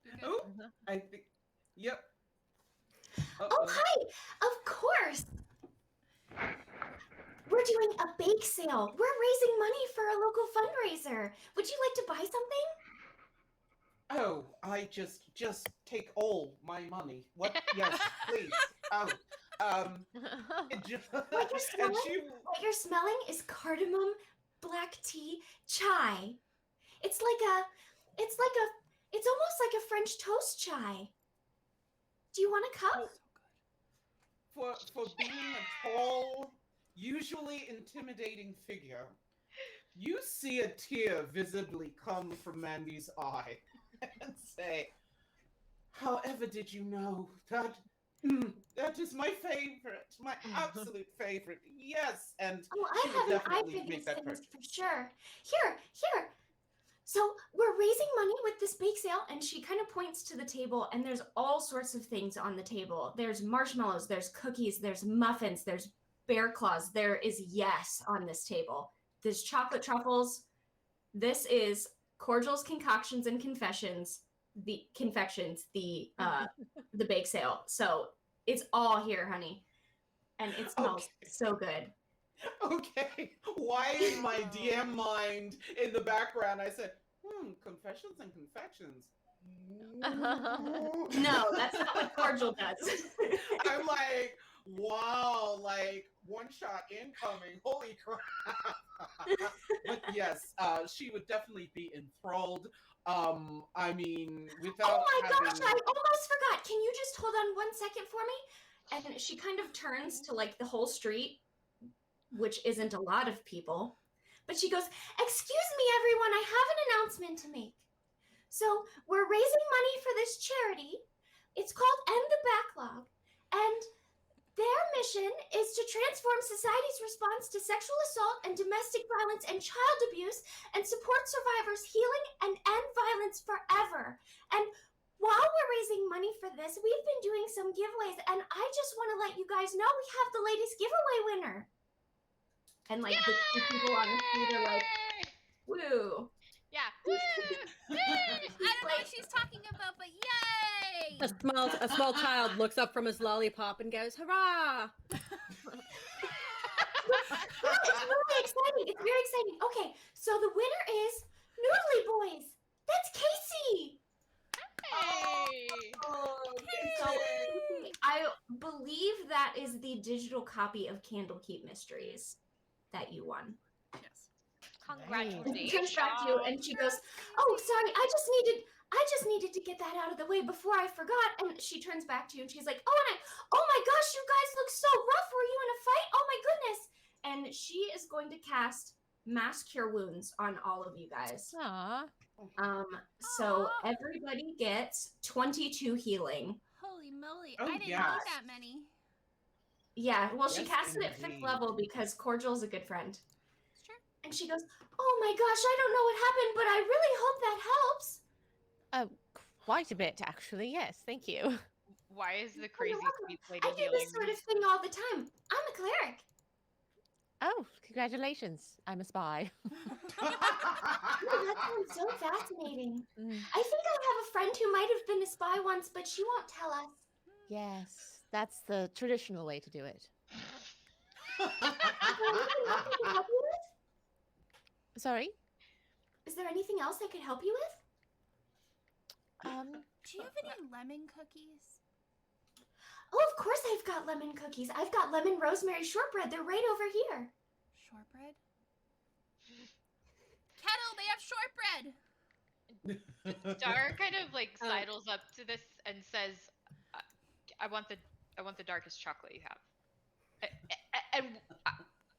Okay. Oh, I think. Yep. Oh, hi! Of course! We're doing a bake sale. We're raising money for a local fundraiser. Would you like to buy something? Oh, I just take all my money. What? Yes, please. Oh, it just, What you're and smelling? she. What you're smelling is cardamom black tea chai. It's almost like a French toast chai. Do you want a cup? For being a tall, usually intimidating figure, you see a tear visibly come from Mandy's eye and say, "However did you know that? That is my favorite, my absolute favorite. Yes." And Oh, she I would have an eye definitely for make these that things purchase. for sure. Here. So we're raising money with this bake sale, and she kind of points to the table, and there's all sorts of things on the table. There's marshmallows, there's cookies, there's muffins, there's bear claws. There is yes on this table. There's chocolate truffles. This is cordials, concoctions, and confections. The bake sale. So it's all here, honey, and it smells so good. Okay. Why in my DM mind in the background I said, confessions and confections. No, that's not what cordial does. I'm like, wow, like one shot incoming. Holy crap. But yes, she would definitely be enthralled. I mean, without Oh my having... gosh, I almost forgot. Can you just hold on 1 second for me? And she kind of turns to like the whole street, which isn't a lot of people. But she goes, "Excuse me, everyone, I have an announcement to make. So we're raising money for this charity. It's called End The Backlog. And their mission is to transform society's response to sexual assault and domestic violence and child abuse and support survivors' healing and end violence forever. And while we're raising money for this, we've been doing some giveaways, and I just want to let you guys know we have the latest giveaway winner." And like the two people on the street are like, "Woo." Yeah. Woo! I don't know what she's talking about, but yay! A small child looks up from his lollipop and goes, "Hurrah!" It's really exciting. It's very exciting. Okay, so the winner is Noodly Boys. That's Casey. Hey! Oh, So Casey. I believe that is the digital copy of Candlekeep Mysteries that you won. Yes. And she turns back to you and she goes, "Oh, sorry, I just needed to get that out of the way before I forgot." And she turns back to you and she's like, "Oh, oh my gosh, you guys look so rough. Were you in a fight? Oh my goodness." And she is going to cast Mass Cure Wounds on all of you guys. Aw. So everybody gets 22 healing. Holy moly! Oh, I didn't yes. need that many. Yeah, well, she Yes, cast it at 5th indeed. level because Cordial's a good friend. Sure. And she goes, "Oh my gosh, I don't know what happened, but I really hope that helps." Quite a bit, actually. Yes, thank you. Why is the You're crazy welcome. sweet lady I do healing? this sort of thing all the time. I'm a cleric. Oh, congratulations. I'm a spy. Oh, that sounds so fascinating. Mm, I think I have a friend who might have been a spy once, but she won't tell us. yes, that's the traditional way to do it. Is there anything else I could help you with? Sorry? Is there anything else I could help you with? Do you have any lemon cookies? Oh, of course I've got lemon cookies. I've got lemon rosemary shortbread. They're right over here. Shortbread? Kettle, they have shortbread! Dar kind of like sidles up to this and says, "I want the darkest chocolate you have." And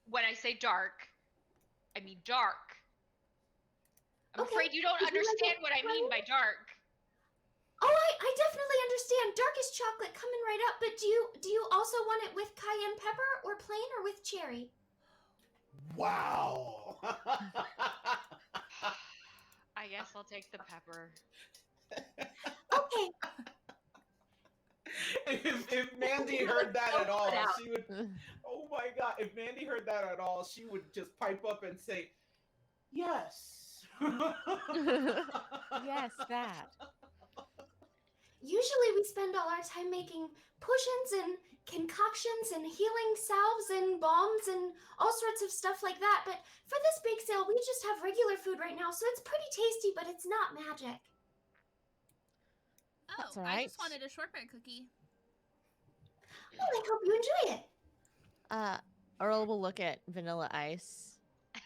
when I say dark, I mean dark. I'm Okay. afraid you don't Would you like understand it what I mean by dark. Oh, I definitely understand. Darkest chocolate coming right up. But do you also want it with cayenne pepper or plain or with cherry? Wow. I guess I'll take the pepper. Okay. If Mandy heard that at all, Out. she would. Oh my God! If Mandy heard that at all, she would just pipe up and say, "Yes." Yes, that. Usually we spend all our time making potions and concoctions and healing salves and balms and all sorts of stuff like that. But for this bake sale, we just have regular food right now, so it's pretty tasty, but it's not magic. Oh, That's all I right. just wanted a shortbread cookie. Well, I hope you enjoy it. Earl will look at Vanilla Ice.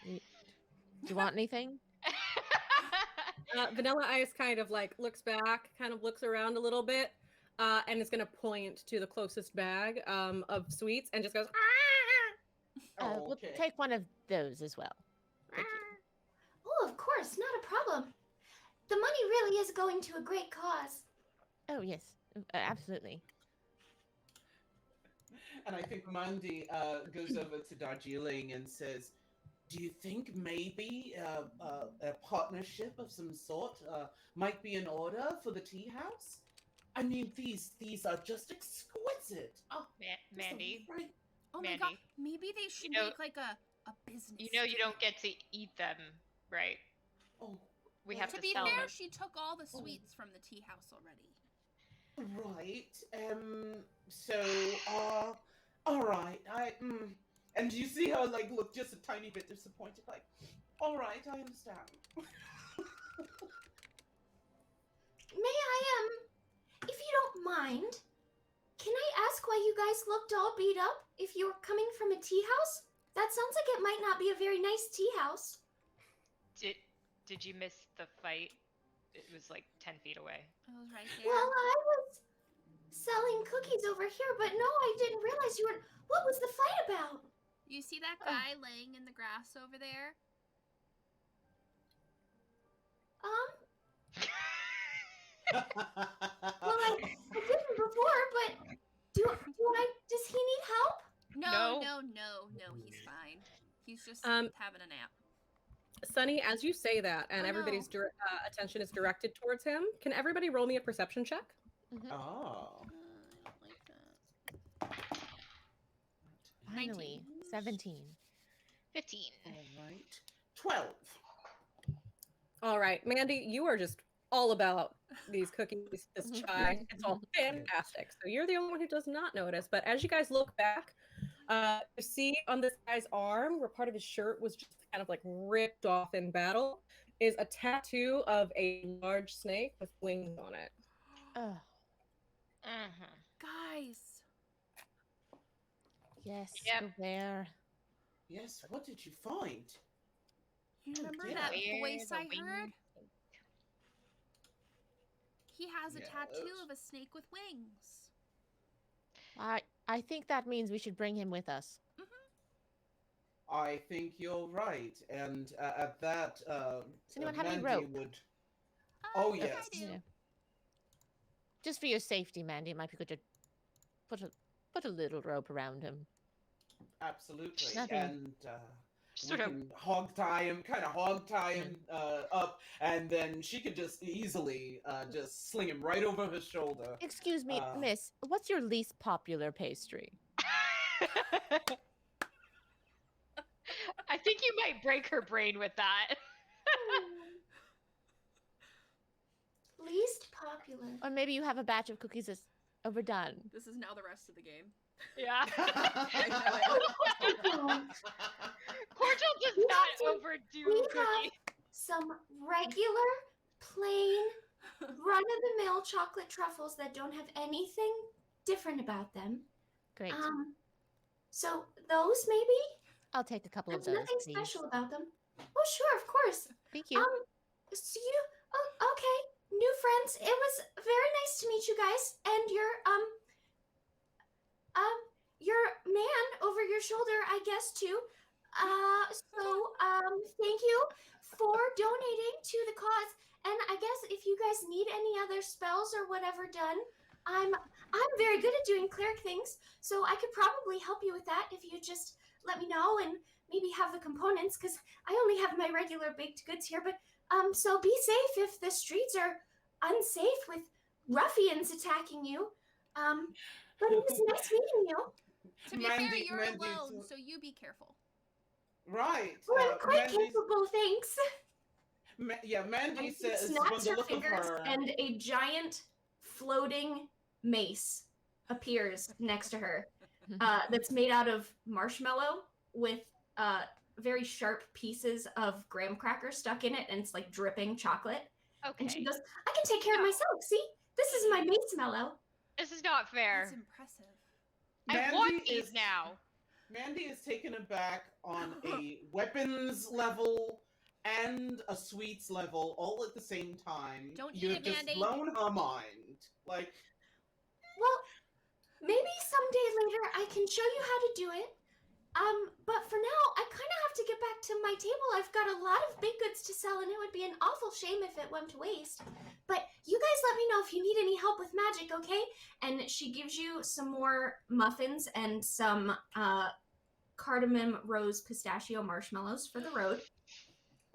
Do you want anything? Vanilla Ice kind of like looks back, kind of looks around a little bit, and is going to point to the closest bag of sweets and just goes, "Ah!" Oh, We'll okay. take one of those as well. Thank you. Oh, of course, not a problem. The money really is going to a great cause. Oh, yes, absolutely. And I think Mandy goes over to Darjeeling and says, "Do you think maybe a partnership of some sort might be in order for the tea house? I mean, these are just exquisite." Oh, Mandy, right. Oh my Mandy. god, maybe they should You know- make like a business. you know you don't get to eat them, right? Oh, We have To to be sell fair, them. she took all the sweets from the tea house already. right. So, all right. And you see her like look just a tiny bit disappointed, like, all right, I understand. May I, if you don't mind, can I ask why you guys looked all beat up if you're coming from a tea house? That sounds like it might not be a very nice tea house. Did you miss the fight? It was like 10 feet away. It was right there. Well, I was selling cookies over here, but no, I didn't realize you were. What was the fight about? You see that guy laying in the grass over there? Well, I didn't before, but does he need help? No, he's fine. He's just having a nap. Sunny, as you say that, and Oh, no. everybody's attention is directed towards him, can everybody roll me a perception check? Oh. I don't like that. Finally, 17. 15. All right. 12. All right, Mandy, you are just all about these cookies, this chai. It's all fantastic. So you're the only one who does not notice. But as you guys look back, you see on this guy's arm, where part of his shirt was just kind of like ripped off in battle, is a tattoo of a large snake with wings on it. Oh, Guys. yes, Yep. beware. Yes, what did you find? You remember yeah. that Where voice the I heard? wings- He has a tattoo Yes. of a snake with wings. I think that means we should bring him with us. I think you're right, and at that, Does anyone have any Mandy rope? would. I Oh, think yes. I do. Yeah. Just for your safety, Mandy, it might be good to put a little rope around him. Absolutely, Nothing. and we Sort of. can hog tie him up, and then she could just easily just sling him right over her shoulder. Excuse me, Uh, miss, what's your least popular pastry? I think you might break her brain with that. Least popular. Or maybe you have a batch of cookies that's overdone. This is now the rest of the game. Yeah. don't. Cordial does We not have to- overdo we cookies. Some regular, plain, run-of-the-mill chocolate truffles that don't have anything different about them. Great. So those maybe? I'll take a couple of There's those, nothing please. special about them. Oh, sure, of course. Thank you. So you, okay, new friends. It was very nice to meet you guys. And your man over your shoulder, I guess, too. Thank you for donating to the cause. And I guess if you guys need any other spells or whatever done, I'm very good at doing cleric things, so I could probably help you with that if you just let me know and maybe have the components, because I only have my regular baked goods here. But so be safe if the streets are unsafe with ruffians attacking you. But it was nice meeting you. To be fair, Mandy- you're Mandy's- alone, so you be careful. Right. Well, I'm quite Mandy's- capable, thanks. Mandy And she says from snaps the her look of fingers, her. and a giant floating mace appears next to her. That's made out of marshmallow with very sharp pieces of graham cracker stuck in it, and it's like dripping chocolate. And she Okay. goes, I can take care of No. myself. See? This is my mace mellow. This is not fair. That's impressive. I want these now. Mandy is taken aback on a weapons level and a sweets level all at the same time. Don't eat You've it, just Mandy. blown her mind. Like, Well, maybe someday later I can show you how to do it. But for now, I kind of have to get back to my table. I've got a lot of baked goods to sell, and it would be an awful shame if it went to waste. But you guys let me know if you need any help with magic, okay? And she gives you some more muffins and some cardamom rose pistachio marshmallows for the road.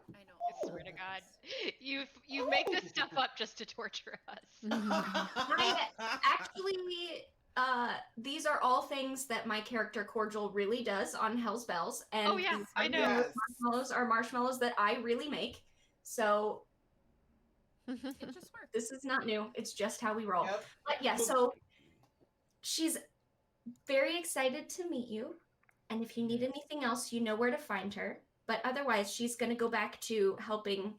I know. I swear to God, you make this stuff up just to torture us. Actually, these are all things that my character Cordial really does on Hell's Bells, and Oh, yeah, these I know. Yes. marshmallows are marshmallows that I really make. So It just works. this is not new; it's just how we roll. Yep. But yeah, so she's very excited to meet you, and if you need anything else, you know where to find her. But otherwise, she's going to go back to helping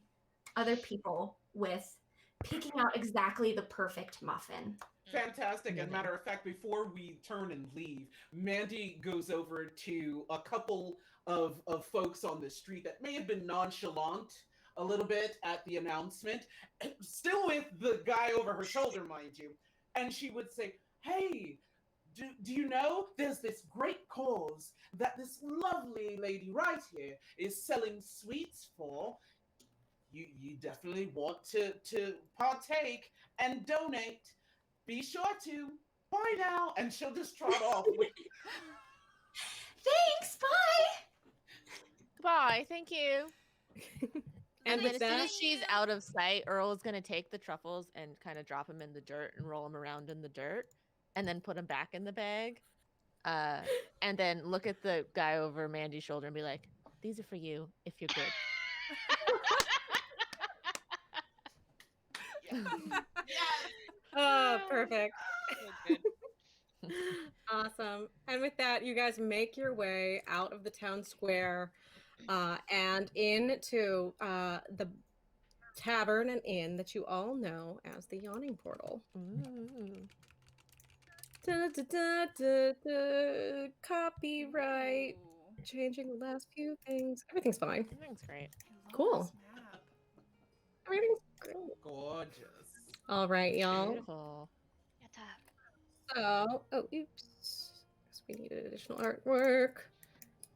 other people with picking out exactly the perfect muffin. Fantastic. And matter of fact, before we turn and leave, Mandy goes over to a couple of folks on the street that may have been nonchalant a little bit at the announcement, still with the guy over her shoulder, mind you. And she would say, hey, do you know there's this great cause that this lovely lady right here is selling sweets for? You definitely want to partake and donate. Be sure to. Bye now. And she'll just trot off. Thanks, bye! Goodbye, thank you. And And then with as soon that, as she's out of sight, Earl is gonna take the truffles and kind of drop them in the dirt and roll them around in the dirt, and then put them back in the bag. And then look at the guy over Mandy's shoulder and be like, "These are for you if you're good." Yes. Oh, perfect. So good. Awesome. And with that, you guys make your way out of the town square and into the tavern and inn that you all know as the Yawning Portal. Ooh. Da, da, da, da, da. Copyright. Ooh. Changing the last few things. Everything's fine. Everything's great. I love Cool. this map. Everything's great. Gorgeous. All right, y'all. Beautiful. So, oh, oops. Guess we needed additional artwork.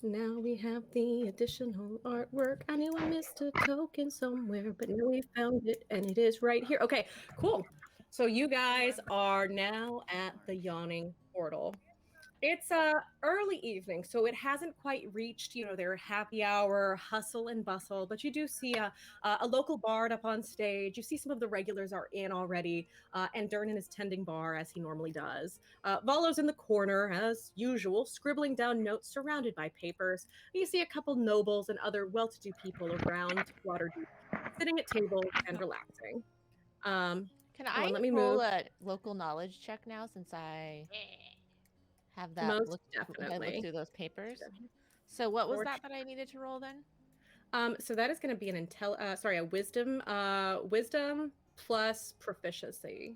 Now we have the additional artwork. I knew I missed a token somewhere, but now we found it and it is right here. Okay, cool. So you guys are now at the Yawning Portal. It's early evening, so it hasn't quite reached, their happy hour hustle and bustle. But you do see a local bard up on stage. You see some of the regulars are in already, and Durnan is tending bar as he normally does. Volo's in the corner as usual, scribbling down notes surrounded by papers. You see a couple nobles and other well-to-do people around Waterdeep, sitting at tables and relaxing. Can I and let me roll move. a local knowledge check now since I have that Most look definitely. through those papers? So what was that I needed to roll then? So that is going to be a wisdom plus proficiency.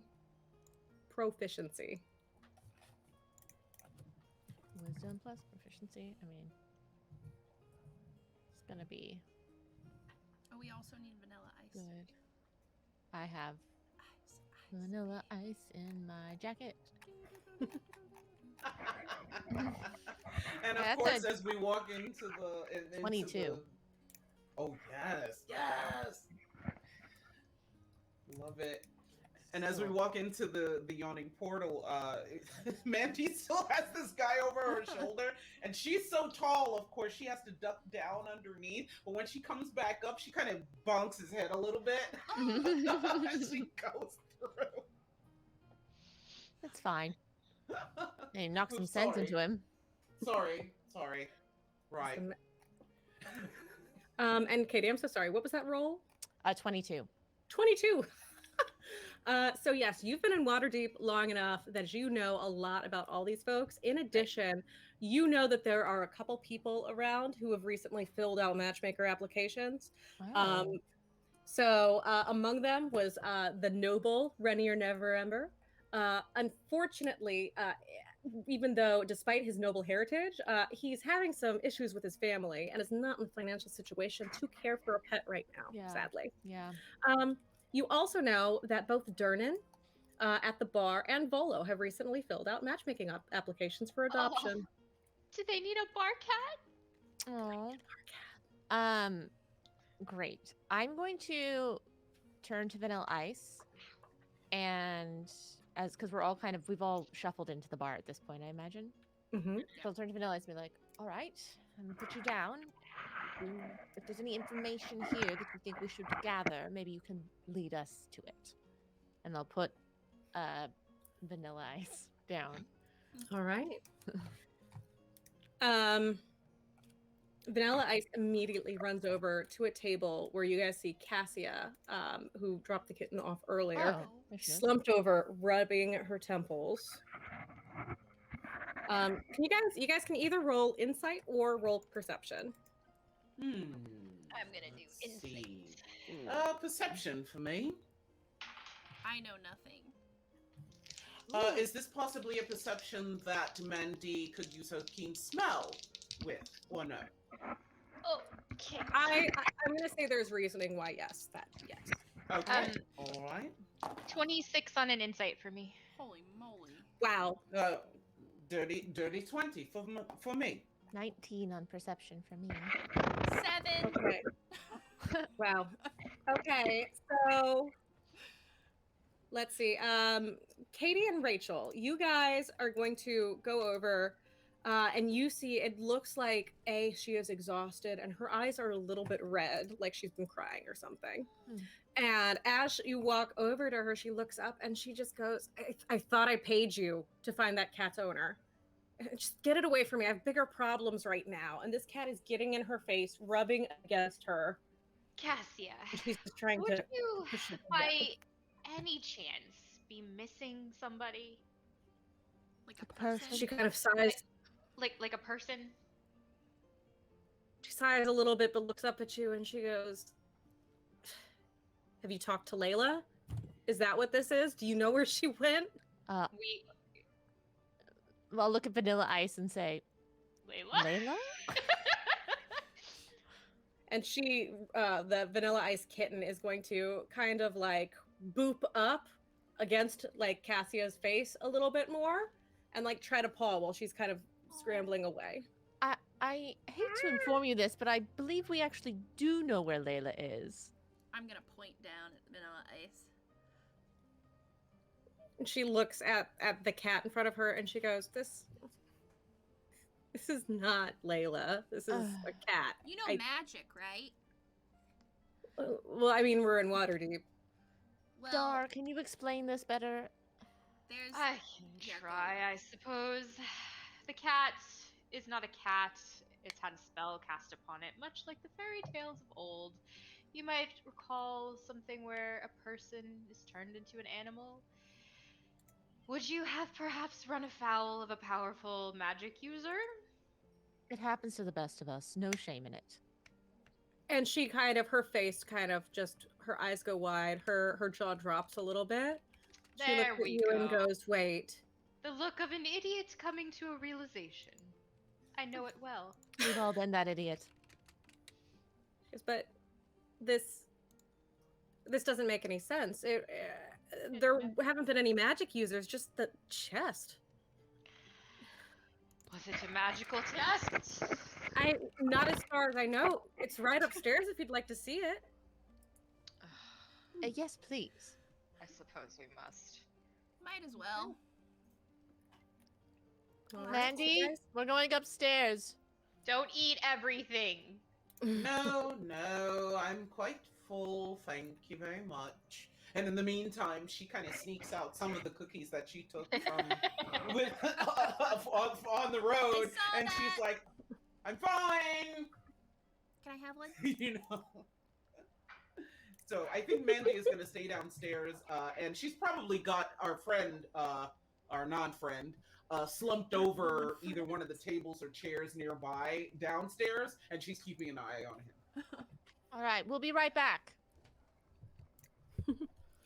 Wisdom plus proficiency. I mean, it's gonna be Oh, we also need vanilla ice. good. I have Ice. vanilla ice in my jacket. And of That's course, a as we walk into the 22. Oh yes. Love it. And as we walk into the yawning portal, Mandy still has this guy over her shoulder, and she's so tall. Of course, she has to duck down underneath. But when she comes back up, she kind of bonks his head a little bit as she goes through. That's fine. And he knocks some Oops, sense sorry. into him. Sorry. Right. And Katie, I'm so sorry. What was that roll? 22. 22. So yes, you've been in Waterdeep long enough that you know a lot about all these folks. In addition, you know that there are a couple people around who have recently filled out matchmaker applications. Oh. So among them was the noble Renier Neverember. Unfortunately, even though despite his noble heritage, he's having some issues with his family and is not in a financial situation to care for a pet right now, sadly. Yeah. You also know that both Durnan at the bar and Volo have recently filled out matchmaking applications for adoption. Do they need a bar cat? Oh. Great. I'm going to turn to Vanilla Ice, and because we've all shuffled into the bar at this point, I imagine. Mm-hmm. So I'll turn to Vanilla Ice and be like, all right, I'm gonna put you down. If there's any information here that you think we should gather, maybe you can lead us to it. And I'll put Vanilla Ice down. All right. Vanilla Ice immediately runs over to a table where you guys see Cassia, who dropped the kitten off earlier, slumped over, rubbing her temples. You guys can either roll insight or roll perception. I'm gonna do insight. Perception for me. I know nothing. Is this possibly a perception that Mandy could use her keen smell with, or no? Okay. I'm gonna say there's reasoning why yes. Okay. All right. 26 on an insight for me. Holy moly. Wow. Dirty 20 for me. 19 on perception for me. 7. Okay. Wow. Okay, so let's see. Katie and Rachel, you guys are going to go over and you see it looks like she is exhausted and her eyes are a little bit red, like she's been crying or something. And as you walk over to her, she looks up and she just goes, I thought I paid you to find that cat's owner. Just get it away from me. I have bigger problems right now. And this cat is getting in her face, rubbing against her. Cassia, She's just trying would to you push it by any chance be missing somebody? Like a person? person? She kind of sighs. Like a person? She sighs a little bit, but looks up at you and she goes, "Have you talked to Layla? Is that what this is? Do you know where she went?" We I'll look at Vanilla Ice and say, Layla? Layla? And she, the Vanilla Ice kitten, is going to kind of like boop up against like Cassia's face a little bit more and like try to paw while she's kind of scrambling away. I hate to inform you this, but I believe we actually do know where Layla is. I'm gonna point down at Vanilla Ice. And she looks at the cat in front of her and she goes, This is not Layla. This is a cat. You know magic, right? Well, I mean, we're in Waterdeep. Well, Dar, can you explain this better? there's. I can Yeah, go try, ahead. I suppose. The cat is not a cat. It's had a spell cast upon it, much like the fairy tales of old. You might recall something where a person is turned into an animal. Would you have perhaps run afoul of a powerful magic user? It happens to the best of us. No shame in it. And she kind of, her face kind of just, her eyes go wide, her jaw drops a little bit. She There looks at we you and go. goes, "Wait." The look of an idiot coming to a realization. I know it well. We've all been that idiot. She goes, "But this doesn't make any sense. There haven't been any magic users, just the chest." Was it a magical test? Not as far as I know. It's right upstairs if you'd like to see it. Yes, please. I suppose we must. Might as well. All right, Mandy, guys. we're going upstairs. Don't eat everything. No, I'm quite full, thank you very much. And in the meantime, she kind of sneaks out some of the cookies that she took from on the road, saw and that. she's like, "I'm fine," Can I have one? you know. So I think Mandy is going to stay downstairs, and she's probably got our friend, our non-friend, slumped over either one of the tables or chairs nearby downstairs, and she's keeping an eye on him. All right, we'll be right back.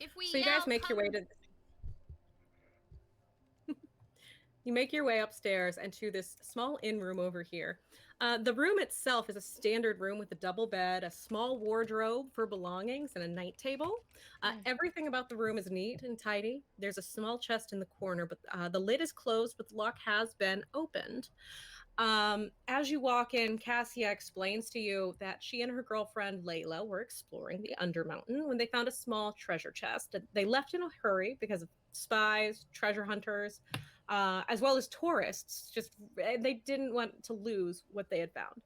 If we So you guys yell, make your way to you make your way upstairs and to this small inn room over here. The room itself is a standard room with a double bed, a small wardrobe for belongings, and a night table. Everything about the room is neat and tidy. There's a small chest in the corner, but the lid is closed, but the lock has been opened. As you walk in, Cassia explains to you that she and her girlfriend Layla were exploring the Undermountain when they found a small treasure chest. They left in a hurry because of spies, treasure hunters, as well as tourists. They didn't want to lose what they had found.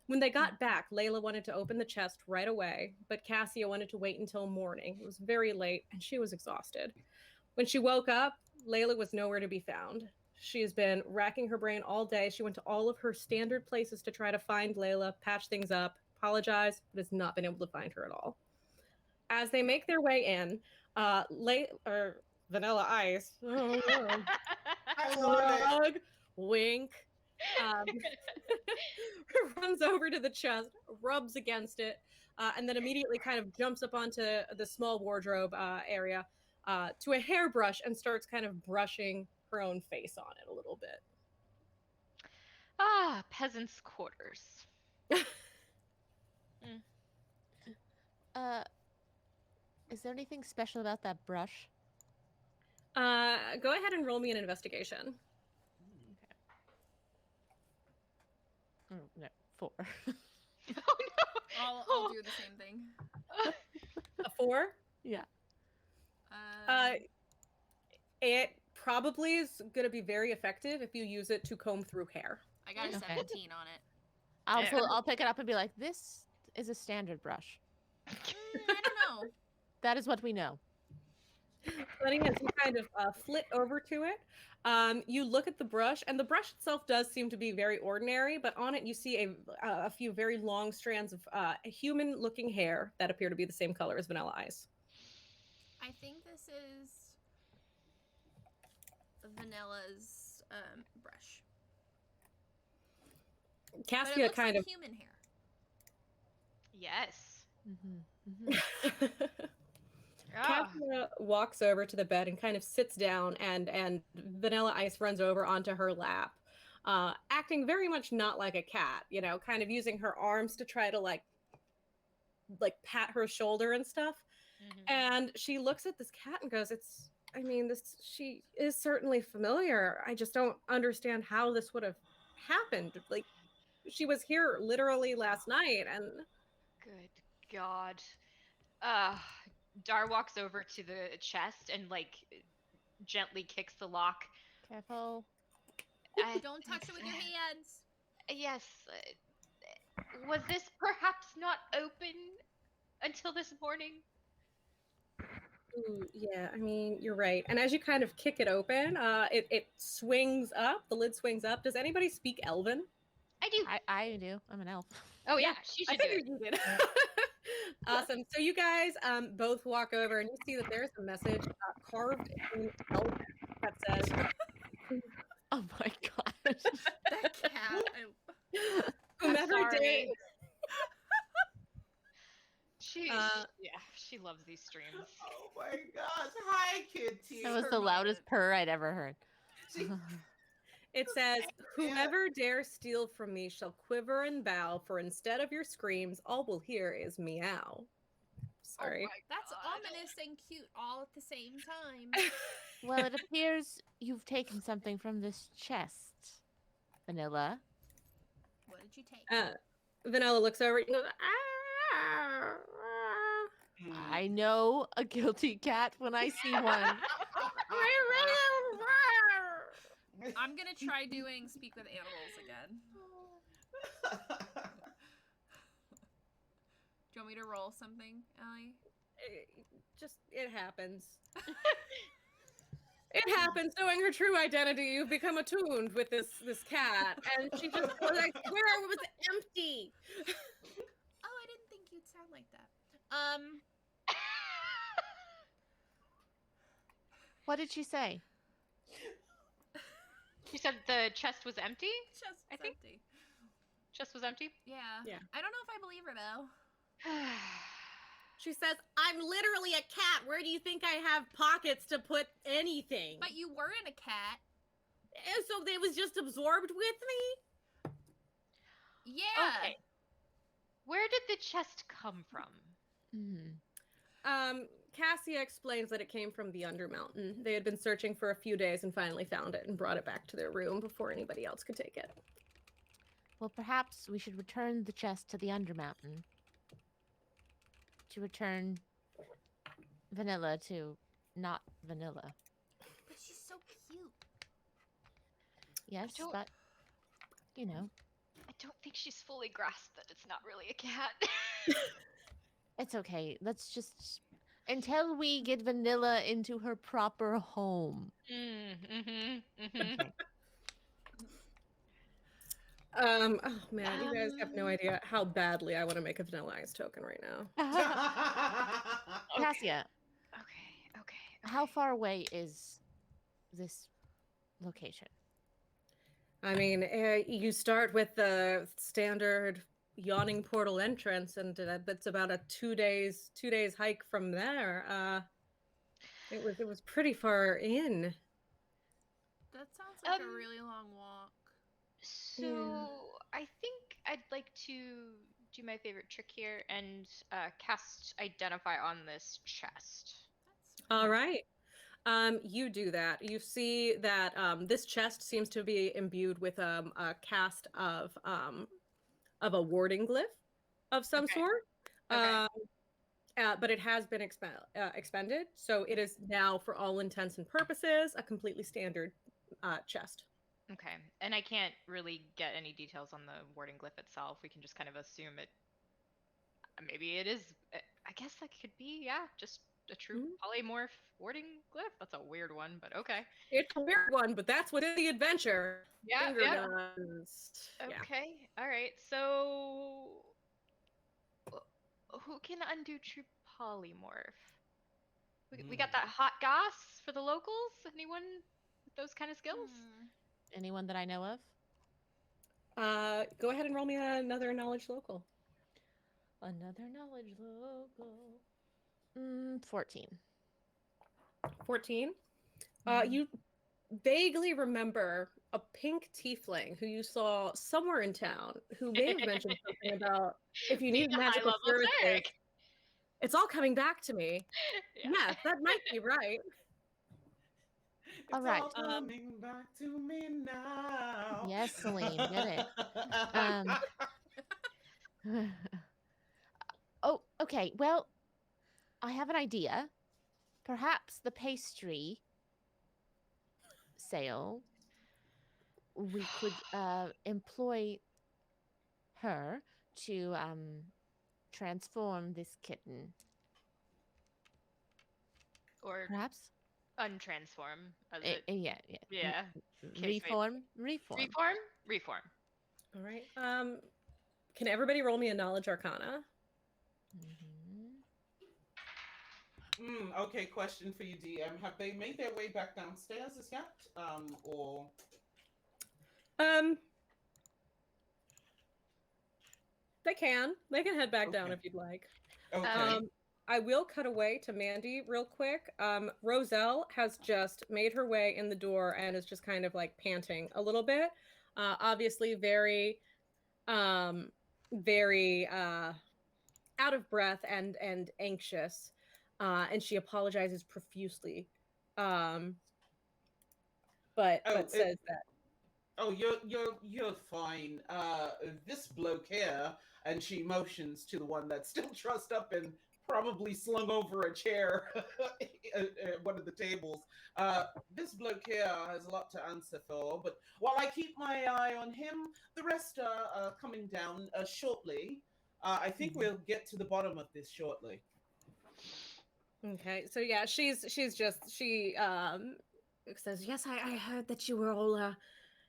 When they got back, Layla wanted to open the chest right away, but Cassia wanted to wait until morning. It was very late, and she was exhausted. When she woke up, Layla was nowhere to be found. She has been racking her brain all day. She went to all of her standard places to try to find Layla, patch things up, apologize, but has not been able to find her at all. As they make their way in, Vanilla Ice, I love it. shrug, wink, runs over to the chest, rubs against it, and then immediately kind of jumps up onto the small wardrobe area to a hairbrush and starts kind of brushing her own face on it a little bit. Ah, peasants' quarters. Is there anything special about that brush? Go ahead and roll me an investigation. No, 4. Oh no! I'll do the same thing. A 4? Yeah. It probably is going to be very effective if you use it to comb through hair. I got a Okay. 17 on it. I'll pick it up and be like, this is a standard brush. I don't know. That is what we know. Letting as you kind of flit over to it, you look at the brush, and the brush itself does seem to be very ordinary, but on it you see a few very long strands of human-looking hair that appear to be the same color as Vanilla Ice. I think this this is Vanilla's brush. But it Cassia looks kind like of human hair. Yes. Ah. Cassia walks over to the bed and kind of sits down, and Vanilla Ice runs over onto her lap, acting very much not like a cat, you know, kind of using her arms to try to like pat her shoulder and stuff. Mhm. And she looks at this cat and goes, "It's, I mean, this, she is certainly familiar. I just don't understand how this would have happened. Like, she was here literally last night, and Good God. Uh, Dar walks over to the chest and like gently kicks the lock. Careful. Don't touch it with your hands. Yes. Was this perhaps not open until this morning? ooh, yeah, I mean, you're right. And as you kind of kick it open, it swings up. The lid swings up. Does anybody speak Elven? I do. I do. I'm an elf. Oh yeah, she I should do figured it. you did. Awesome. So you guys both walk over and you see that there's a message carved in Elven that says, Oh my gosh. That cat. "Whomever sorry. day." She loves these streams. Oh my gosh. Hi, Kitty. That was her the loudest moment. purr I'd ever heard. She- It says, "Whomever dares steal from me shall quiver and bow, for instead of your screams, all will hear is meow." Sorry. Oh my That's God. ominous and cute all at the same time. Well, it appears you've taken something from this chest, Vanilla. What did you take? Vanilla looks over and goes, "Ah." I know a guilty cat when I see one. I'm gonna try doing speak with animals again. Do you want me to roll something, Allie? Just, it happens. It happens. Knowing her true identity, you've become attuned with this cat, and she just goes, "I swear it was empty." Oh, I didn't think you'd sound like that. What did she say? She said the chest was empty? Chest I was think- empty. Chest was empty? Yeah. Yeah. I don't know if I believe her though. She says, "I'm literally a cat. Where do you think I have pockets to put anything?" But you weren't a cat. And so they was just absorbed with me? Yeah. Okay. Where did the chest come from? Cassia explains that it came from the Undermountain. They had been searching for a few days and finally found it and brought it back to their room before anybody else could take it. Well, perhaps we should return the chest to the Undermountain. To return Vanilla to not Vanilla. But she's so cute. Yes, don't- but, you know, I don't think she's fully grasped that it's not really a cat. it's okay. Let's just... Until we get Vanilla into her proper home. Okay. Oh man, you guys have no idea how badly I want to make a Vanilla Ice token right now. Cassia, Okay. how far away is this location? I mean, you start with the standard yawning portal entrance, and that's about a 2 days hike from there. It was pretty far in. That sounds like a Um, really long walk. So I think I'd like to do my favorite trick here and cast Identify on this chest. That's All right. You do that. You see that this chest seems to be imbued with a cast of a warding glyph of some Okay. sort. Okay. But it has been expended, so it is now, for all intents and purposes, a completely standard chest. Okay. And I can't really get any details on the warding glyph itself. We can just kind of assume it. Maybe it is. I guess that could be, yeah, just a true polymorph warding glyph. That's a weird one, but okay. It's a weird one, but that's within the adventure. Yeah. Finger Yeah. guns. Yeah. Okay. All right. So, who can undo true polymorph? We got that hot goss for the locals. Anyone with those kind of skills? Anyone that I know of? Go ahead and roll me another knowledge local. Another knowledge local. 14. 14. You vaguely remember a pink tiefling who you saw somewhere in town who may have mentioned something about if you Being need a magical high-level services. cleric. It's all coming back to me. Yeah. Yes, that might be right. It's All right. all coming back to me now. Yes, Celine, get it. Oh, okay. Well, I have an idea. Perhaps the pastry sale, we could employ her to transform this kitten. Or Perhaps? untransform. Yeah. Yeah. Reform. Reform. All right. Can everybody roll me a knowledge arcana? Okay, question for you, DM. Have they made their way back downstairs as yet? Or They can head back down Okay. if you'd like. okay. I will cut away to Mandy real quick. Roselle has just made her way in the door and is just kind of like panting a little bit. Obviously very very out of breath and anxious. And she apologizes profusely. But says that Oh, you're fine. This bloke here, and she motions to the one that's still trussed up and probably slung over a chair at one of the tables. This bloke here has a lot to answer for, but while I keep my eye on him, the rest are coming down shortly. I think we'll get to the bottom of this shortly. okay. So yeah, she says, yes, I heard that you were all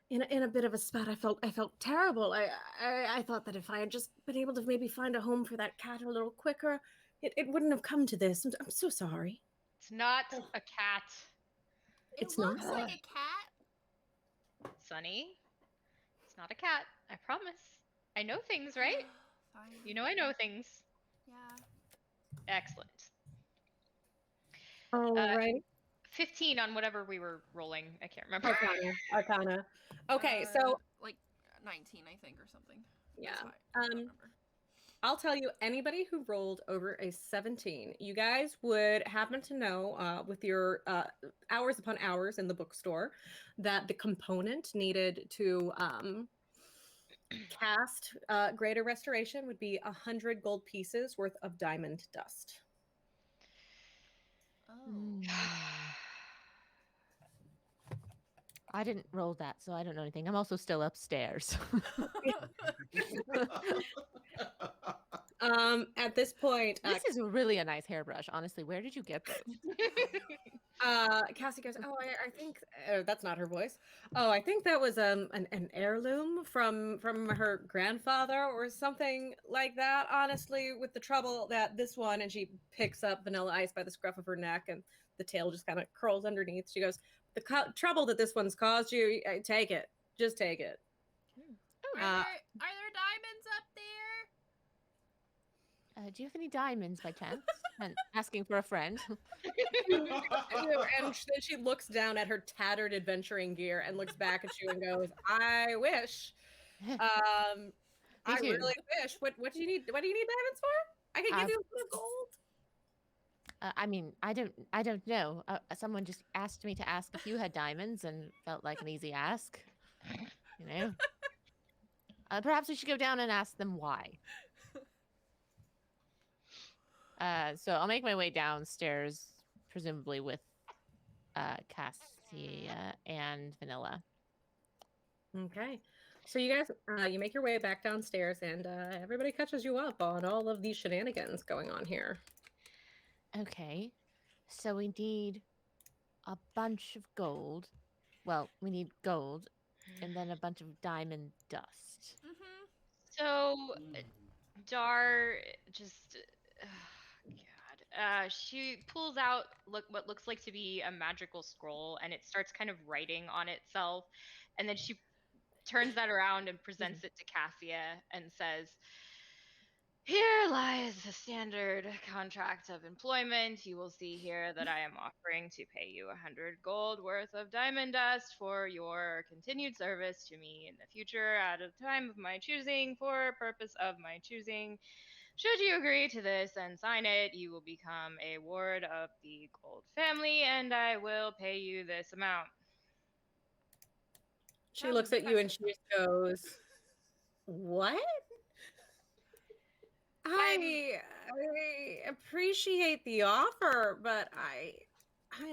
in a bit of a spot. I felt terrible. I thought that if I had just been able to maybe find a home for that cat a little quicker, it wouldn't have come to this. I'm so sorry. It's not a cat, It's It looks not. like a cat. Sunny. It's not a cat. I promise. I know things, right? Fine. You know I know things. Yeah. Excellent. All right. 15 on whatever we were rolling. I can't remember. Arcana. Okay, so like 19, I think, or something. yeah. That's fine. I don't remember. I'll tell you, anybody who rolled over a 17, you guys would happen to know with your hours upon hours in the bookstore that the component needed to cast Greater Restoration would be 100 gold pieces worth of diamond dust. Oh. I didn't roll that, so I don't know anything. I'm also still upstairs. At this point, This is really a nice hairbrush. Honestly, where did you get those? Cassie goes, "Oh, I think that's not her voice. Oh, I think that was an heirloom from her grandfather or something like that. Honestly, with the trouble that this one," and she picks up Vanilla Ice by the scruff of her neck, and the tail just kind of curls underneath. She goes, "The trouble that this one's caused you, take it. Just take it." Are there diamonds up there? Do you have any diamonds by chance? And asking for a friend. And then she looks down at her tattered adventuring gear and looks back at you and goes, "I wish. I really wish. What do you need? What do you need diamonds for? I can give you a bit of gold." I mean, I don't know. Someone just asked me to ask if you had diamonds, and felt like an easy ask. You know. Perhaps we should go down and ask them why. So I'll make my way downstairs, presumably with Cassia and Vanilla. Okay. So you guys, you make your way back downstairs, and everybody catches you up on all of these shenanigans going on here. Okay. So we need a bunch of gold. Well, we need gold, and then a bunch of diamond dust. So, Dar just, God, She pulls out what looks like to be a magical scroll, and it starts kind of writing on itself, and then she turns that around and presents it to Cassia and says, "Here lies the standard contract of employment. You will see here that I am offering to pay you 100 gold worth of diamond dust for your continued service to me in the future at a time of my choosing for purpose of my choosing. Should you agree to this and sign it, you will become a ward of the Gold family, and I will pay you this amount." She That looks was at you and she impressive. just goes, "What? I appreciate the offer, but I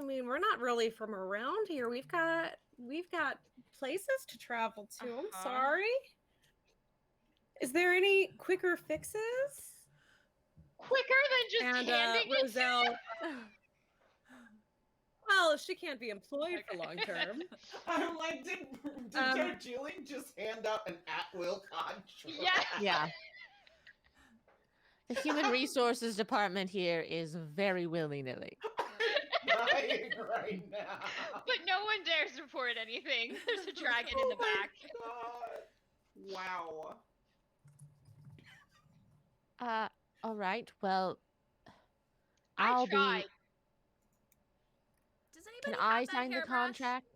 mean, we're not really from around here. We've got places to travel to. I'm Uh-huh. sorry. Is there any quicker fixes?" Quicker than just And handing it to Roselle, well, she can't be employed for Okay. long term. I'm like, did Darjeeling just hand out an at-will contract? Yes. Yeah. The human resources department here is very willy-nilly. I'm dying right now. But no one dares report anything. There's a dragon in the Oh back. my God. Wow. All right. Well, I I'll tried. be. Does Can anybody I have that sign the hairbrush? contract?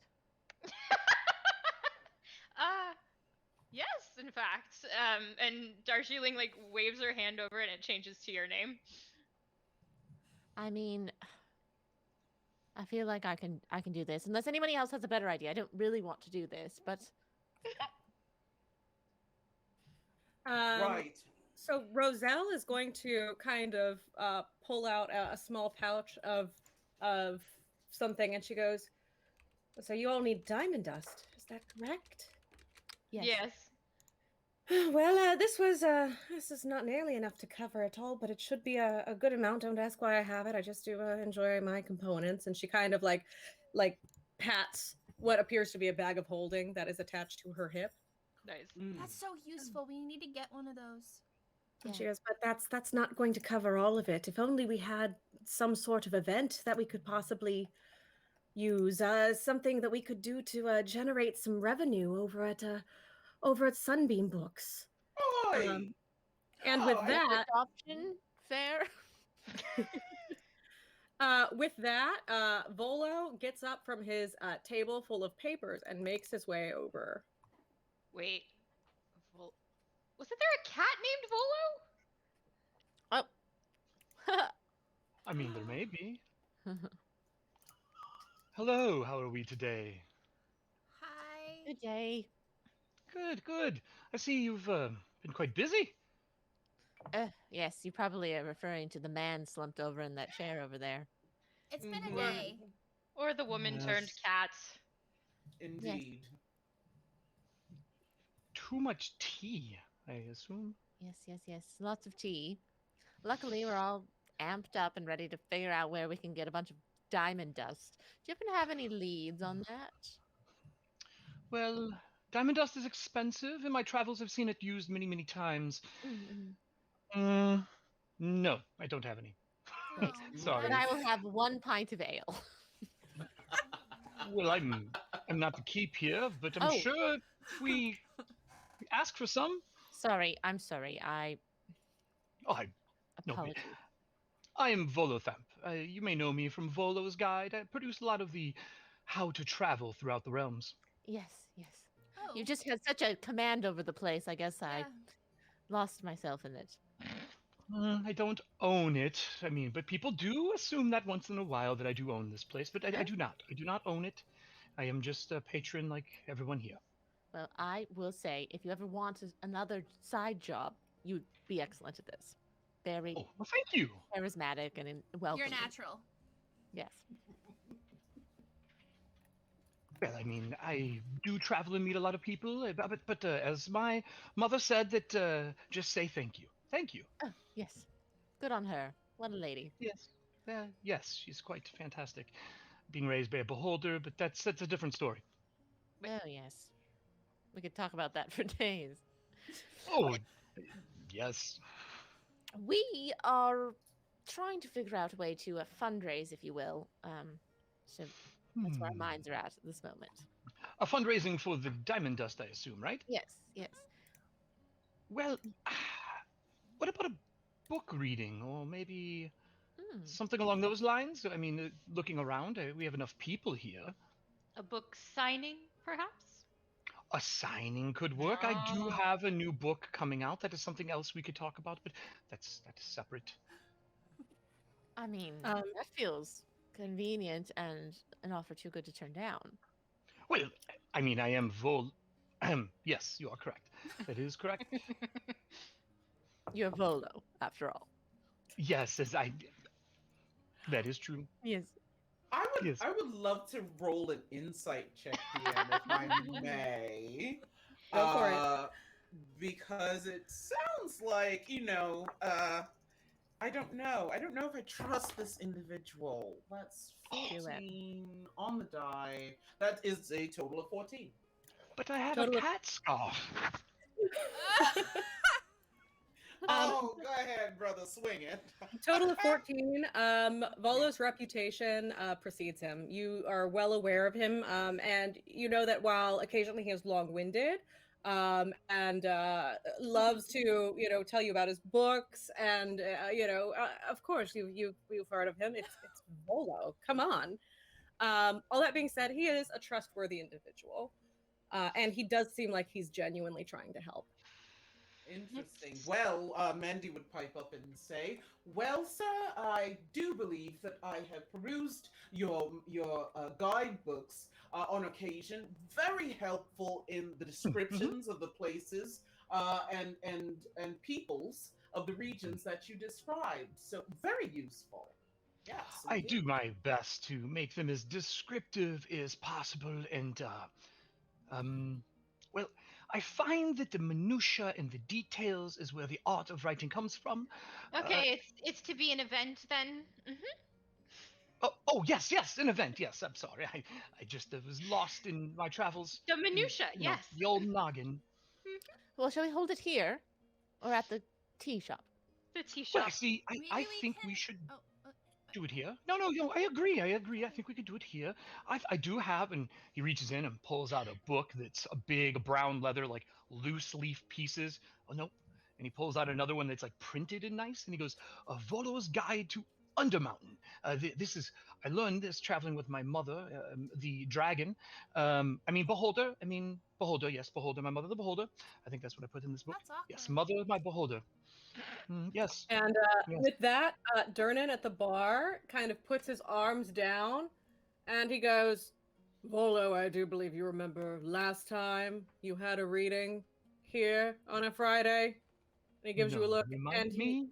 Yes, in fact. And Darjeeling like waves her hand over and it changes to your name. I mean, I feel like I can do this. Unless anybody else has a better idea. I don't really want to do this, but Right. So Roselle is going to kind of pull out a small pouch of something, and she goes, "So you all need diamond dust, is that correct?" yes. Well, this is not nearly enough to cover it all, but it should be a good amount. Don't ask why I have it. I just do enjoy my components. And she kind of like pats what appears to be a bag of holding that is attached to her hip. Nice. That's so useful. We need to get one of those. And Yeah. she goes, "But that's not going to cover all of it. If only we had some sort of event that we could possibly use, something that we could do to generate some revenue over at Sunbeam Books." Oi. And Oh, with I- that, Option fair. Volo gets up from his table full of papers and makes his way over. Wait. Wasn't there a cat named Volo? Oh. I mean, there may be. Hello, how are we today? Hi. Good day. Good, good. I see you've been quite busy. Yes, you probably are referring to the man slumped over in that chair over there. It's been a Mhm. day. Or the woman turned Yes. cat? Indeed. Too much tea, I assume. Yes. Lots of tea. Luckily, we're all amped up and ready to figure out where we can get a bunch of diamond dust. Do you happen to have any leads on that? Well, diamond dust is expensive. In my travels, I've seen it used many, many times. No, I don't have any. Great. Oh, Sorry. Then I will have 1 pint of ale. Well, I'm not the keep here, but I'm Oh. sure if we ask for some. Sorry, I'm sorry. Oh, No, Apologies. I am Volothamp. You may know me from Volo's Guide. I produce a lot of the how to travel throughout the realms. Yes. Oh. You just had such a command over the place. I guess I Yeah. lost myself in it. I don't own it. I mean, but people do assume that once in a while that I do own this place, but I do not. I do not own it. I am just a patron like everyone here. Well, I will say, if you ever want another side job, you'd be excellent at this. Very Oh, well, thank you. charismatic and welcoming. You're natural. Yes. Well, I mean, I do travel and meet a lot of people, but as my mother said, that just say thank you. Thank you. Oh, yes. Good on her. What a lady. Yes. Yes, she's quite fantastic. Being raised by a beholder, but that's a different story. Oh, yes. We could talk about that for days. Oh, yes. We are trying to figure out a way to fundraise, if you will. So that's where our minds are at this moment. A fundraising for the diamond dust, I assume, right? Yes, yes. Well, what about a book reading, or maybe Hmm. something along those lines? I mean, looking around, we have enough people here. A book signing, perhaps? A signing could work. I do have a new book coming out. That is something else we could talk about, but that's separate. I mean, Um, that feels convenient and an offer too good to turn down. Well, I mean, I am yes, you are correct. That is correct. You're Volo, after all. Yes, that is true. Yes. Yes. I would love to roll an insight check, DM, if I may. Go for it. Because it sounds like, I don't know. I don't know if I trust this individual. That's Do it. 14 on the die. That is a total of 14. But I have Total a of- cat scarf. Oh, go ahead, brother. Swing it. Total of 14. Volo's reputation precedes him. You are well aware of him, and you know that while occasionally he is long-winded and loves to, tell you about his books, and of course you've heard of him. It's Volo. Come on. All that being said, he is a trustworthy individual, and he does seem like he's genuinely trying to help. Interesting. Well, Mandy would pipe up and say, "Well, sir, I do believe that I have perused your guidebooks on occasion. Very helpful in the descriptions of the places and peoples of the regions that you described. So very useful. Yes, I indeed. do my best to make them as descriptive as possible, and well, I find that the minutia and the details is where the art of writing comes from. Okay, it's to be an event then. Oh, yes, an event. Yes, I'm sorry. I just was lost in my travels. The minutia, yes. The old noggin. Well, shall we hold it here or at the tea shop? The tea Well, shop. see, Maybe I we think can... we should Oh, do it here. No, I agree. I think we could do it here. I do have, and he reaches in and pulls out a book that's a big brown leather, like loose leaf pieces. Oh no, and he pulls out another one that's like printed and nice, and he goes, "Volo's Guide to Undermountain." This is I learned this traveling with my mother, the dragon. Beholder. Beholder. Yes, beholder. My mother, the beholder. I think that's what I put in this book. that's awkward. Yes, mother, my beholder. Yes. And Yes. with that, Durnan at the bar kind of puts his arms down and he goes, "Volo, I do believe you remember last time you had a reading here on a Friday." And he gives you a No, look, remind and me.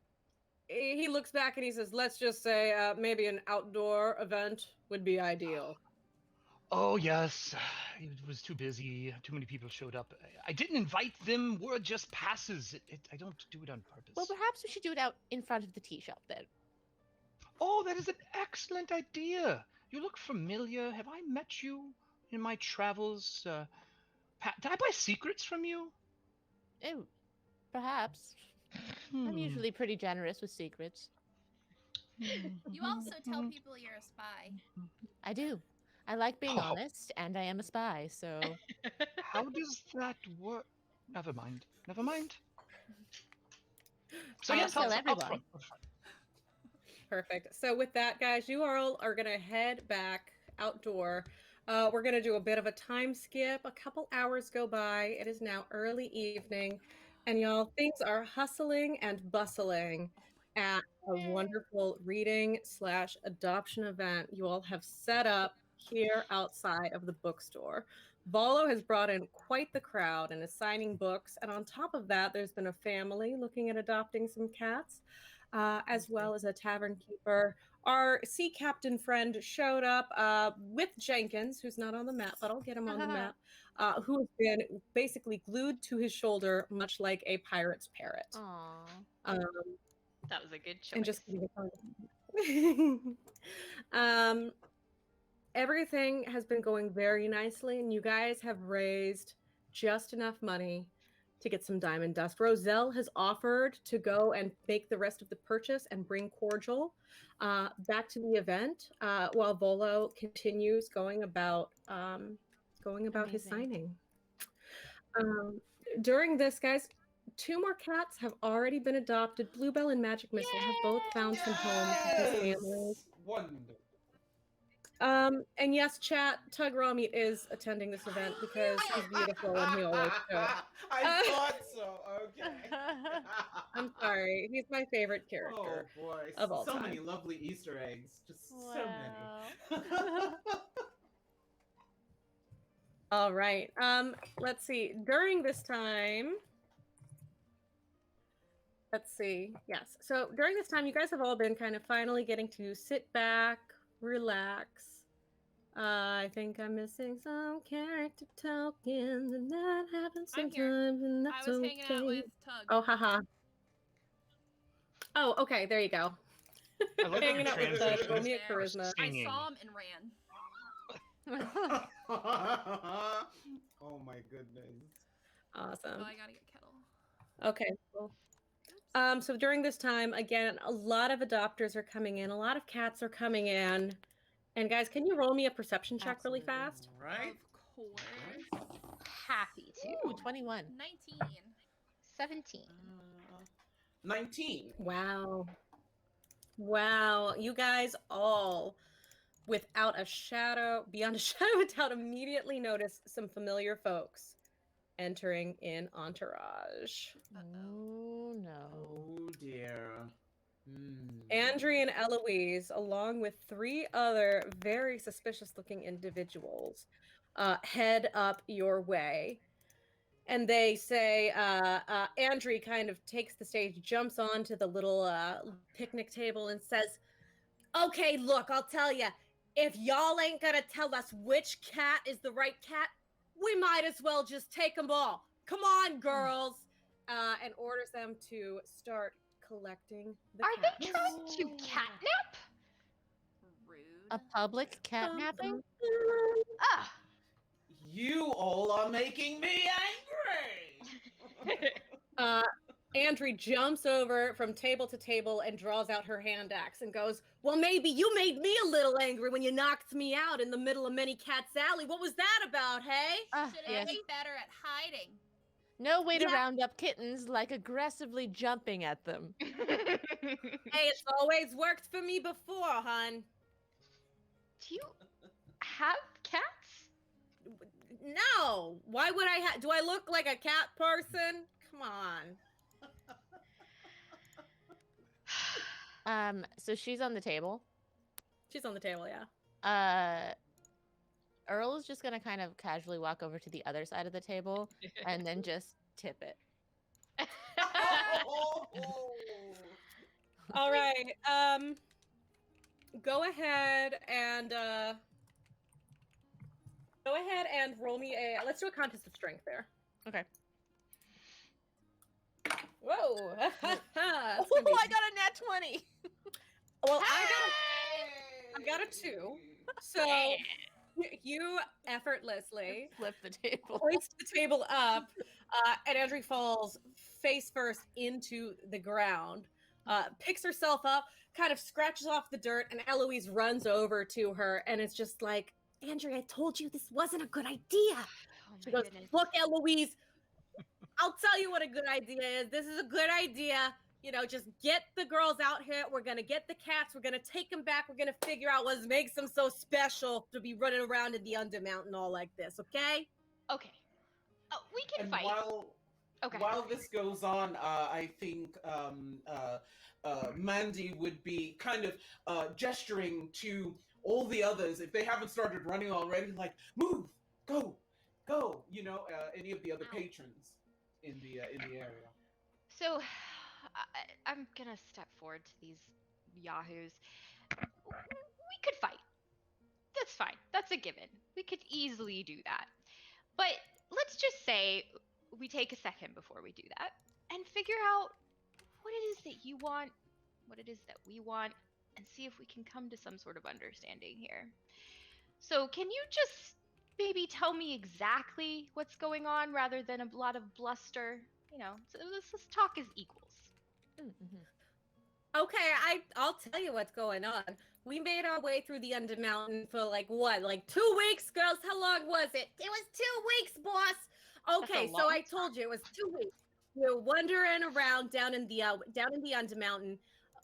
he looks back and he says, "Let's just say maybe an outdoor event would be ideal." Oh, yes. It was too busy. Too many people showed up. I didn't invite them. Word just passes. I don't do it on purpose. Well, perhaps we should do it out in front of the tea shop then. Oh, that is an excellent idea. You look familiar. Have I met you in my travels? Did I buy secrets from you? Oh, perhaps. I'm usually pretty generous with secrets. You also tell people you're a spy. I do. I like being Oh. honest, and I am a spy, so... How does that work? Never mind. So I'll yes, tell out everyone. front. Perfect. So with that, guys, you all are going to head back outdoor. We're going to do a bit of a time skip. A couple hours go by. It is now early evening. And y'all, things are hustling and bustling at a wonderful reading/adoption event you all have set up here outside of the bookstore. Volo has brought in quite the crowd and is signing books. And on top of that, there's been a family looking at adopting some cats, as well as a tavern keeper. Our sea captain friend showed up with Jenkins, who's not on the map, but I'll get him on the map, who has been basically glued to his shoulder, much like a pirate's parrot. Aww. That was a good choice. And just everything has been going very nicely, and you guys have raised just enough money to get some diamond dust. Roselle has offered to go and make the rest of the purchase and bring cordial back to the event while Volo continues going about his Amazing. signing. During this, guys, 2 more cats have already been adopted. Bluebell and Magic Missile have both found some homes with these families. Wonderful. And yes, chat, Tug Rami is attending this event because he's beautiful and he always should. I thought so. Okay. I'm sorry. He's my favorite Oh character boy, of all so time. many lovely Easter eggs. Just so many. All right. Let's see. During this time, let's see. Yes. So during this time, you guys have all been kind of finally getting to sit back, relax. I think I'm missing some character tokens, and that happens I'm here. sometimes, and that's I was okay. hanging out with Tug. Oh, haha. Oh, okay. There you go. I love Hanging your out with Tug. transitions Roll me a for charisma. I singing. saw him and ran. Oh my goodness. Awesome. Oh, I gotta get Kettle. Okay. Cool. So during this time, again, a lot of adopters are coming in. A lot of cats are coming in. And guys, can you roll me a perception check really fast? Right? Of course. Happy to. Ooh, 21. 19. 17. 19. Wow. Wow. You guys all, without a shadow, beyond a shadow of doubt, immediately notice some familiar folks entering in Entourage. Oh no. Oh dear. Andrea and Eloise, along with 3 other very suspicious looking individuals, head up your way. And they say, Andrea kind of takes the stage, jumps onto the little picnic table and says, okay, look, I'll tell you, if y'all ain't gonna tell us which cat is the right cat, we might as well just take them all. Come on, girls. And orders them to start collecting the Are cats. they trying to catnap? Rude. A public catnapping? Ah. You all are making me angry. Andrea jumps over from table to table and draws out her hand axe and goes, well, maybe you made me a little angry when you knocked me out in the middle of Many Cats Alley. What was that about, hey? Should Yes. be better at hiding. No way to Yeah. round up kittens like aggressively jumping at them. Hey, it's always worked for me before, hon. Do you have cats? No. Why would I do I look like a cat person? Come on. So she's on the table. She's on the table, yeah. Earl is just gonna kind of casually walk over to the other side of the table and then just tip it. All right. Go ahead and roll me let's do a contest of strength there. Okay. Whoa. Oh, I got a nat 20. Well, I got a 2. So you effortlessly Flip the table. hoist the table up, and Andrea falls face first into the ground, picks herself up, kind of scratches off the dirt, and Eloise runs over to her, and it's just like, Andrea, I told you this wasn't a good idea. Oh She my goes, goodness. look, Eloise, I'll tell you what a good idea is. This is a good idea. You know, just get the girls out here. We're going to get the cats. We're going to take them back. We're going to figure out what makes them so special to be running around in the Undermountain all like this, okay? Okay. Oh, we can And fight. Okay. while this goes on, I think Mandy would be kind of gesturing to all the others if they haven't started running already, like move, go, you know, any of the other patrons in the area. So, I'm gonna step forward to these yahoos. We could fight. That's fine. That's a given. We could easily do that. But let's just say we take a second before we do that and figure out what it is that you want, what it is that we want, and see if we can come to some sort of understanding here. So, can you just maybe tell me exactly what's going on rather than a lot of bluster? You know, so let's just talk as equals. Okay, I'll tell you what's going on. We made our way through the Undermountain for like what, like 2 weeks, girls? How long was it? It was 2 weeks, boss. Okay, so long I told you it was 2 weeks. We were wandering around down in the Undermountain,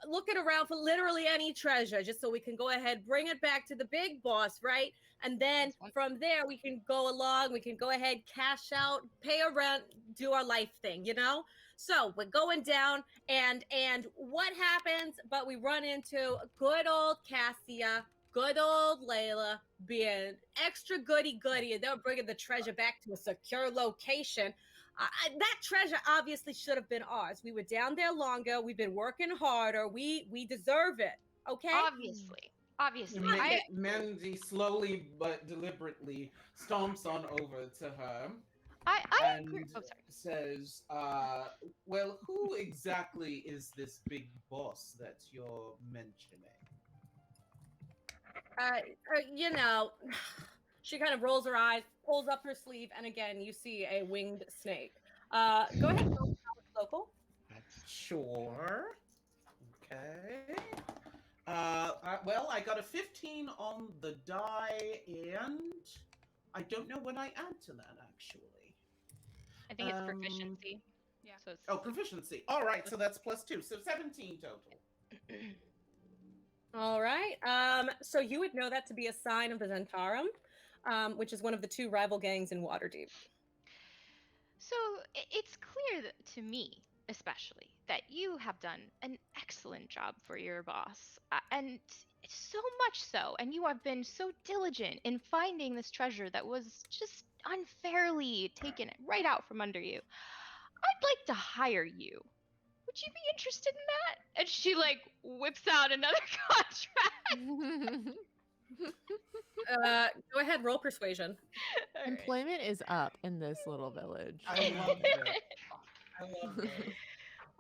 looking around for literally any treasure, just so we can go ahead, bring it back to the big boss, right? And then Nice one. from there we can go along. We can go ahead, cash out, pay our rent, do our life thing, you know. So we're going down, and what happens? But we run into good old Cassia, good old Layla, being extra goody, and they're bringing the treasure back to a secure location. That treasure obviously should have been ours. We were down there longer. We've been working harder. We deserve it. Okay. Obviously. Mandy slowly but deliberately stomps on over to her I and agree. Oh, sorry. says, well, who exactly is this big boss that you're mentioning? You know, she kind of rolls her eyes, pulls up her sleeve, and again, you see a winged snake. Go ahead and roll local. Sure. Okay. Well, I got a 15 on the die, and I don't know what I add to that, actually. I think it's proficiency. Yeah. So it's... Oh, proficiency. All right, so that's +2, so 17 total. All right. So you would know that to be a sign of the Zentarum, which is one of the 2 rival gangs in Waterdeep. So it's clear to me, especially, that you have done an excellent job for your boss, and so much so, and you have been so diligent in finding this treasure that was just unfairly taken right out from under you. I'd like to hire you. Would you be interested in that? And she like whips out another contract. Go ahead, roll persuasion. All right. Employment is up in this little village. I love it. I love it.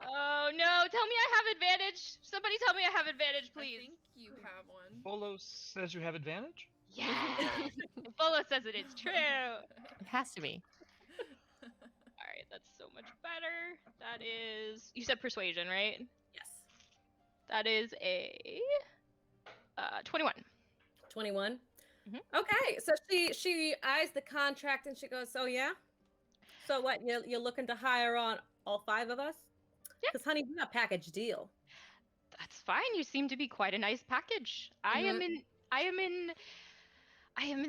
Oh no, tell me I have advantage. Somebody tell me I have advantage, please. I think you have one. Bolo says you have advantage? Yeah. If Bolo says it, it's true. It has to be. All right, that's so much better. That is, you said persuasion, right? Yes. That is a 21. 21. Mhm. Okay, so she eyes the contract and she goes, "Oh yeah, so what? You're looking to hire on all 5 of us? Yeah. Because honey, we got a package deal." That's fine. You seem to be quite a nice package. I am in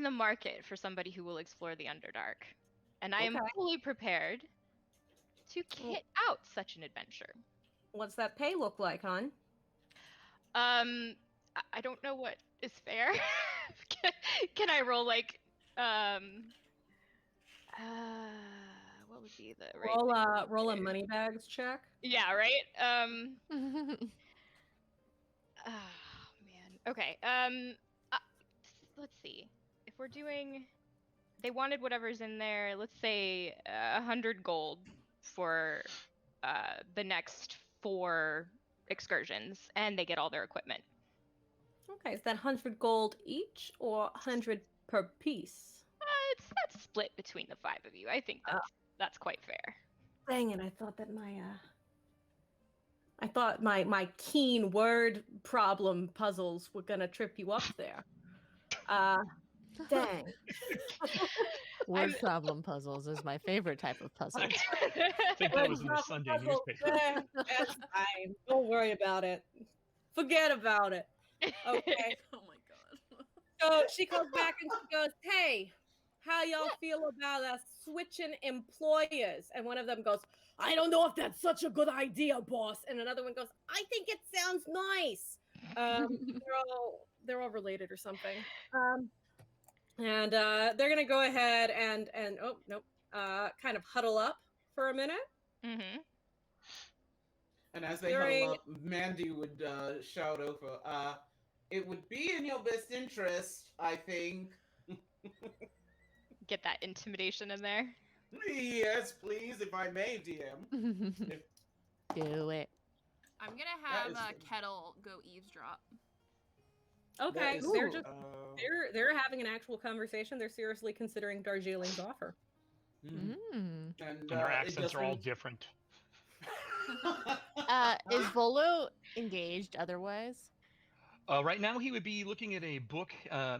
the market for somebody who will explore the Underdark, and I am Okay. fully prepared to kit out such an adventure. What's that pay look like, hon? I don't know what is fair. Can I roll like what would be the right? Roll a money bags check. Yeah, right. Oh man. Okay. Uh, let's see. If we're doing, they wanted whatever's in there. Let's say 100 gold for the next 4 excursions, and they get all their equipment. Okay, is that 100 gold each or 100 per piece? That's split between the 5 of you. I think that's quite fair. Dang it! I thought my keen word problem puzzles were gonna trip you up there. Dang. Word problem puzzles is my favorite type of puzzle. I think that was in the Sunday newspaper. That's fine. Don't worry about it. Forget about it. Okay. Oh my god. So she comes back and she goes, "Hey, how y'all feel about us switching employers?" And one of them goes, "I don't know if that's such a good idea, boss." And another one goes, "I think it sounds nice." They're all related or something. And they're gonna go ahead and oh nope, kind of huddle up for a minute. Mm-hmm. And as they huddle up, Mandy would shout over, it would be in your best interest, I think. Get that intimidation in there. Yes, please, if I may, DM. Do it. I'm gonna have is good. Kettle go eavesdrop. Okay, is, they're Ooh. just uh, they're having an actual conversation. They're seriously considering Darjeeling's offer. mm. Mm. And And their it accents are all doesn't. different. Is Volo engaged otherwise? Right now, he would be looking at a book,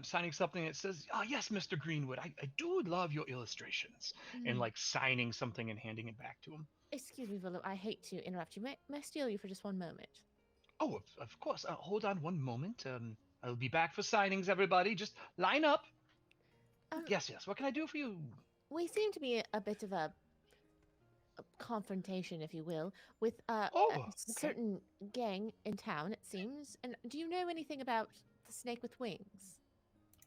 signing something that says, "Ah, yes, Mr. Greenwood, I do love your illustrations," and like signing something and handing it back to him. Excuse me, Volo. I hate to interrupt you. May I steal you for just one moment? Oh, of course. Hold on one moment. I'll be back for signings, everybody. Just line up. Um, Yes. What can I do for you? We seem to be a bit of a confrontation, if you will, with a Oh, okay. certain gang in town, it seems. And do you know anything about the snake with wings?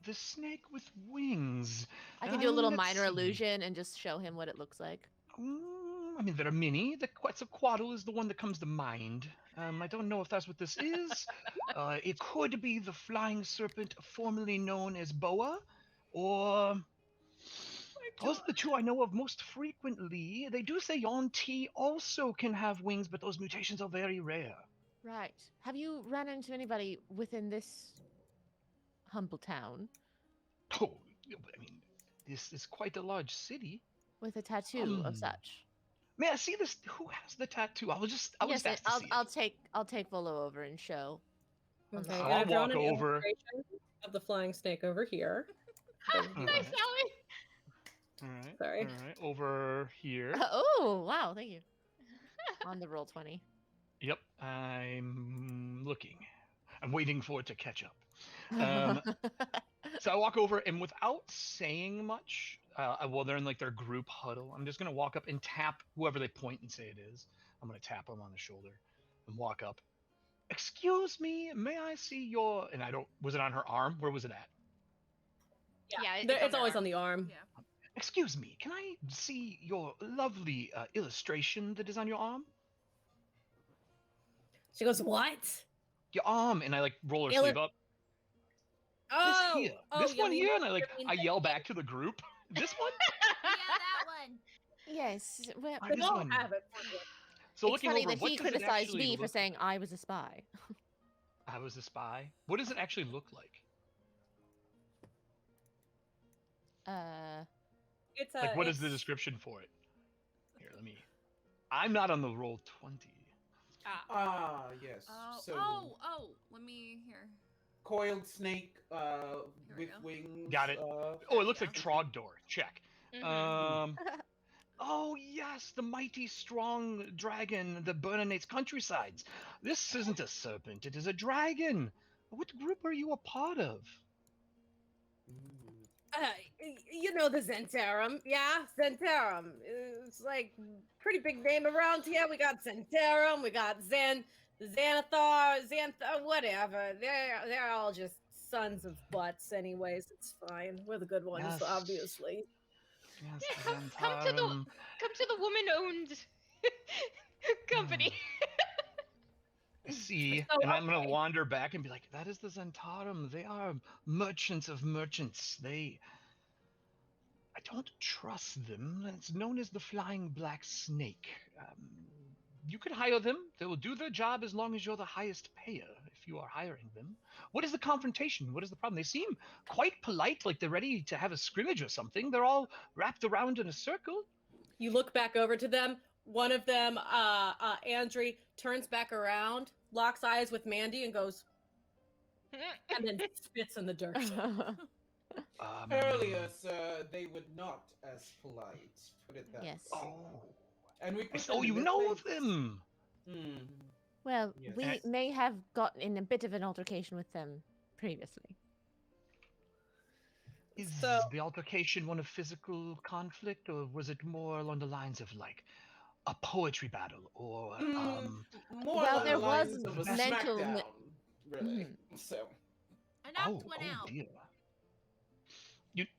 The snake with wings. I can do a little Let's minor see. illusion and just show him what it looks like. I mean, there are many. The Quetzalcoatl is the one that comes to mind. I don't know if that's what this is. It could be the flying serpent, formerly known as Boa, or those are the two I know of most frequently. They do say Yonti also can have wings, but those mutations are very rare. Right. Have you run into anybody within this humble town Oh, I mean, this is quite a large city. with a tattoo of such? May I see this? Who has the tattoo? I will just ask to see it. I'll take Volo over and show. on the Okay, So art. and I'll I've drawn walk an over. illustration of the flying snake over here. All Nice, right. Ellie. Sorry. All right, over here. Oh, wow, thank you. On the roll 20. Yep, I'm looking. I'm waiting for it to catch up. Um, So I walk over, and without saying much, well, they're in like their group huddle. I'm just gonna walk up and tap whoever they point and say it is. I'm gonna tap them on the shoulder and walk up. Excuse me, may I see your? And I don't. Was it on her arm? Where was it at? Yeah, It's always on the arm. Yeah. Excuse me, can I see your lovely illustration that is on your arm? She goes, "What? Your arm, and I like roll her Illu- sleeve up. Oh, This here, this you one mean- here, and I mean I yell back to the group. This one. Yeah, that one. Yes, well, Why They this all one? have it. So it's looking funny over, that what he does it criticized actually me for look saying like? I was a spy. I was a spy. What does it actually look like? It's a. Like, what is the it's- description for it? Here, let me. I'm not on the roll 20. Yes. Oh, So let me hear. coiled snake we with go. wings. Got it. Uh, Oh, it looks Yeah. like Trogdor. Check. Mhm. Oh yes, the mighty strong dragon that burninates countrysides. This isn't a serpent; it is a dragon. What group are you a part of? You know the Zentarum, yeah, Zentarum. It's like pretty big name around here. We got Zentarum, we got Xanathar, whatever. They're all just sons of butts, anyways. It's fine. We're the good ones, Yes. obviously. Yes, Yeah, the come to the Zentarum. woman-owned company. I see, So, and I'm gonna okay. wander back and be like, "That is the Zentarum. They are merchants of merchants. I don't trust them. It's known as the Flying Black Snake. You could hire them. They will do their job as long as you're the highest payer, if you are hiring them. What is the confrontation? What is the problem? They seem quite polite, like they're ready to have a scrimmage or something. They're all wrapped around in a circle. You look back over to them. One of them, Andri, turns back around, locks eyes with Mandy, and goes, and then spits in the dirt. Earlier, sir, they were not as polite. Put it that Yes. way. Oh, And we put so them in you their know place. them. Hmm. Well, Yes. we may have gotten in a bit of an altercation with them previously. Is So- the altercation one of physical conflict, or was it more along the lines of like a poetry battle, or More Well, along there the was lines of a mental smackdown, really. So I knocked one out. dear.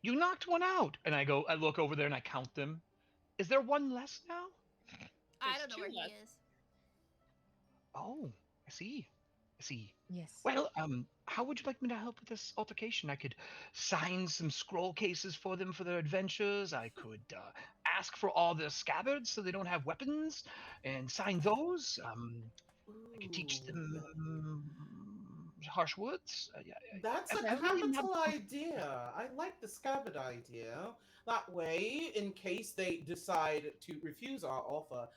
You knocked one out, and I look over there and I count them. Is there one less now? I There's don't know where two he left. is. Oh, I see. Yes. Well, how would you like me to help with this altercation? I could sign some scroll cases for them for their adventures. I could ask for all their scabbards so they don't have weapons and sign those. I could teach them harsh words. That's a I really am not- capital idea. I like the scabbard idea. That way, in case they decide to refuse our offer,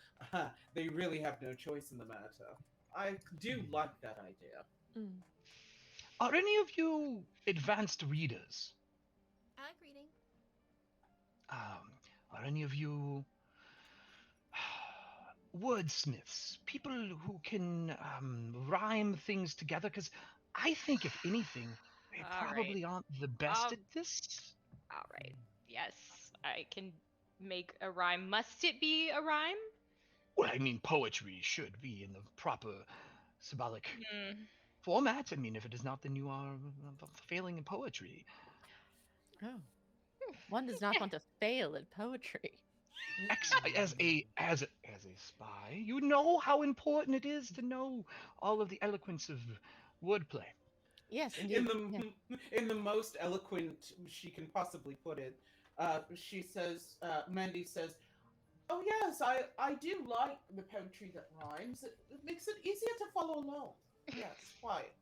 they really have no choice in the matter. I do like that idea. Mm. Are any of you advanced readers? I like reading. Are any of you wordsmiths? People who can rhyme things together? Because I think, if anything, they All right. probably aren't the best Um, at this. All right. Yes, I can make a rhyme. Must it be a rhyme? Well, I mean, poetry should be in the proper symbolic Hmm. format. I mean, if it is not, then you are failing in poetry. Oh. One does not want to fail at poetry. As a spy, you know how important it is to know all of the eloquence of wordplay. Yes, indeed. In the most eloquent she can possibly put it, she says, Mandy says, "Oh yes, I do like the poetry that rhymes. It makes it easier to follow along. Yes, quite."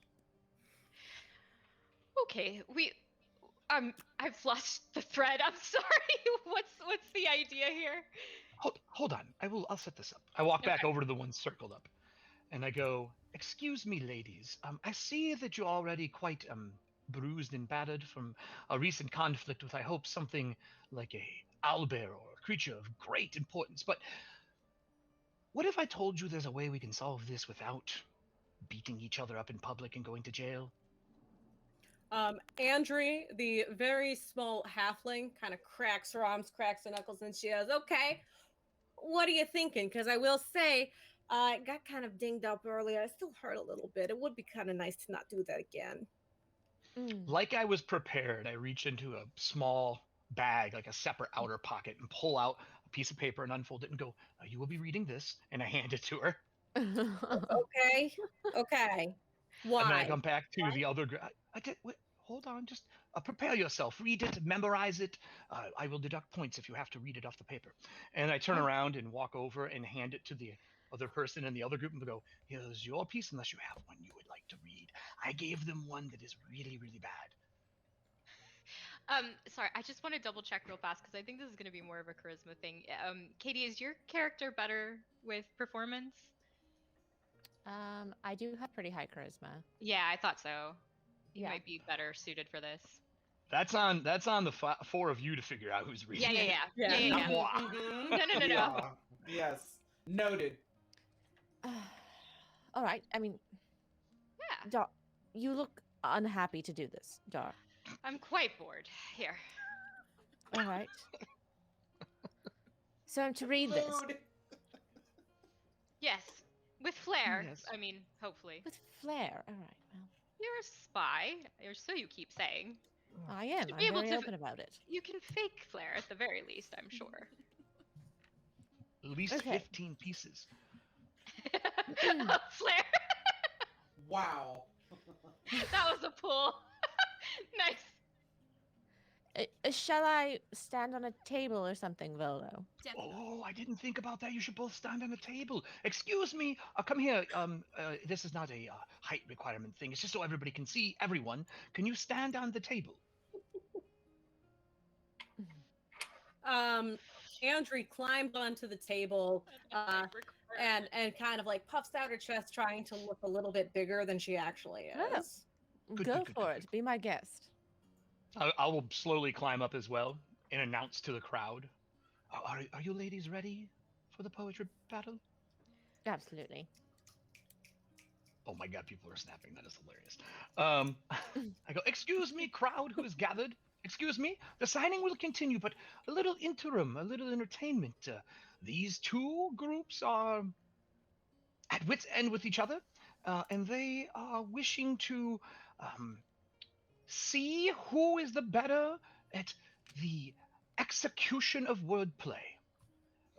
Okay, I've lost the thread. I'm sorry. What's the idea here? Hold on. I'll set this up. I walk back Okay. over to the one circled up, and I go, "Excuse me, ladies. I see that you're already quite bruised and battered from a recent conflict with, I hope, something like a owlbear or a creature of great importance. But what if I told you there's a way we can solve this without beating each other up in public and going to jail?" Andrea, the very small halfling, kind of cracks her arms, cracks her knuckles, and she goes, "Okay, what are you thinking? Because I will say, I got kind of dinged up earlier. I still hurt a little bit. It would be kind of nice to not do that again." Mm. Like I was prepared, I reach into a small bag, like a separate outer pocket, and pull out a piece of paper and unfold it and go, "You will be reading this," and I hand it to her. Okay, okay. And then I Why? come back to the other. Wait, hold on, just prepare yourself. Read it, memorize it. I will deduct points if you have to read it off the paper. And I turn around and walk over and hand it to the other person in the other group and go, "Here's your piece, unless you have one you would like to read. I gave them one that is really, really bad." Sorry, I just want to double check real fast because I think this is going to be more of a charisma thing. Katie, is your character better with performance? I do have pretty high charisma. Yeah, I thought so. You Yeah. might be better suited for this. That's on the four of you to figure out who's reading. Yeah. Not moi. Mhm. No. Yeah. Yes. Noted. All right. I mean, Yeah, Dar, you look unhappy to do this, Dar. I'm quite bored. Here. All right. So I'm to read this Mood. Yes, with flair. Yes. I mean, hopefully. with flair. All right. Well, You're a spy, or so you keep saying. I am. Should I'm be able very to- open about it. You can fake flair at the very least, I'm sure. At least Okay. 15 pieces. Flair. Wow. That was a pull. Nice. Shall I stand on a table or something, Volo? Definitely. Oh, I didn't think about that. You should both stand on a table. Excuse me. Come here. This is not a height requirement thing. It's just so everybody can see everyone. Can you stand on the table? Andrea climbs onto the table and kind of like puffs out her chest, trying to look a little bit bigger than she actually Oh. is. Go for it. Be my guest. I will slowly climb up as well and announce to the crowd. Are you ladies ready for the poetry battle? Absolutely. Oh my god, people are snapping. That is hilarious. I go, "Excuse me, crowd who is gathered. Excuse me. The signing will continue, but a little interim, a little entertainment. These two groups are at wit's end with each other, and they are wishing to see who is the better at the execution of wordplay.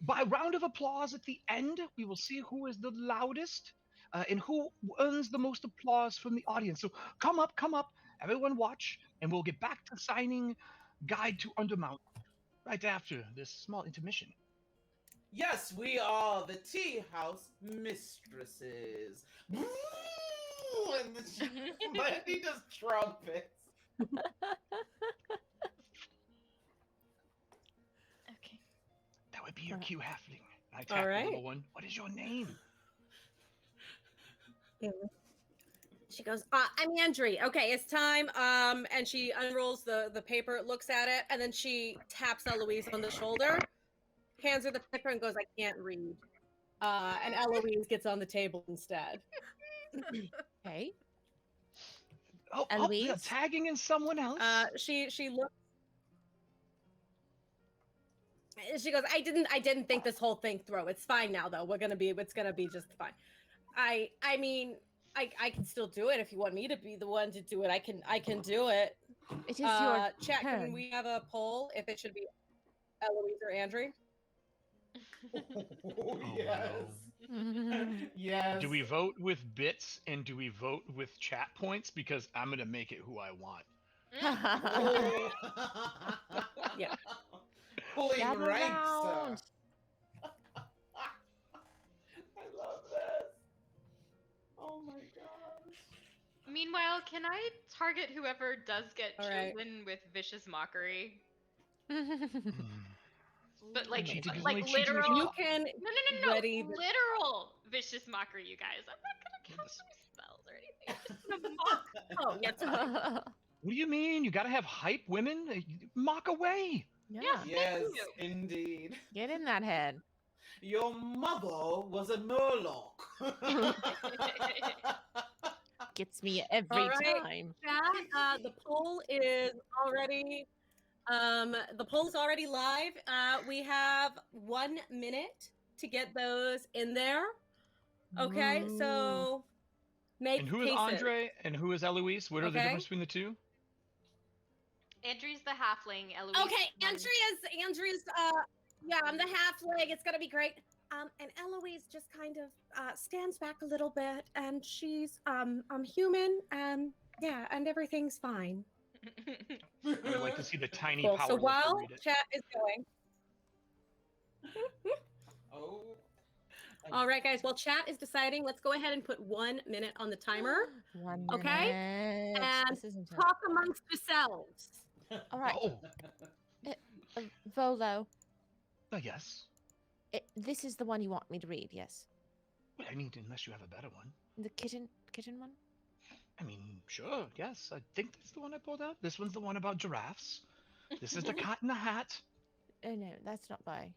By round of applause at the end, we will see who is the loudest and who earns the most applause from the audience. So come up, everyone watch, and we'll get back to signing Guide to Undermount right after this small intermission." Yes, we are the Tea House Mistresses. And Mandy just trumpets. Okay. That would be your cue halfling. I All tap the right. little one. What is your name? She goes, I'm Andri. Okay, it's time. And she unrolls the paper, looks at it, and then she taps Eloise on the shoulder, hands her the paper, and goes, I can't read. And Eloise gets on the table instead. Okay. Oh, they're Eloise? tagging in someone else. She looks. She goes, I didn't think this whole thing through. It's fine now, though. It's gonna be just fine. I mean, I can still do it if you want me to be the one to do it. I can do it. It is your Chat, turn. can we have a poll if it should be Eloise or Andri? Oh, yes. Yes. Do we vote with bits and do we vote with chat points? Because I'm gonna make it who I want. Oh. Yeah. Pulling Gather ranks. round. I love this. Oh my gosh. Meanwhile, can I target whoever does get All right. chosen with vicious mockery? Hmm. But like, Cheating is like only cheating if literal. You can No. ready the- Literal vicious mockery, you guys. I'm not gonna cast any spells or anything. I'm just gonna mock. Oh, yes. What do you mean? You gotta have hype women? Mock away. Yeah. Yes, you. indeed. Get in that head. Your mother was a murloc. Gets me every All right. time. Chat, the poll is already live. We have 1 minute to get those in there. Okay, so make And who is paces. Andre and who is Eloise? What are the Okay. difference between the two? Andrew's the halfling. Eloise. Okay, runs- Andrea's yeah, I'm the halfling. It's gonna be great. And Eloise just kind of stands back a little bit, and she's I'm human, and yeah, and everything's fine. I would like to see the tiny Cool. power So lifter while read it. chat is going, Oh. all right, guys. While chat is deciding, let's go ahead and put 1 minute on the timer. 1 Okay. minute. And This isn't it. Talk amongst yourselves. All right. Oh, Volo, yes. this is the one you want me to read, yes? Well, I mean, unless you have a better one. The kitten one? I mean, sure, yes. I think that's the one I pulled out. This one's the one about giraffes. This is the Cat in the Hat. Oh no, that's not by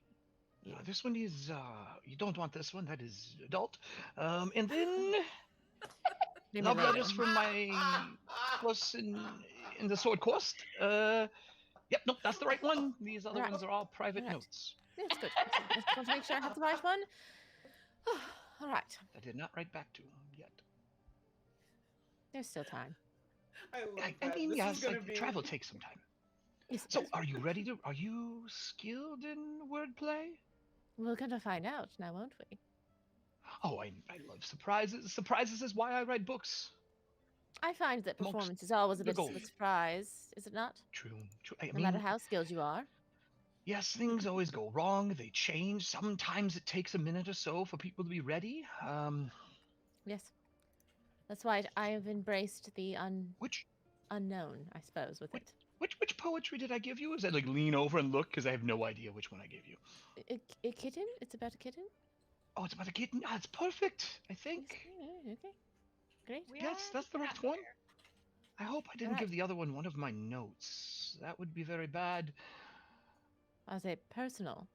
you. This one is, you don't want this one. That is adult. And then Maybe love later. letters from my plus in the sword course. Yep, nope, that's the right one. These other Right. ones are all private Right. notes. That's good. I just want to make sure I have the right one. All right. I did not write back to yet. There's still time. I love I that. mean, This yes, is gonna be... travel takes some time. Yes, So, yes. are you ready to? Are you skilled in wordplay? We're going to find out now, won't we? Oh, I love surprises. Surprises is why I write books. I find that Amongst performance is always a the bit of a gold. surprise, is it not? True. I No mean, matter how skilled you are. yes, things always go wrong. They change. Sometimes it takes a minute or so for people to be ready. Yes. That's why I have embraced the Which unknown, I suppose, with it. which poetry did I give you? Is that like lean over and look? Because I have no idea which one I gave you. A kitten? It's about a kitten? Oh, it's about a kitten. Ah, it's perfect. I Yes. think. Yeah, okay. Great. Yes, that's the right one. I hope I didn't Alright. give the other one of my notes. That would be very bad. I say personal.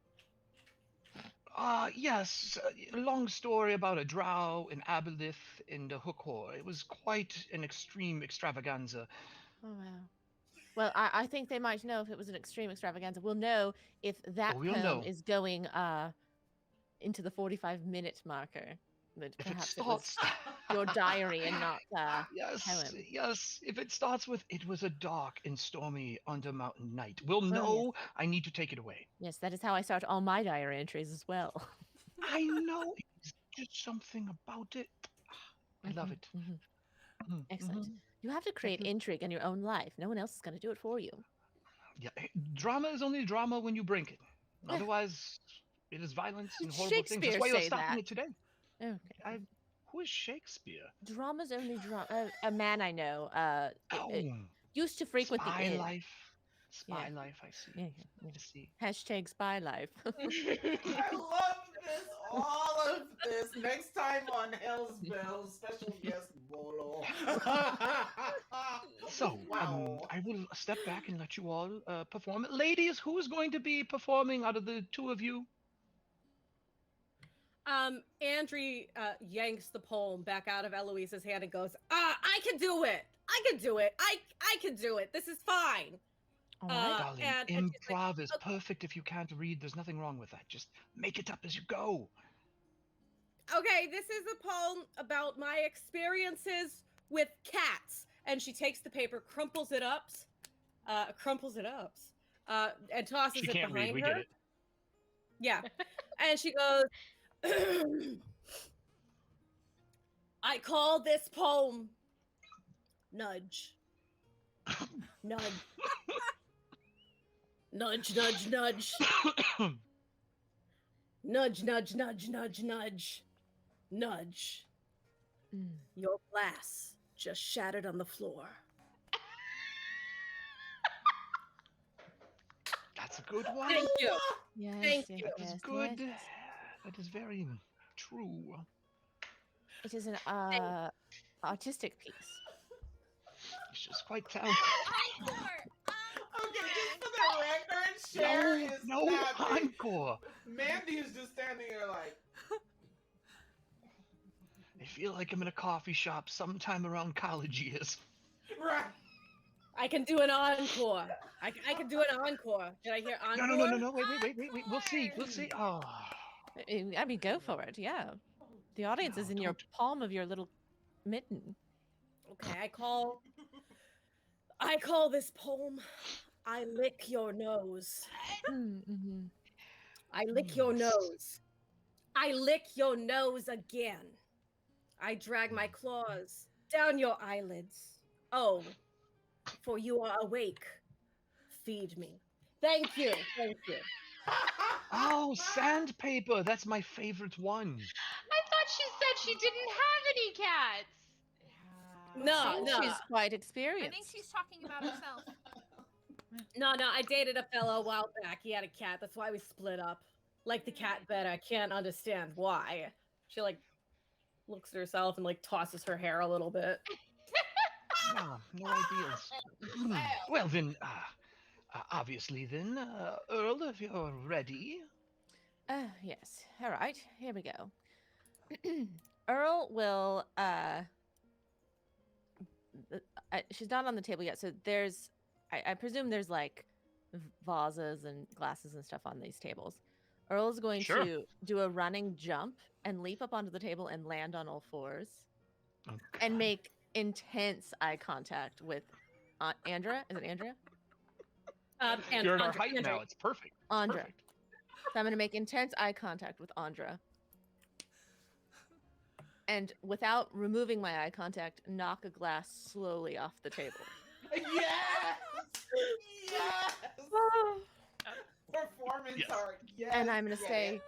Yes, a long story about a drow, an aboleth, and a hook whore. It was quite an extreme extravaganza. Oh, wow. Well, I think they might know if it was an extreme extravaganza. We'll know if that we'll poem know. is going into the 45-minute marker. That If it perhaps it was starts, your diary and not yes, poem. yes. If it starts with "It was a dark and stormy undermountain night," we'll yes. know I need to take it away. Yes, that is how I start all my diary entries as well. I know it's just something about it. I love it. Mhm. Excellent. Mhm. You have to create intrigue in your own life. No one else is going to do it for you. Yeah, drama is only drama when you bring it. Otherwise, it is violence and Did horrible things. That's Shakespeare why you're say stopping that? it today. Okay. Who is Shakespeare? Drama's only drama. A man I know. Oh, Used to frequent the spy inn. life. Spy Yeah. life. I see. Yeah, I see. Hashtag spy life. I love this, all of this. Next time on Hell's Bells, special guest Bolo. So, Wow. I will step back and let you all perform. Ladies, who is going to be performing out of the two of you? Andrew yanks the poem back out of Eloise's hand and goes, I can do it. I can do it. I can do it. This is fine. All right. Darling, and she's like, improv is perfect if you can't read. There's nothing wrong with that. Just make it up as you go. okay, this is a poem about my experiences with cats. And she takes the paper, crumples it up, and tosses She it can't behind read. We her. get it. Yeah. And she goes, I call this poem Nudge. Nudge. Nudge, nudge, nudge. Nudge, nudge, nudge, nudge, nudge. Nudge. Mm. Your glass just shattered on the floor. That's a good one. Thank you. Yes, Thank yes, you. That is yes, good. yes. That is very true. It is an artistic piece. It's just quite talented. Encore! Okay, just for the record, Cher is No snapping. encore. Mandy is just standing there like, I feel like I'm in a coffee shop sometime around college years. right. I can do an encore. I can do an encore. Did I hear encore? No. Wait. We'll see. Oh. I mean, go for it. Yeah. The audience is in your don't. palm of your little mitten. Okay, I call this poem I lick your nose. Mm-hmm. I lick your nose. I lick your nose again. I drag my claws down your eyelids. Oh, for you are awake. Feed me. Thank you. Thank you. Oh, sandpaper. That's my favorite one. I thought she said she didn't have any cats. No, no. She's quite I experienced. think she's talking about herself. No, I dated a fellow a while back. He had a cat. That's why we split up. Like the cat better. I can't understand why. She like looks at herself and like tosses her hair a little bit. Ah, no ideas. Well then, obviously then, Earl, if you're ready. Yes. All right. Here we go. Earl will. She's not on the table yet, so there's. I presume there's like vases and glasses and stuff on these tables. Earl's going Sure. to do a running jump and leap up onto the table and land on all fours Oh, and God. make intense eye contact with Andrea. Is it Andrea? And You're at our Andre- height Andre- now. It's perfect. Andra. Perfect. So I'm going to make intense eye contact with Andra. And without removing my eye contact, knock a glass slowly off the table. Yes! Yes! Performance Yes. art. Yes. And I'm going to yes. say,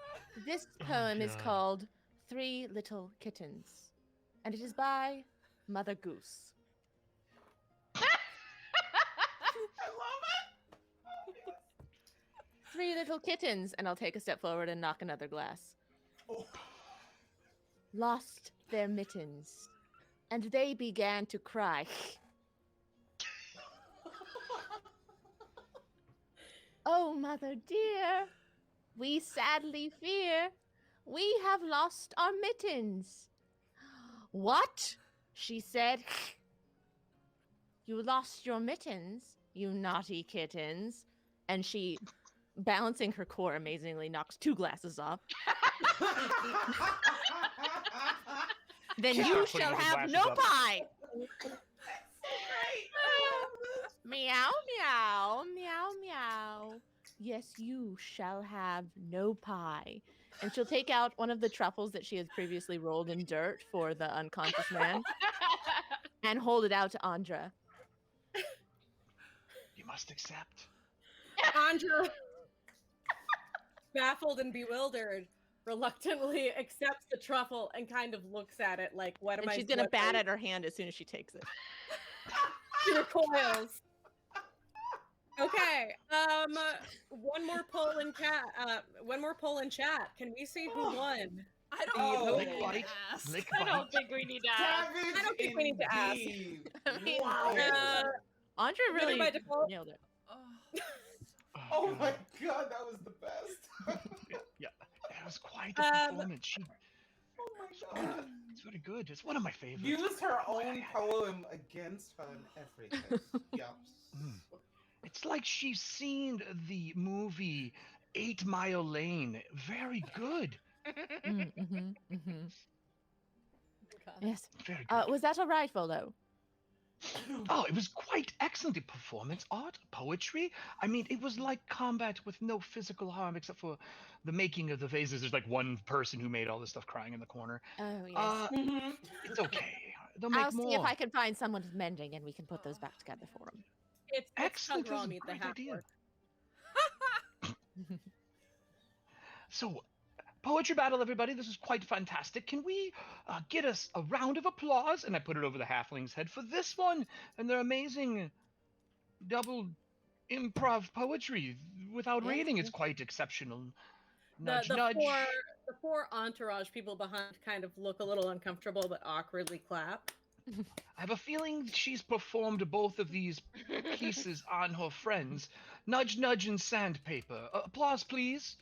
this poem is God. called 3 Little Kittens. And it is by Mother Goose. I love it. 3 little kittens. And I'll take a step forward and knock another glass. Oh. Lost their mittens. And they began to cry. Oh, mother dear, we sadly fear we have lost our mittens. What? She said. You lost your mittens, you naughty kittens. And she, balancing her core amazingly, knocks 2 glasses off. Then She's you not putting shall the have glasses no up. pie. Great. Meow, meow, meow, meow. Yes, you shall have no pie. And she'll take out one of the truffles that she has previously rolled in dirt for the unconscious man and hold it out to Andra. You must accept. Andra, baffled and bewildered, reluctantly accepts the truffle and kind of looks at it like, what am And I she's gonna what bat are- at her hand as soon as she takes it. She recoils. Okay. One more poll in chat. One more poll in chat. Can we see who won? I don't Oh, think we lick need bite, to ask. lick I don't bite. think we need to ask. Savage I don't think we need to ask. indeed. I mean, Wow. Andre winner really by default. nailed it. Oh. Oh my God. god, that was the best. Yeah, it was quite a performance. She Oh my it's god. it's very good. It's one of my favorites. Used her own poem against her and everything. Yeah. Mm. It's like she's seen the movie 8 Mile Lane. Very good. Yes. Very good. Was that all right, Volo? Oh, it was quite excellent. The performance art, poetry. I mean, it was like combat with no physical harm except for the making of the vases. There's like one person who made all this stuff crying in the corner. Oh, yes. Mhm. It's okay. They'll make I'll more. see if I can find someone who's mending and we can put those back together for him. It's Excellent. Tuggerall That's a meet the great idea. half-orc. So, poetry battle, everybody. This is quite fantastic. Can we get us a round of applause? And I put it over the halfling's head for this one and their amazing double improv poetry without Yes, reading. It's yes. quite exceptional. Nudge, The nudge. four entourage people behind kind of look a little uncomfortable but awkwardly clap. I have a feeling she's performed both of these pieces on her friends. Nudge, nudge, and sandpaper. Applause, please.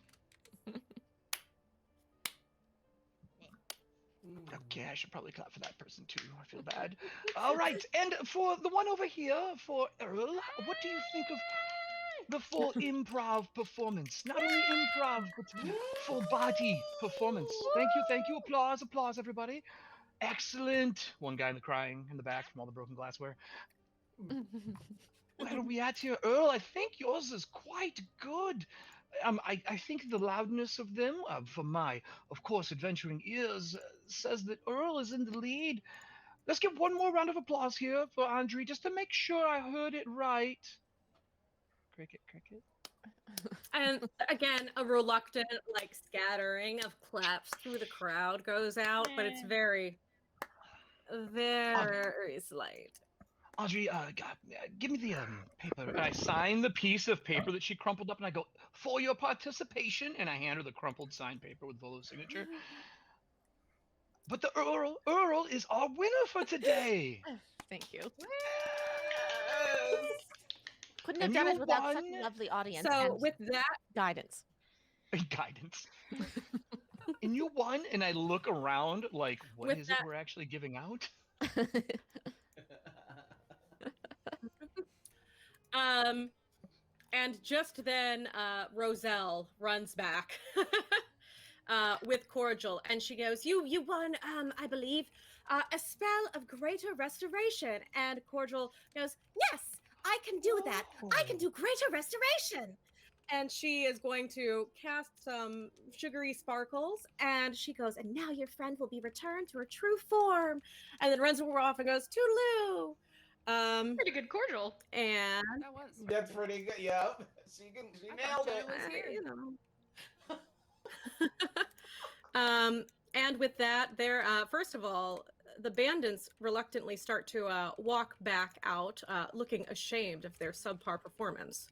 Okay, I should probably clap for that person too. I feel bad. All right, and for the one over here, for Earl, what do you think of the full improv performance? Not only improv, but full body performance. Thank you. Applause, applause, everybody. Excellent. One guy in the crying in the back from all the broken glassware. Where are we at here? Earl, I think yours is quite good. I think the loudness of them, for my, of course, adventuring ears, says that Earl is in the lead. Let's give one more round of applause here for Andre, just to make sure I heard it right. Cricket, cricket. And again, a reluctant like scattering of claps through the crowd goes out, but it's very, very slight. Audrey, give me the paper. And I sign the piece of paper that she crumpled up, and I go, for your participation, and I hand her the crumpled signed paper with Volo's signature. But the Earl is our winner for today. Thank you. Yes. Couldn't have And done you it without such won. a lovely audience So and with that, guidance. Guidance. And you won, and I look around like, what With is that- it we're actually giving out? and just then, Roselle runs back with Cordial, and she goes, "You won, I believe, a spell of greater restoration." And Cordial goes, "Yes, I can do that. I can do greater restoration." And she is going to cast some sugary sparkles, and she goes, "And now your friend will be returned to her true form," and then runs off and goes, "Toodaloo." Pretty good cordial. And That was. That's pretty good. Yep. She nailed it. was here. you know. And with that, there. First of all, the bandits reluctantly start to walk back out, looking ashamed of their subpar performance.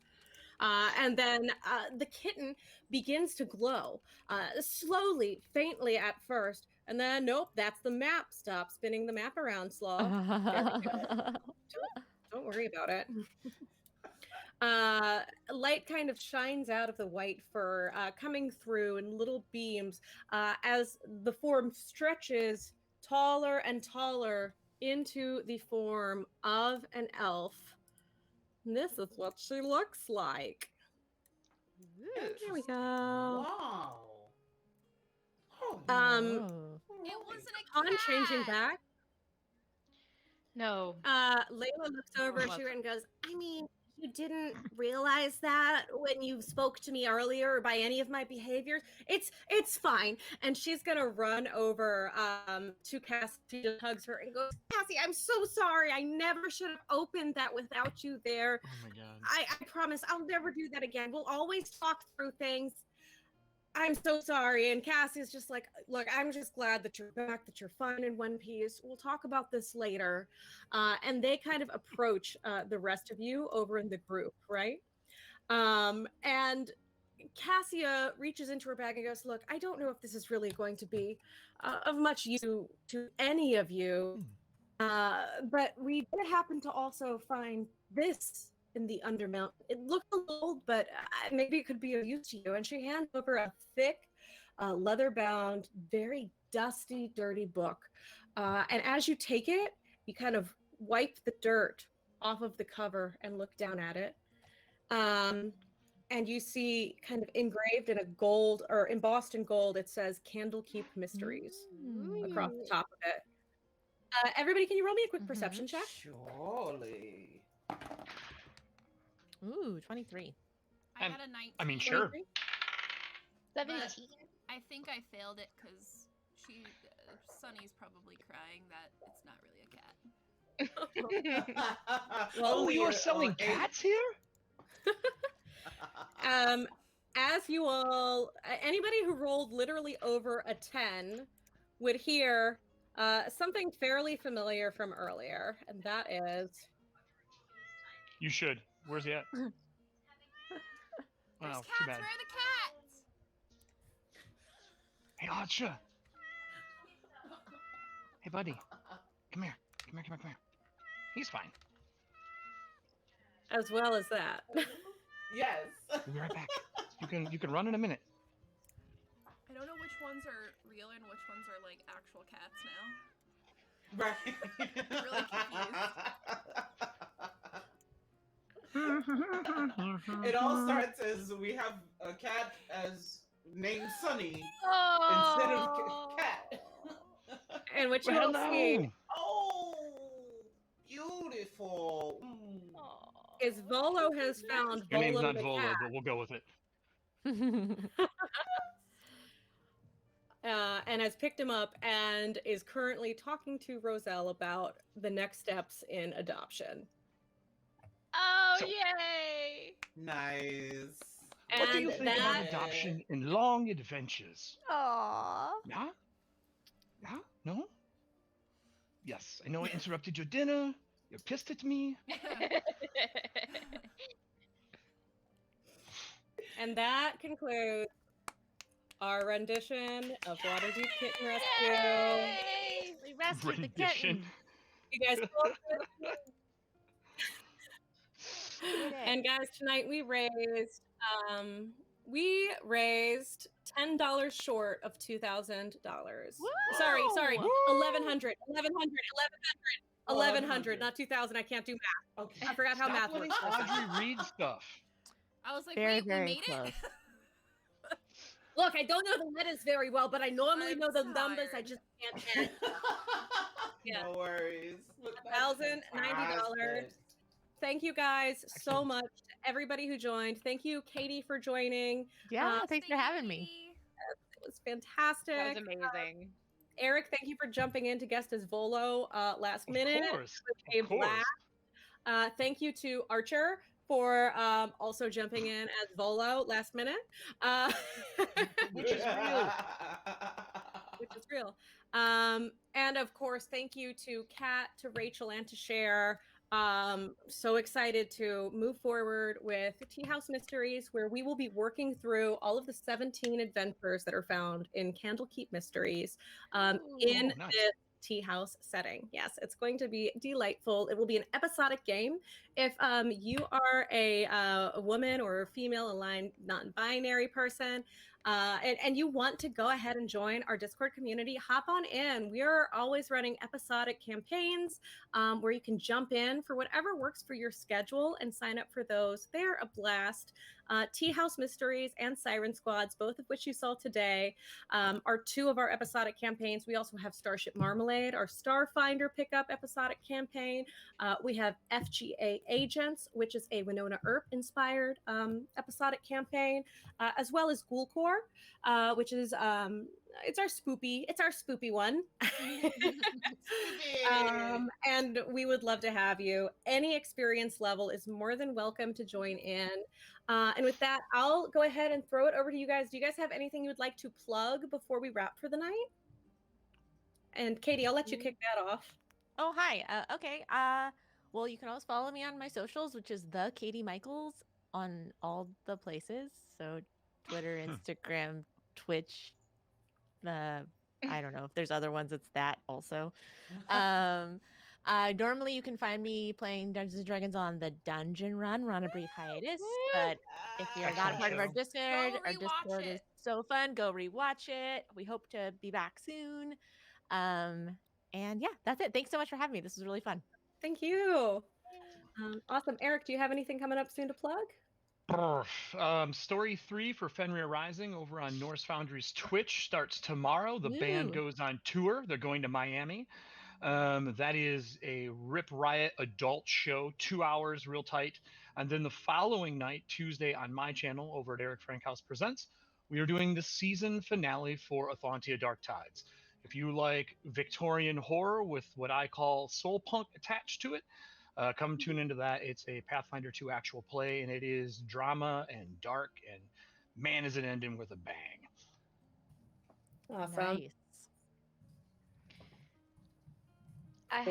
And then the kitten begins to glow, slowly, faintly at first, and then nope, that's the map. Stop spinning the map around, Slaw. Don't worry about it. Light kind of shines out of the white fur, coming through in little beams as the form stretches taller and taller into the form of an elf. This is what she looks like. Here we go. Wow. Oh, Oh. It wasn't a On cat. changing back, No. Layla looks over at you and goes, "I mean, you didn't realize that when you spoke to me earlier by any of my behaviors. It's fine." And she's gonna run over to Cassie, just hugs her and goes, "Cassie, I'm so sorry. I never should have opened that without you there. Oh my god. I promise I'll never do that again. We'll always talk through things." I'm so sorry. And Cassie's just like, look, I'm just glad that you're back, that you're fine in one piece. We'll talk about this later. And they kind of approach the rest of you over in the group, right? And Cassia reaches into her bag and goes, look, I don't know if this is really going to be of much use to any of you, but we did happen to also find this in the Undermount. It looked a little old, but maybe it could be of use to you. And she hands over a thick, leather-bound, very dusty, dirty book. And as you take it, you kind of wipe the dirt off of the cover and look down at it. And you see kind of engraved in a gold or embossed in gold, it says Candlekeep Mysteries across the top of it. Everybody, can you roll me a quick perception check? Surely. Ooh, 23. I got a 19. I mean, sure. 17. I think I failed it because Sunny's probably crying that it's not really a cat. Oh, you are selling cats here? As you all, anybody who rolled literally over a 10 would hear something fairly familiar from earlier, and that is... You should. Where's he at? There's Oh, cats. too bad. Where are the cats? Hey, Acha. Hey, buddy. Come here. Come here, come here, come here. He's fine. As well as that. Yes. We'll be right back. You can run in a minute. I don't know which ones are real and which ones are like actual cats now. Right. Really It all starts as we have a cat as named Sunny Oh. instead of cat. And what you all see Oh, beautiful. is Volo has found Your name's Volo not the Volo, cat. but we'll go with it. And has picked him up and is currently talking to Roselle about the next steps in adoption. Oh, So- yay! Nice. What do you And think about that- adoption in long adventures? Aww. Yeah? Yeah? No? Yes, I know I interrupted your dinner. You're pissed at me. And that concludes our rendition of Waterdeep Kitten Rescue. Yay! We rescued the Rendition. kitten. You guys and guys, tonight we raised $10 short of $2,000. Sorry, Woo! 1,100, 1,100, not 2,000. I can't do math. Okay. I forgot how Stop math letting works. Audrey read stuff. I was like, Very, wait, very we made close. it? Look, I don't know the letters very well, but I normally I'm know the numbers. I tired. just can't add. Yeah. No worries. But that's $1,090. fantastic. Thank you guys so Excellent. much. To everybody who joined. Thank you, Katie, for joining. Yeah, thanks for having me. It was fantastic. That was amazing. Eric, thank you for jumping in to guest as Volo last Of minute. course. A Of course. blast. Thank you to Archer for also jumping in as Volo last minute. Which is real. Which is real. And of course, thank you to Kat, to Rachel, and to Cher. So excited to move forward with Tea House Mysteries, where we will be working through all of the 17 adventures that are found in Candlekeep Mysteries in nice. this tea house setting. Yes, it's going to be delightful. It will be an episodic game. If you are a woman or a female aligned non-binary person, and you want to go ahead and join our Discord community, hop on in. We are always running episodic campaigns where you can jump in for whatever works for your schedule and sign up for those. They're a blast. Tea House Mysteries and Siren Squads, both of which you saw today, are two of our episodic campaigns. We also have Starship Marmalade, our Starfinder pickup episodic campaign. We have FGA Agents, which is a Winona Earp inspired episodic campaign, as well as Ghoul Core, which is it's our spoopy one. Stupid. And we would love to have you. Any experience level is more than welcome to join in. And with that, I'll go ahead and throw it over to you guys. Do you guys have anything you would like to plug before we wrap for the night? And Katie, I'll let you kick that off. Oh, hi. Okay. Well, you can always follow me on my socials, which is the Katie Michaels on all the places. So Twitter, Instagram, Twitch. I don't know if there's other ones. It's that also. Normally you can find me playing Dungeons and Dragons on the Dungeon Run. We're on a brief hiatus, but if you're not a Excellent part of our show. Discord, Go our rewatch Discord is it. so fun. Go rewatch it. We hope to be back soon. And yeah, that's it. Thanks so much for having me. This was really fun. Thank you. Awesome. Eric, do you have anything coming up soon to plug? Story 3 for Fenrir Rising over on Norse Foundry's Twitch starts tomorrow. The band Woo. goes on tour. They're going to Miami. That is a Rip Riot adult show, 2 hours, real tight. And then the following night, Tuesday, on my channel over at Eric Frankhouse Presents, we are doing the season finale for Atlantia Dark Tides. If you like Victorian horror with what I call soul punk attached to it, come tune into that. It's a Pathfinder 2 actual play, and it is drama and dark, and man, is it ending with a bang. Awesome. Nice. I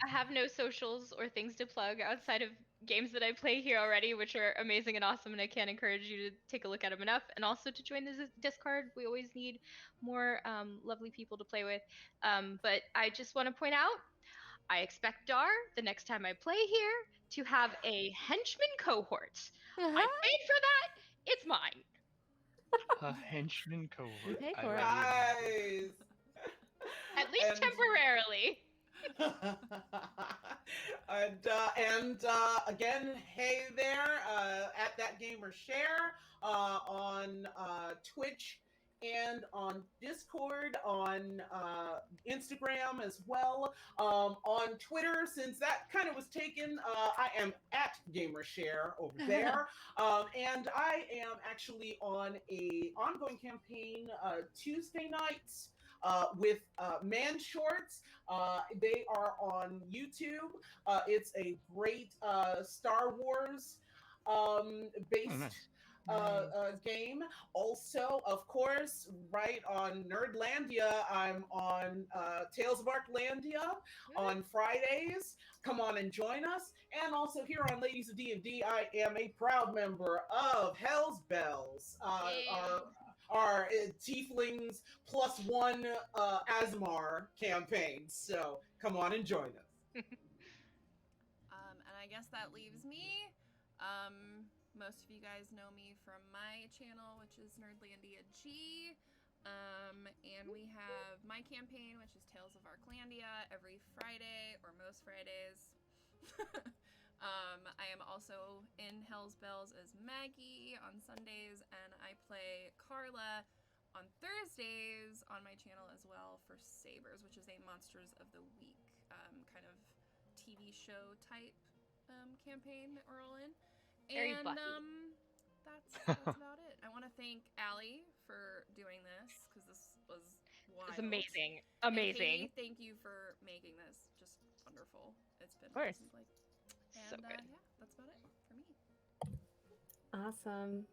have no socials or things to plug outside of games that I play here already, which are amazing and awesome, and I can't encourage you to take a look at them enough. And also to join the Discord. We always need more lovely people to play with. But I just want to point out, I expect Dar, the next time I play here, to have a henchman cohort. I paid for that. It's mine. A henchman cohort. Hey, I Cora. love it. Nice. At least And- temporarily. and again, hey there at That Gamer Share on Twitch and on Discord, on Instagram as well. On Twitter, since that kind of was taken, I am at GamerShare over there. And I am actually on a ongoing campaign Tuesday nights with Man Shorts. They are on YouTube. It's a great Star Wars based game. Also, of course, right on Nerdlandia, I'm on Tales of Arclandia on Fridays. Come on and join us. And also here on Ladies of D&D, I am a proud member of Hell's Bells, our Tieflings +1 Asmar campaign. So come on and join us. And I guess that leaves me. Most of you guys know me from my channel, which is Nerdlandia G. And we have my campaign, which is Tales of Arclandia, every Friday, or most Fridays. I am also in Hell's Bells as Maggie on Sundays, and I play Carla on Thursdays on my channel as well for Sabers, which is a Monsters of the Week kind of TV show type campaign that we're all in. Very And Buffy. that's about it. I want to thank Allie for doing this, because this was wild. It's amazing. And Amazing. Katie, thank you for making this just wonderful. It's been Of course. awesome. So And good. yeah, that's about it for me. Awesome.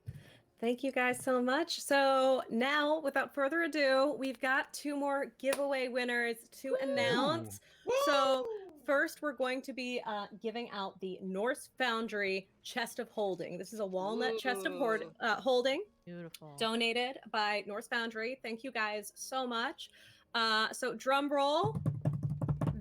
Thank you guys so much. So now, without further ado, we've got 2 more giveaway winners to announce. So first, we're going to be giving out the Norse Foundry Chest of Holding. This is a walnut chest of holding. Beautiful. Donated by Norse Foundry. Thank you guys so much. So drum roll.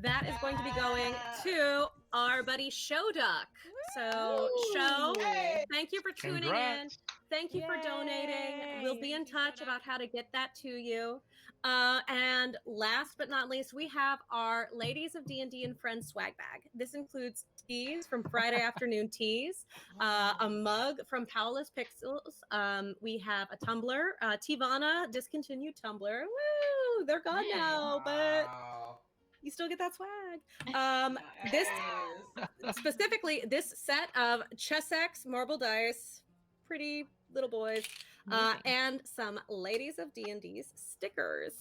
That is going to be going to our buddy Show Duck. So Show, Hey! thank you for tuning in. Congrats. Thank you for donating. We'll be in Thank you, touch Show about Duck. how to get that to you. And last but not least, we have our Ladies of D&D and Friends swag bag. This includes teas from Friday Afternoon Teas, a mug from Paola's Pixels. We have a tumbler, Tivana discontinued tumbler. Woo! They're gone now, but Wow. you still get that swag. This specifically, this set of Chessex marble dice, pretty little boys, Amazing. and some Ladies of D&D's stickers.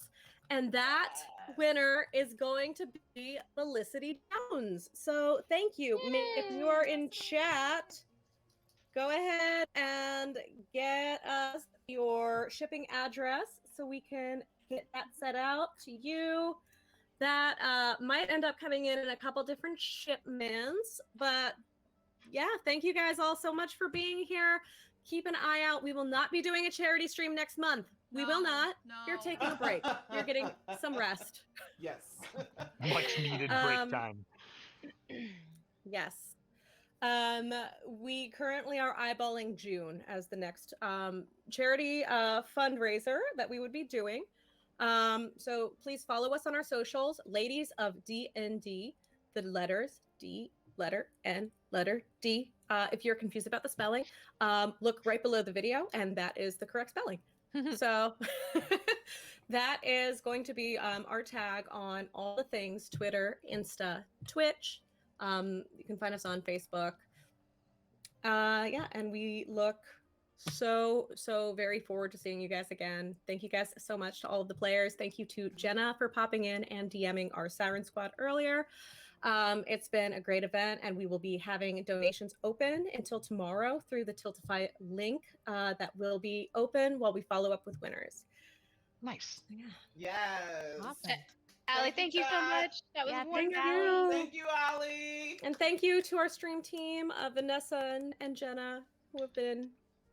And that winner is going to be Felicity Jones. So thank you. If you are in chat, go ahead and get us your shipping address so we can get that set out to you. That might end up coming in a couple different shipments, but yeah, thank you guys all so much for being here. Keep an eye out. We will not be doing a charity stream next month. We will not. No. You're taking a break. You're getting some rest. Yes. Much needed break time. Yes. We currently are eyeballing June as the next charity fundraiser that we would be doing. So please follow us on our socials, Ladies of D&D, the letters D, letter N, letter D. If you're confused about the spelling, look right below the video, and that is the correct spelling. So that is going to be our tag on all the things: Twitter, Insta, Twitch. You can find us on Facebook. Yeah, and we look so very forward to seeing you guys again. Thank you guys so much to all of the players. Thank you to Jenna for popping in and DMing our Siren Squad earlier. It's been a great event, and we will be having donations open until tomorrow through the Tiltify link that will be open while we follow up with winners. Nice. Yeah. Yes. Awesome. Allie, thank you so Chat. much. That was Yeah, wonderful. thank you. Thank you, Allie. And thank you to our stream team of Vanessa and Jenna who have been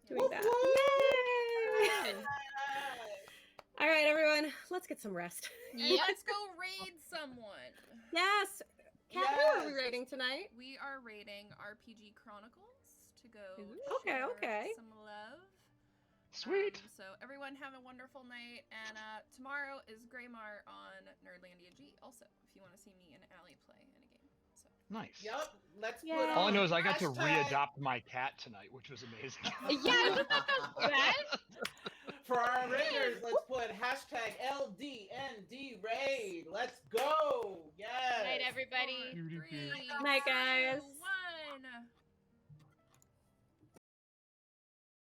doing that. Yay! All right, everyone, let's get some rest. And let's go raid someone. Yes. Kat, who are we raiding tonight? We are raiding RPG Chronicles to go Okay, share okay. some love. Sweet. So everyone have a wonderful night, and tomorrow is Greymar on Nerdlandia G. Also, if you want to see me and Allie play in a game. So Nice. Yep. Let's Yay. put on All I know is I got to hashtag- readopt my cat tonight, which was amazing. Yeah, that For our raiders, let's put hashtag LDND raid. Let's go. Yes. Night, everybody. 4, 3, Night, guys.